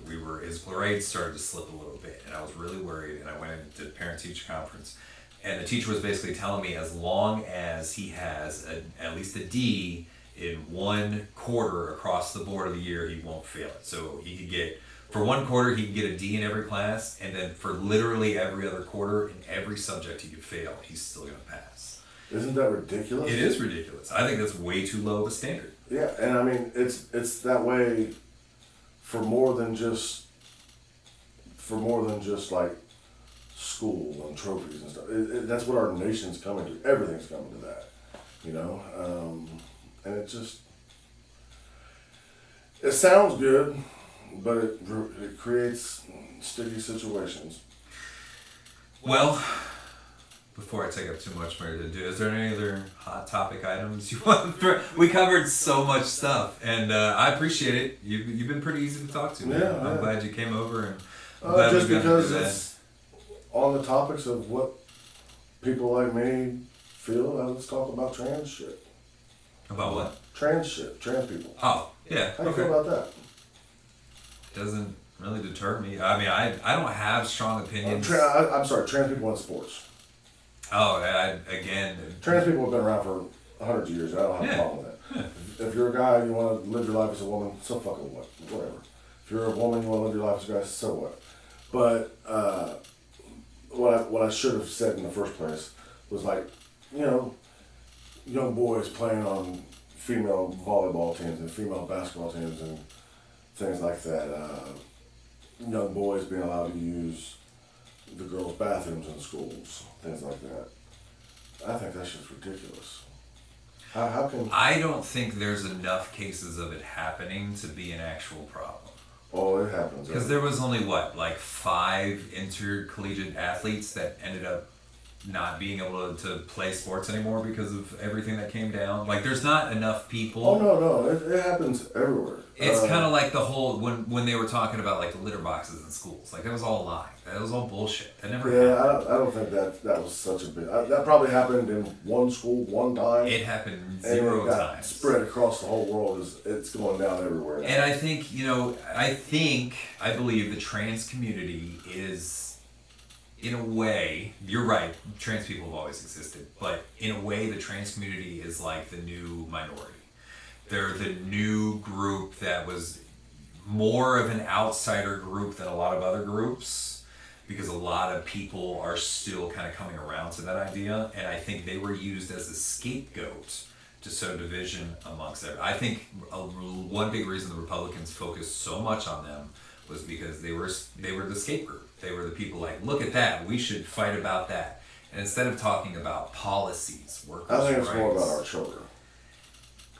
his grades started to slip a little bit, and I was really worried, and I went into parent-teacher conference, and the teacher was basically telling me as long as he has at least a D in one quarter across the board of the year, he won't fail it. So he could get, for one quarter, he could get a D in every class, and then for literally every other quarter, in every subject he could fail, he's still going to pass. Isn't that ridiculous? It is ridiculous. I think that's way too low of a standard. Yeah, and I mean, it's that way for more than just like school and trophies and stuff. That's what our nation's coming to. Everything's coming to that, and it sounds good, but it creates sticky situations. Well, before I take up too much more to do, is there any other hot topic items you want to throw? We covered so much stuff, and I appreciate it. You've been pretty easy to talk to. Man. Yeah, I'm glad you came over, and I'm glad just we got to because do that. it's on the topics of what people like me feel. Let's talk about trans shit. About what? Trans shit. Trans people. Oh, yeah. How do you feel about that? Doesn't really deter me. I mean, I don't have strong opinions. I'm sorry, trans people in sports. Oh, again. Trans people have been around for hundreds of years. I don't have a problem with that. If you're a guy and you want to live your life as a woman, so fucking what? Whatever. If you're a woman, you want to live your life as a guy, so what? But what I should have said in the first place was like, young boys playing on female volleyball teams and female basketball teams and things like that. Young boys being allowed to use the girls' bathrooms in schools, things like that. I think that's just ridiculous. How can... I don't think there's enough cases of it happening to be an actual problem. Oh, it happens. Because there was only, 5 intercollegiate athletes that ended up not being able to play sports anymore because of everything that came down. Like, there's not enough people. Oh, no. It happens everywhere. It's kind of like the whole, when they were talking about, the litter boxes in schools. Like, that was all a lie. That was all bullshit. That never happened. I don't think that was such a big... that probably happened in one school, one time. It happened 0 times. Spread across the whole world. It's going down everywhere now. And I think, I believe the trans community is, in a way, you're right, trans people have always existed, but in a way the trans community is like the new minority. They're the new group that was more of an outsider group than a lot of other groups, because a lot of people are still kind of coming around to that idea, and I think they were used as a scapegoat to sow division amongst it. I think one big reason the Republicans focused so much on them was because they were the scapegoat. They were the people like, look at that, we should fight about that. And instead of talking about policies, workers' rights. I think it's more about our children.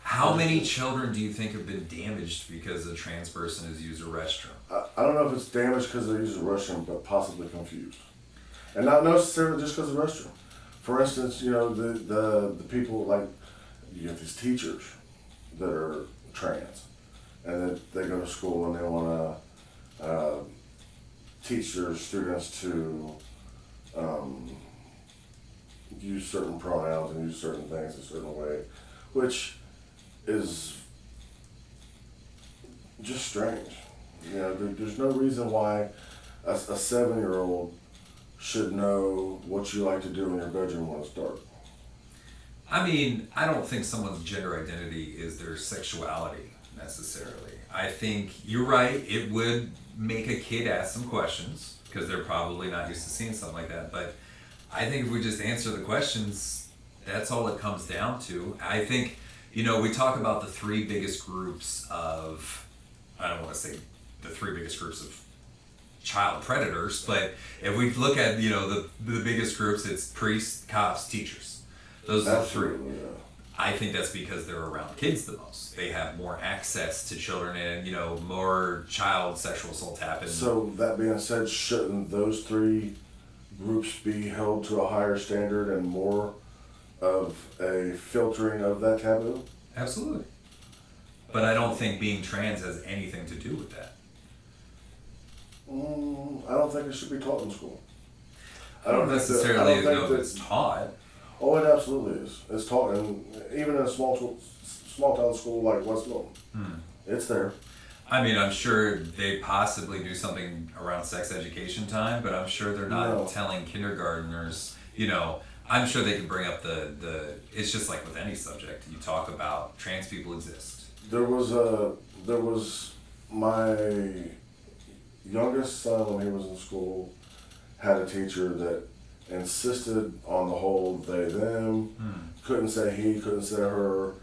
How many children do you think have been damaged because a trans person has used a restroom? I don't know if it's damaged because they use the restroom, but possibly confused. And not necessarily just because of the restroom. For instance, the people, like, you have these teachers that are trans, and that they go to school and they want to teach their students to use certain pronouns and use certain things a certain way, which is just strange. There's no reason why a 7-year-old should know what you like to do in your bedroom when it's dark. I mean, I don't think someone's gender identity is their sexuality necessarily. I think you're right, it would make a kid ask some questions because they're probably not used to seeing something like that. But I think if we just answer the questions, that's all it comes down to. I think, we talk about the three biggest groups of, I don't want to say the three biggest groups of child predators, but if we look at, the biggest groups, it's priests, cops, teachers. Those are the three. Yeah. I think that's because they're around kids the most. They have more access to children, and more child sexual assault happen. So that being said, shouldn't those three groups be held to a higher standard and more of a filtering of that taboo? Absolutely. But I don't think being trans has anything to do with that. I don't think it should be taught in school. I don't necessarily know if it's taught. Oh, it absolutely is. It's taught, and even in a small town school like West Milton, it's there. I mean, I'm sure they possibly do something around sex education time, but I'm sure they're not telling kindergartners, I'm sure they can bring up the it's just like with any subject. You talk about trans people exist. There was my youngest son, when he was in school, had a teacher that insisted on the whole they, them, couldn't say he, couldn't say her.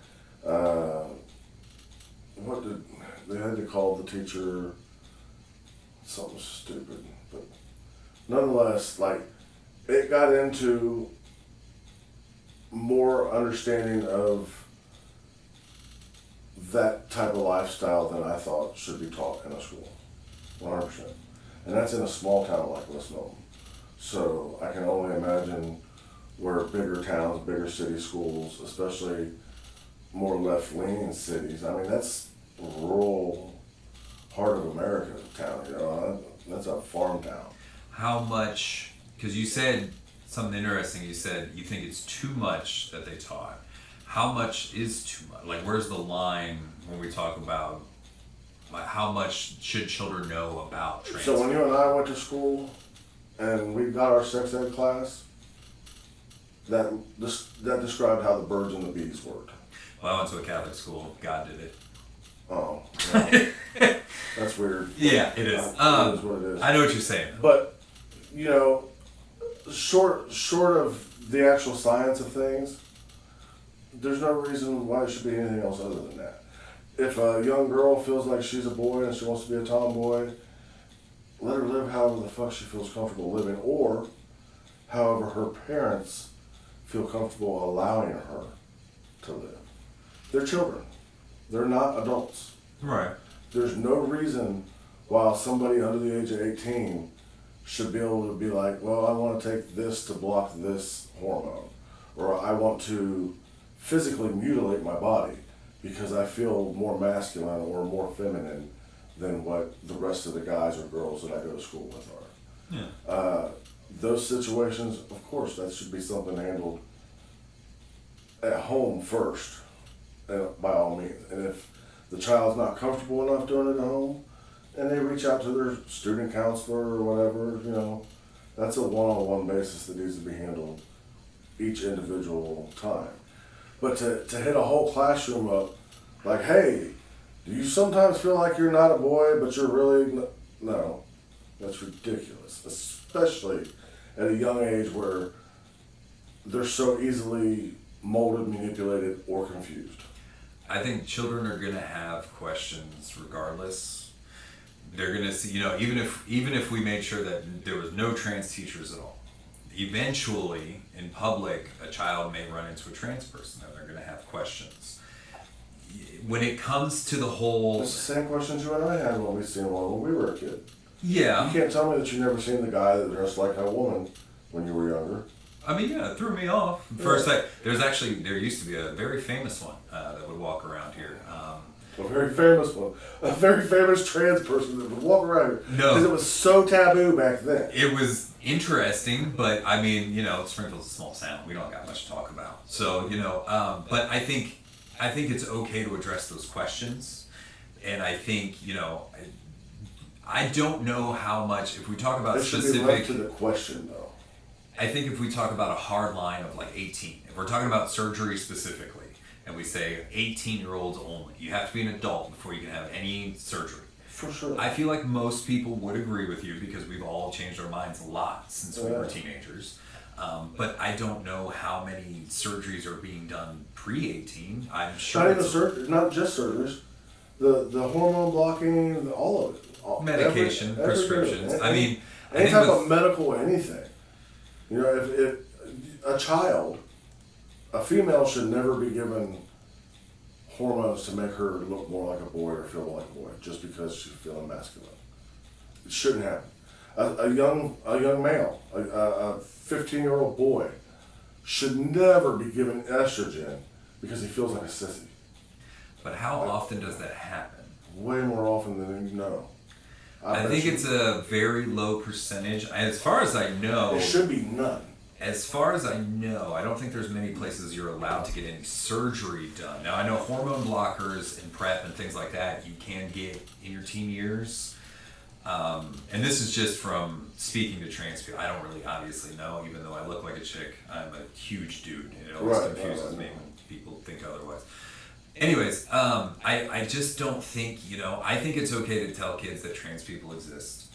They had to call the teacher something stupid, but nonetheless, like, it got into more understanding of that type of lifestyle than I thought should be taught in a school, 100%. And that's in a small town like West Milton. So I can only imagine where bigger towns, bigger city schools, especially more left-leaning cities. I mean, that's a rural part of America town, that's a farm town. How much, because you said something interesting, you said you think it's too much that they taught. How much is too much? Like, where's the line when we talk about, like, how much should children know about trans? So when you and I went to school, and we got our sex ed class, that described how the birds and the bees worked. Well, I went to a Catholic school. God did it. Oh, well, that's weird. Yeah, it is. It is what it is. I know what you're saying. But, short of the actual science of things, there's no reason why it should be anything else other than that. If a young girl feels like she's a boy and she wants to be a tomboy, let her live however the fuck she feels comfortable living, or however her parents feel comfortable allowing her to live. They're children. They're not adults. Right. There's no reason why somebody under the age of 18 should be able to be like, well, I want to take this to block this hormone, or I want to physically mutilate my body because I feel more masculine or more feminine than what the rest of the guys or girls that I go to school with are. Yeah. Those situations, of course, that should be something handled at home first, by all means. And if the child's not comfortable enough doing it at home, and they reach out to their student counselor or whatever, that's a one-on-one basis that needs to be handled each individual time. But to hit a whole classroom up Like, hey, do you sometimes feel like you're not a boy, but you're really no? That's ridiculous, especially at a young age where they're so easily molded, manipulated, or confused. I think children are gonna have questions regardless. They're gonna see, even if we made sure that there was no trans teachers at all, eventually in public a child may run into a trans person and they're gonna have questions. When it comes to the whole, It's the same questions you and I had when we were a kid. yeah, You can't tell me that you never seen the guy that dressed like a woman when you were younger. I mean, yeah, it threw me off. First, there used to be a very famous one that would walk around here. A very famous one. A very famous trans person that would walk around here. No. Because it was so taboo back then. It was interesting, but I mean, Springfield's a small town. We don't got much to talk about. So, but I think it's okay to address those questions. And I think, I don't know how much, if we talk about It should be left to the question, though. I think if we talk about a hard line of like 18, if we're talking about surgery specifically, and we say 18-year-olds only, you have to be an adult before you can have any surgery. For sure. I feel like most people would agree with you because we've all changed our minds a lot since we were teenagers. But I don't know how many surgeries are being done pre-18. I'm sure Not just surgeries. The hormone blocking, all of it. Medication, prescriptions. Any type of medical anything. If a child, a female should never be given hormones to make her look more like a boy or feel like a boy just because she's feeling masculine. It shouldn't happen. A young male, a 15-year-old boy, should never be given estrogen because he feels like a sissy. But how often does that happen? Way more often than you know. I think it's a very low percentage. As far as I know, it should be none. As far as I know, I don't think there's many places you're allowed to get any surgery done. Now, I know hormone blockers and PrEP and things like that you can get in your teen years. And this is just from speaking to trans people. I don't really obviously know, even though I look like a chick. I'm a huge dude, and it always confuses me when people think otherwise. Anyways, I just don't think, I think it's okay to tell kids that trans people exist.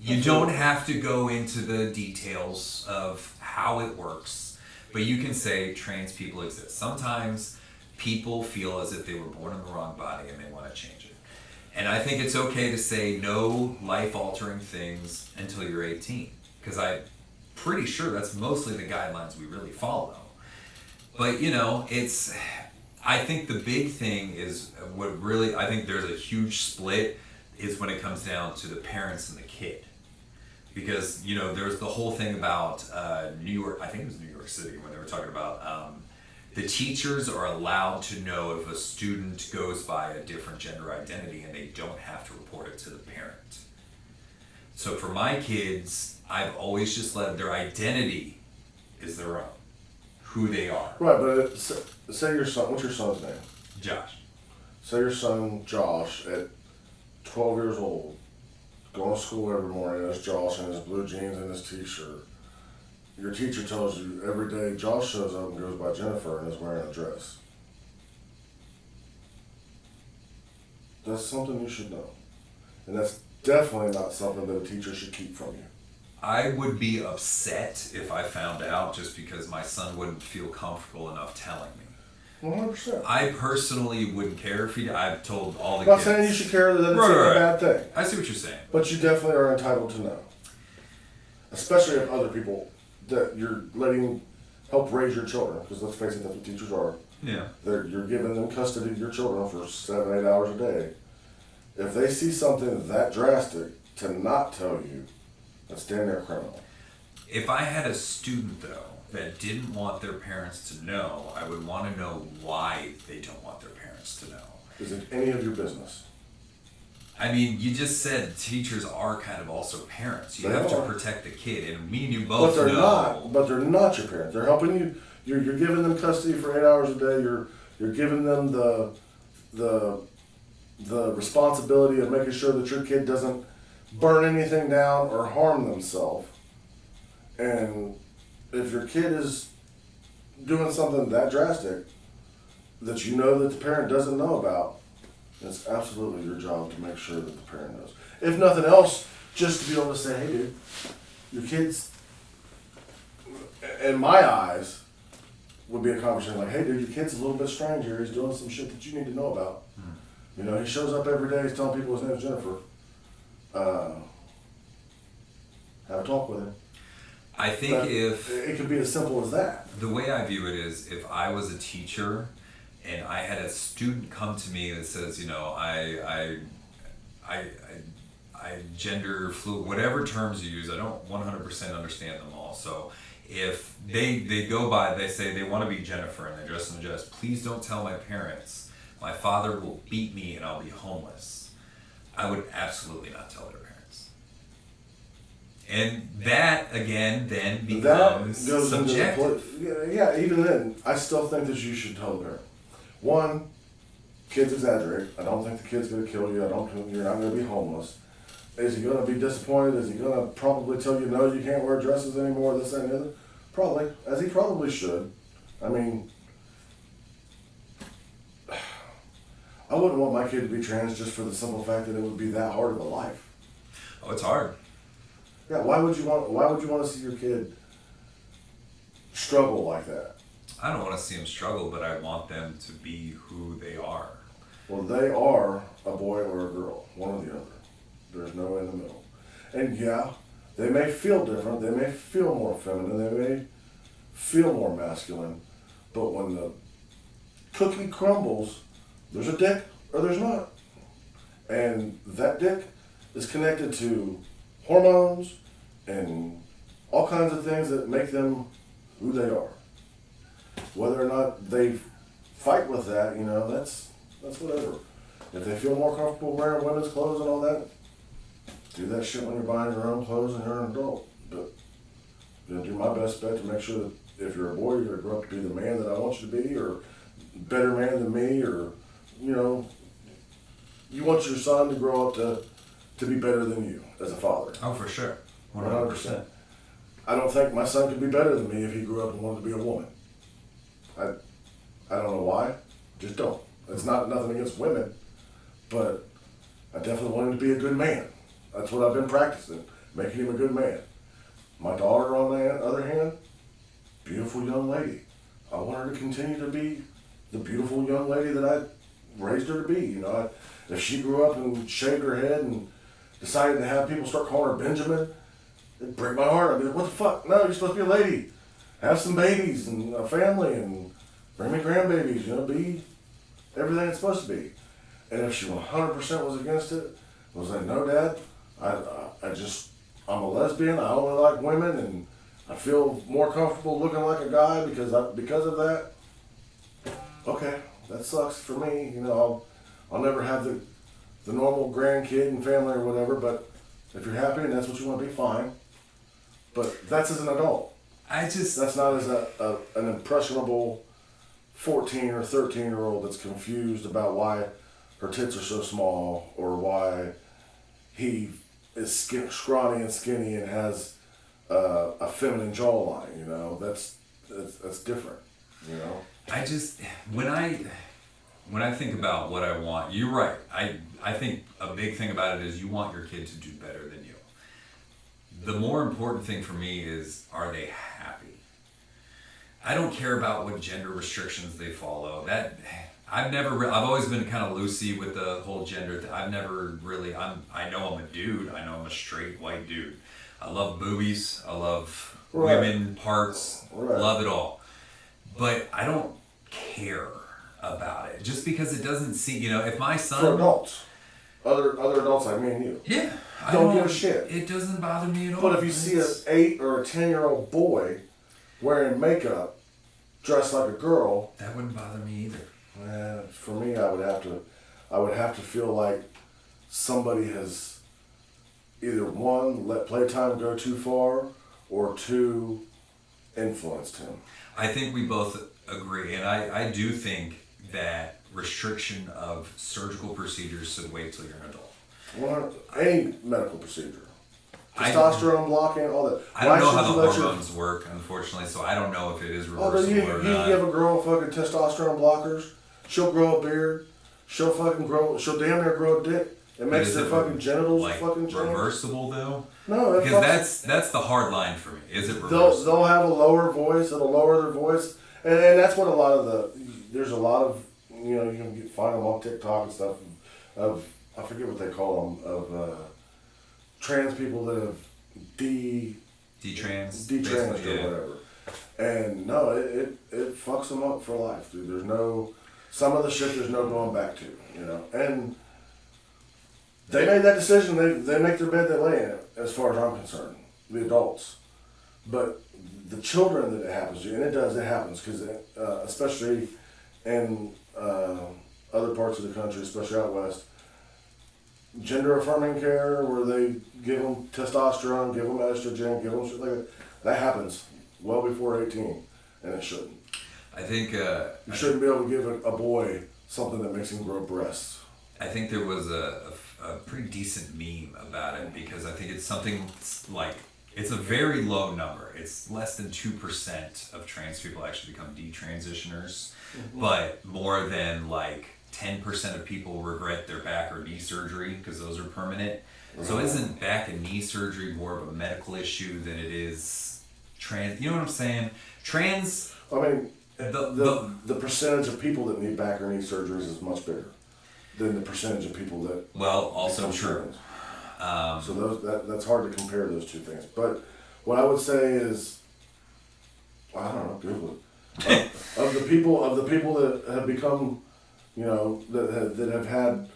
You don't have to go into the details of how it works, but you can say trans people exist. Sometimes people feel as if they were born in the wrong body and they want to change it. And I think it's okay to say no life-altering things until you're 18, because I'm pretty sure that's mostly the guidelines we really follow. But, I think the big thing is I think there's a huge split is when it comes down to the parents and the kid. Because, there's the whole thing about New York, I think it was New York City, when they were talking about the teachers are allowed to know if a student goes by a different gender identity and they don't have to report it to the parent. So for my kids, I've always just let their identity is their own, who they are. Right, but say your son, what's your son's name? Josh. Say your son, Josh, at 12 years old, going to school every morning as Josh in his blue jeans and his t-shirt. Your teacher tells you every day Josh shows up and goes by Jennifer and is wearing a dress. That's something you should know. And that's definitely not something that a teacher should keep from you. I would be upset if I found out just because my son wouldn't feel comfortable enough telling me. 100%. I personally wouldn't care if I've told all the I'm not kids. saying you should care that it's a bad thing. I see what you're saying. But you definitely are entitled to know. Especially if other people that you're letting help raise your children, because let's face it, that's what teachers are. Yeah. You're giving them custody of your children for 7-8 hours a day. If they see something that drastic to not tell you, that's damn near criminal. If I had a student, though, that didn't want their parents to know, I would want to know why they don't want their parents to know. Is it any of your business? I mean, you just said teachers are kind of also parents. You have to protect the kid, and me and you both know. But they're not your parents. They're helping you. You're giving them custody for 8 hours a day. You're giving them the responsibility of making sure that your kid doesn't burn anything down or harm themselves. And if your kid is doing something that drastic, that you know that the parent doesn't know about, it's absolutely your job to make sure that the parent knows. If nothing else, just to be able to say, hey dude, your kids, in my eyes, would be a conversation like, hey dude, your kid's a little bit strange here. He's doing some shit that you need to know about. You know, he shows up every day, he's telling people his name's Jennifer. Have a talk with him. I think if it could be as simple as that. The way I view it is, if I was a teacher and I had a student come to me that says, you know, I gender fluid, whatever terms you use, I don't 100% understand them all. So if they go by, they say they want to be Jennifer and they dress in a dress, please don't tell my parents. My father will beat me and I'll be homeless. I would absolutely not tell their parents. And that, again, then becomes subjective. Yeah, even then, I still think that you should tell the parent. One, kids exaggerate. I don't think the kid's going to kill you. I don't think you're not going to be homeless. Is he going to be disappointed? Is he going to probably tell you, no, you can't wear dresses anymore, this, that, and the other? Probably, as he probably should. I mean, I wouldn't want my kid to be trans just for the simple fact that it would be that hard of a life. Oh, it's hard. Yeah, why would you want to see your kid struggle like that? I don't want to see them struggle, but I want them to be who they are. Well, they are a boy or a girl, one or the other. There's no in the middle. And yeah, they may feel different, they may feel more feminine, they may feel more masculine, but when the cookie crumbles, there's a dick or there's not. And that dick is connected to hormones and all kinds of things that make them who they are. Whether or not they fight with that, you know, that's whatever. If they feel more comfortable wearing women's clothes and all that, do that shit when you're buying your own clothes and you're an adult. But you know, do my best bet to make sure that if you're a boy, you're going to grow up to be the man that I want you to be, or better man than me, or, you know, you want your son to grow up to be better than you as a father. Oh, for sure. 100%. I don't think my son could be better than me if he grew up and wanted to be a woman. I don't know why. Just don't. It's not nothing against women, but I definitely want him to be a good man. That's what I've been practicing, making him a good man. My daughter, on the other hand, beautiful young lady. I want her to continue to be the beautiful young lady that I raised her to be. You know, if she grew up and shaved her head and decided to have people start calling her Benjamin, it'd break my heart. I'd be like, what the fuck? No, you're supposed to be a lady. Have some babies and a family and bring me grandbabies. You know, be everything it's supposed to be. And if she 100% was against it, was like, no, Dad, I'm a lesbian. I only like women, and I feel more comfortable looking like a guy because of that. Okay, that sucks for me. You know, I'll never have the normal grandkid and family or whatever. But if you're happy and that's what you want to be, fine. But that's as an adult. That's not as an impressionable 14 or 13-year-old that's confused about why her tits are so small or why he is scrawny and skinny and has a feminine jawline. You know, that's different. You know, when I think about what I want, you're right. I think a big thing about it is you want your kid to do better than you. The more important thing for me is, are they happy? I don't care about what gender restrictions they follow. I've always been kind of loosey with the whole gender thing. I've never really, I know I'm a dude. I know I'm a straight white dude. I love boobies. I love women parts. Love it all. But I don't care about it. Just because it doesn't seem, you know, if my son... For adults. Other adults like me and you. Yeah. Don't give a shit. It doesn't bother me at all. But if you see an 8 or a 10-year-old boy wearing makeup, dressed like a girl... That wouldn't bother me either. For me, I would have to feel like somebody has either one, let playtime go too far, or two, influenced him. I think we both agree, and I do think that restriction of surgical procedures should wait till you're an adult. Well, any medical procedure. Testosterone blocking, all that. I don't know how the hormones work, unfortunately, so I don't know if it is reversible or not. You give a girl fucking testosterone blockers, She'll grow a beard. She'll damn near grow a dick. It makes their fucking genitals like fucking change. reversible though? No, because that's the hard line for me. Is it reversible? They'll have a lower voice. It'll lower their voice, and that's what a lot of there's a lot of, you know, you can find them on TikTok and stuff of I forget what they call them, of trans people that have detransed or whatever. And no, it fucks them up for life, dude. There's no, some of the shit there's no going back to, you know. And they made that decision. They make their bed, they lay in it, as far as I'm concerned, the adults. But the children that it happens to, and it happens, because especially in other parts of the country, especially out west, gender affirming care, where they give them testosterone, give them estrogen, give them shit like that, that happens well before 18, and it shouldn't. I think you shouldn't be able to give a boy something that makes him grow breasts. I think there was a pretty decent meme about it, because I think it's something like, it's a very low number. It's less than 2% of trans people actually become detransitioners, but more than like 10% of people regret their back or knee surgery, because those are permanent. So isn't back and knee surgery more of a medical issue than it is trans? You know what I'm saying? Trans. I mean, the percentage of people that need back or knee surgeries is much bigger than the percentage of people that. Well, also true. So that's hard to compare those two things. But what I would say is, I don't know, Google it. of the people that have become, you know, that have had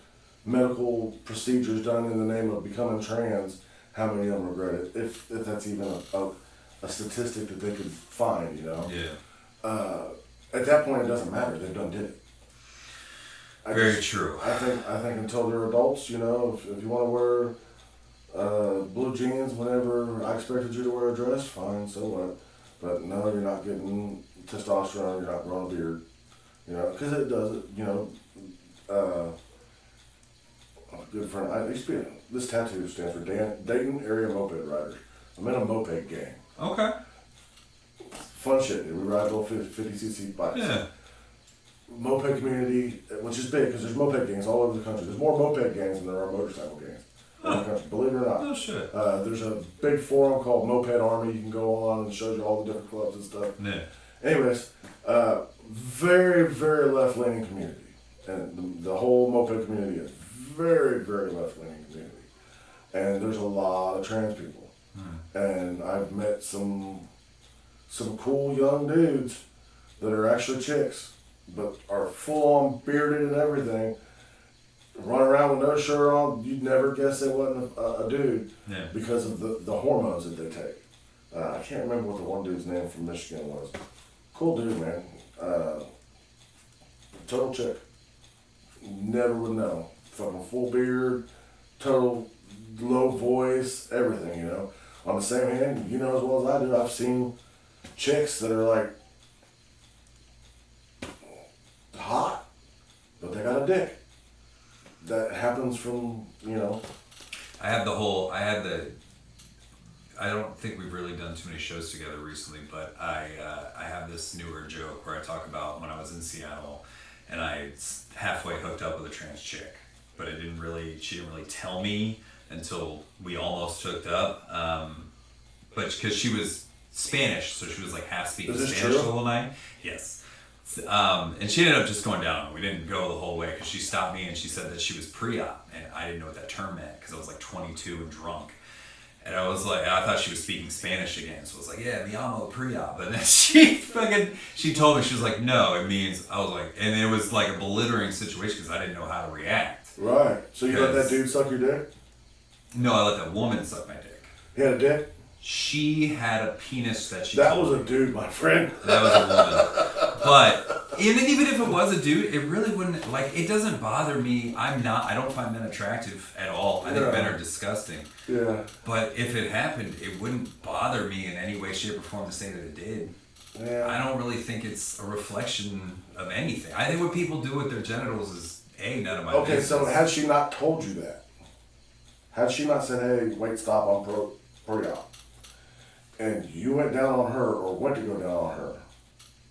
medical procedures done in the name of becoming trans, how many of them regret it? If that's even a statistic that they could find, you know. Yeah. At that point, it doesn't matter. They've done did it. Very true. I think until they're adults, you know, if you want to wear blue jeans whenever I expected you to wear a dress, fine, so what? But no, you're not getting testosterone. You're not growing a beard. You know, because it does. You know, a good friend. I used to be. This tattoo stands for Dayton Area Moped Riders. I'm in a moped gang. Okay. Fun shit. We ride little 50cc bikes. Yeah. Moped community, which is big because there's moped gangs all over the country. There's more moped gangs than there are motorcycle gangs in the country, believe it or not. Oh shit. There's a big forum called Moped Army. You can go on and show you all the different clubs and stuff. Yeah. Anyways, very, very left-leaning community. And the whole moped community is very, very left-leaning community. And there's a lot of trans people. And I've met some cool young dudes that are actually chicks, but are full-on bearded and everything, run around with no shirt on. You'd never guess they wasn't a dude because of the hormones that they take. I can't remember what the one dude's name from Michigan was. Cool dude, man. Total chick. Never would know. Fucking full beard, total low voice, everything, you know. On the same hand, you know as well as I do, I've seen chicks that are like hot, but they got a dick. That happens from, you know. I don't think we've really done too many shows together recently, but I have this newer joke where I talk about when I was in Seattle and I halfway hooked up with a trans chick, but she didn't really tell me until we almost hooked up. But because she was Spanish, so she was like half speaking Spanish the whole night. Yes. And she ended up just going down. We didn't go the whole way because she stopped me and she said that she was pre-op, and I didn't know what that term meant because I was like 22 and drunk. And I was like, I thought she was speaking Spanish again, so I was like, yeah, mi amo pre-op. And then she told me, she was like, no, it means, I was like, and it was like a belittling situation because I didn't know how to react. Right. So you let that dude suck your dick? No, I let that woman suck my dick. He had a dick? She had a penis that she That was a dude, my friend. That was a woman. But even if it was a dude, it really wouldn't, like, it doesn't bother me. I don't find men attractive at all. I think men are disgusting. Yeah. But if it happened, it wouldn't bother me in any way, shape, or form to say that it did. Yeah. I don't really think it's a reflection of anything. I think what people do with their genitals is, none of my business. Okay, so had she not told you that? Had she not said, hey, wait, stop, I'm pre-op, and you went down on her or went to go down on her,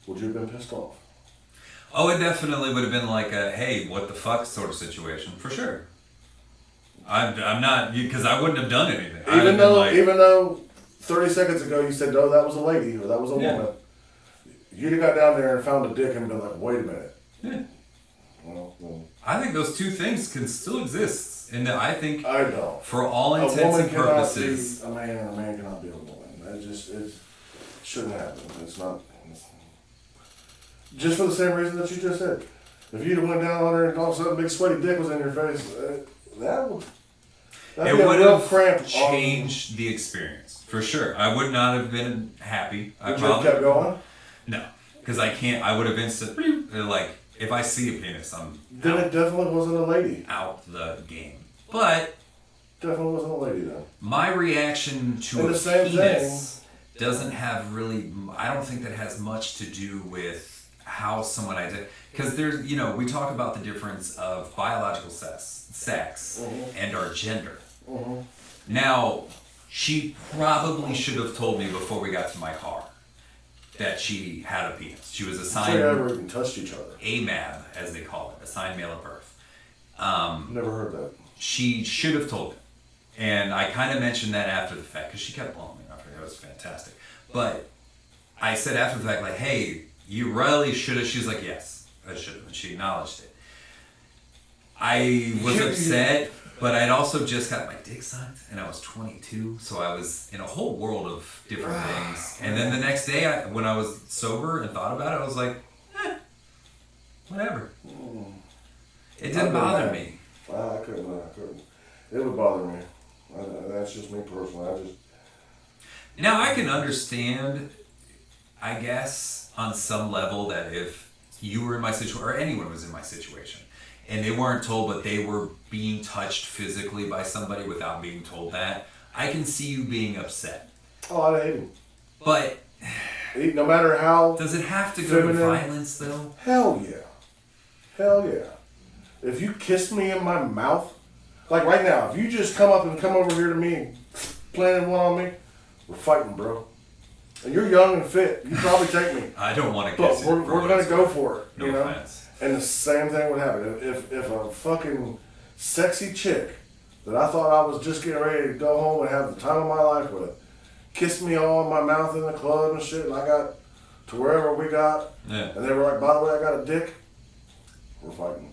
would you have been pissed off? Oh, it definitely would have been like a hey, what the fuck sort of situation for sure. I'm not because I wouldn't have done anything. Even though 30 seconds ago you said, "No, that was a lady or that was a woman," you'd have got down there and found a dick and been like, "Wait a minute." Yeah. Well, I think those two things can still exist, and I think I don't. for all intents A woman and cannot purposes, be a man, and a man cannot be a woman. It shouldn't happen. It's not. Just for the same reason that you just said. If you'd have went down on her and all of a sudden a big sweaty dick was in your face, that'd be a real cramp. Changed the experience for sure. I would not have been happy. I Would you have kept going? No, because I can't. I would have instantly like if I see a penis, I'm Then it definitely wasn't a lady. out the game. But Definitely wasn't a lady then. my reaction to And a the same penis doesn't have really. I don't think that has much to do with how someone identifies. Because there's, we talk about the difference of biological sex and our gender. Mm-hmm. Now, she probably should have told me before we got to my car that she had a penis. She was assigned They never even touched each other. AMAB, as they call it, assigned male at birth. Never heard that. She should have told me. And I kind of mentioned that after the fact, because she kept blowing me up. It was fantastic. But I said after the fact, like, hey, you really should have. She was like, yes, I should have. And she acknowledged it. I was upset, but I'd also just got my dick sucked, and I was 22, so I was in a whole world of different things. And then the next day, when I was sober and thought about it, I was like, whatever. It didn't bother me. I couldn't. It would bother me. That's just me personally. Now, I can understand, I guess, on some level that if you were in my situation, or anyone was in my situation, and they weren't told, but they were being touched physically by somebody without being told that, I can see you being upset. Oh, I'd hate him. But No matter how... does it have to go to feminine. violence, though? Hell yeah. Hell yeah. If you kiss me in my mouth, like right now, if you just come over here to me and planted one on me, we're fighting, bro. And you're young and fit. You probably take me. I don't want to But kiss you. we're going to go for it. No you know? offense. And the same thing would happen. If a fucking sexy chick that I thought I was just getting ready to go home and have the time of my life with kissed me all in my mouth in the club and shit, and I got to wherever we got, Yeah. and they were like, by the way, I got a dick, we're fighting.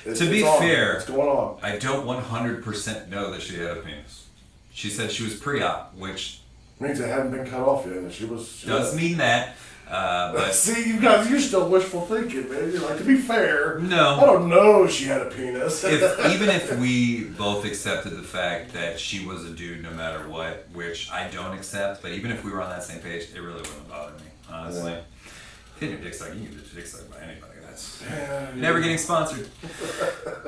To be fair, it's going on. I don't 100% know that she had a penis. She said she was pre-op, which Means it hadn't been cut off yet, and she does mean that. But see, you guys, you're still wishful thinking, man. You're like, to be fair, No. I don't know if she had a penis. even if we both accepted the fact that she was a dude no matter what, which I don't accept, but even if we were on that same page, it really wouldn't bother me, honestly. Yeah. Getting your dick sucked, you can get your dick sucked by anybody. That's Yeah, never getting sponsored.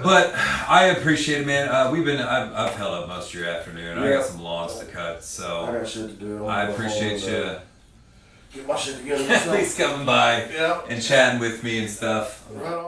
But I appreciate it, man. I've held up most of your afternoon. I got some lawns to cut, I so got shit to do. I appreciate you Get my shit together. at least coming by Yeah. and chatting with me and stuff. Right on.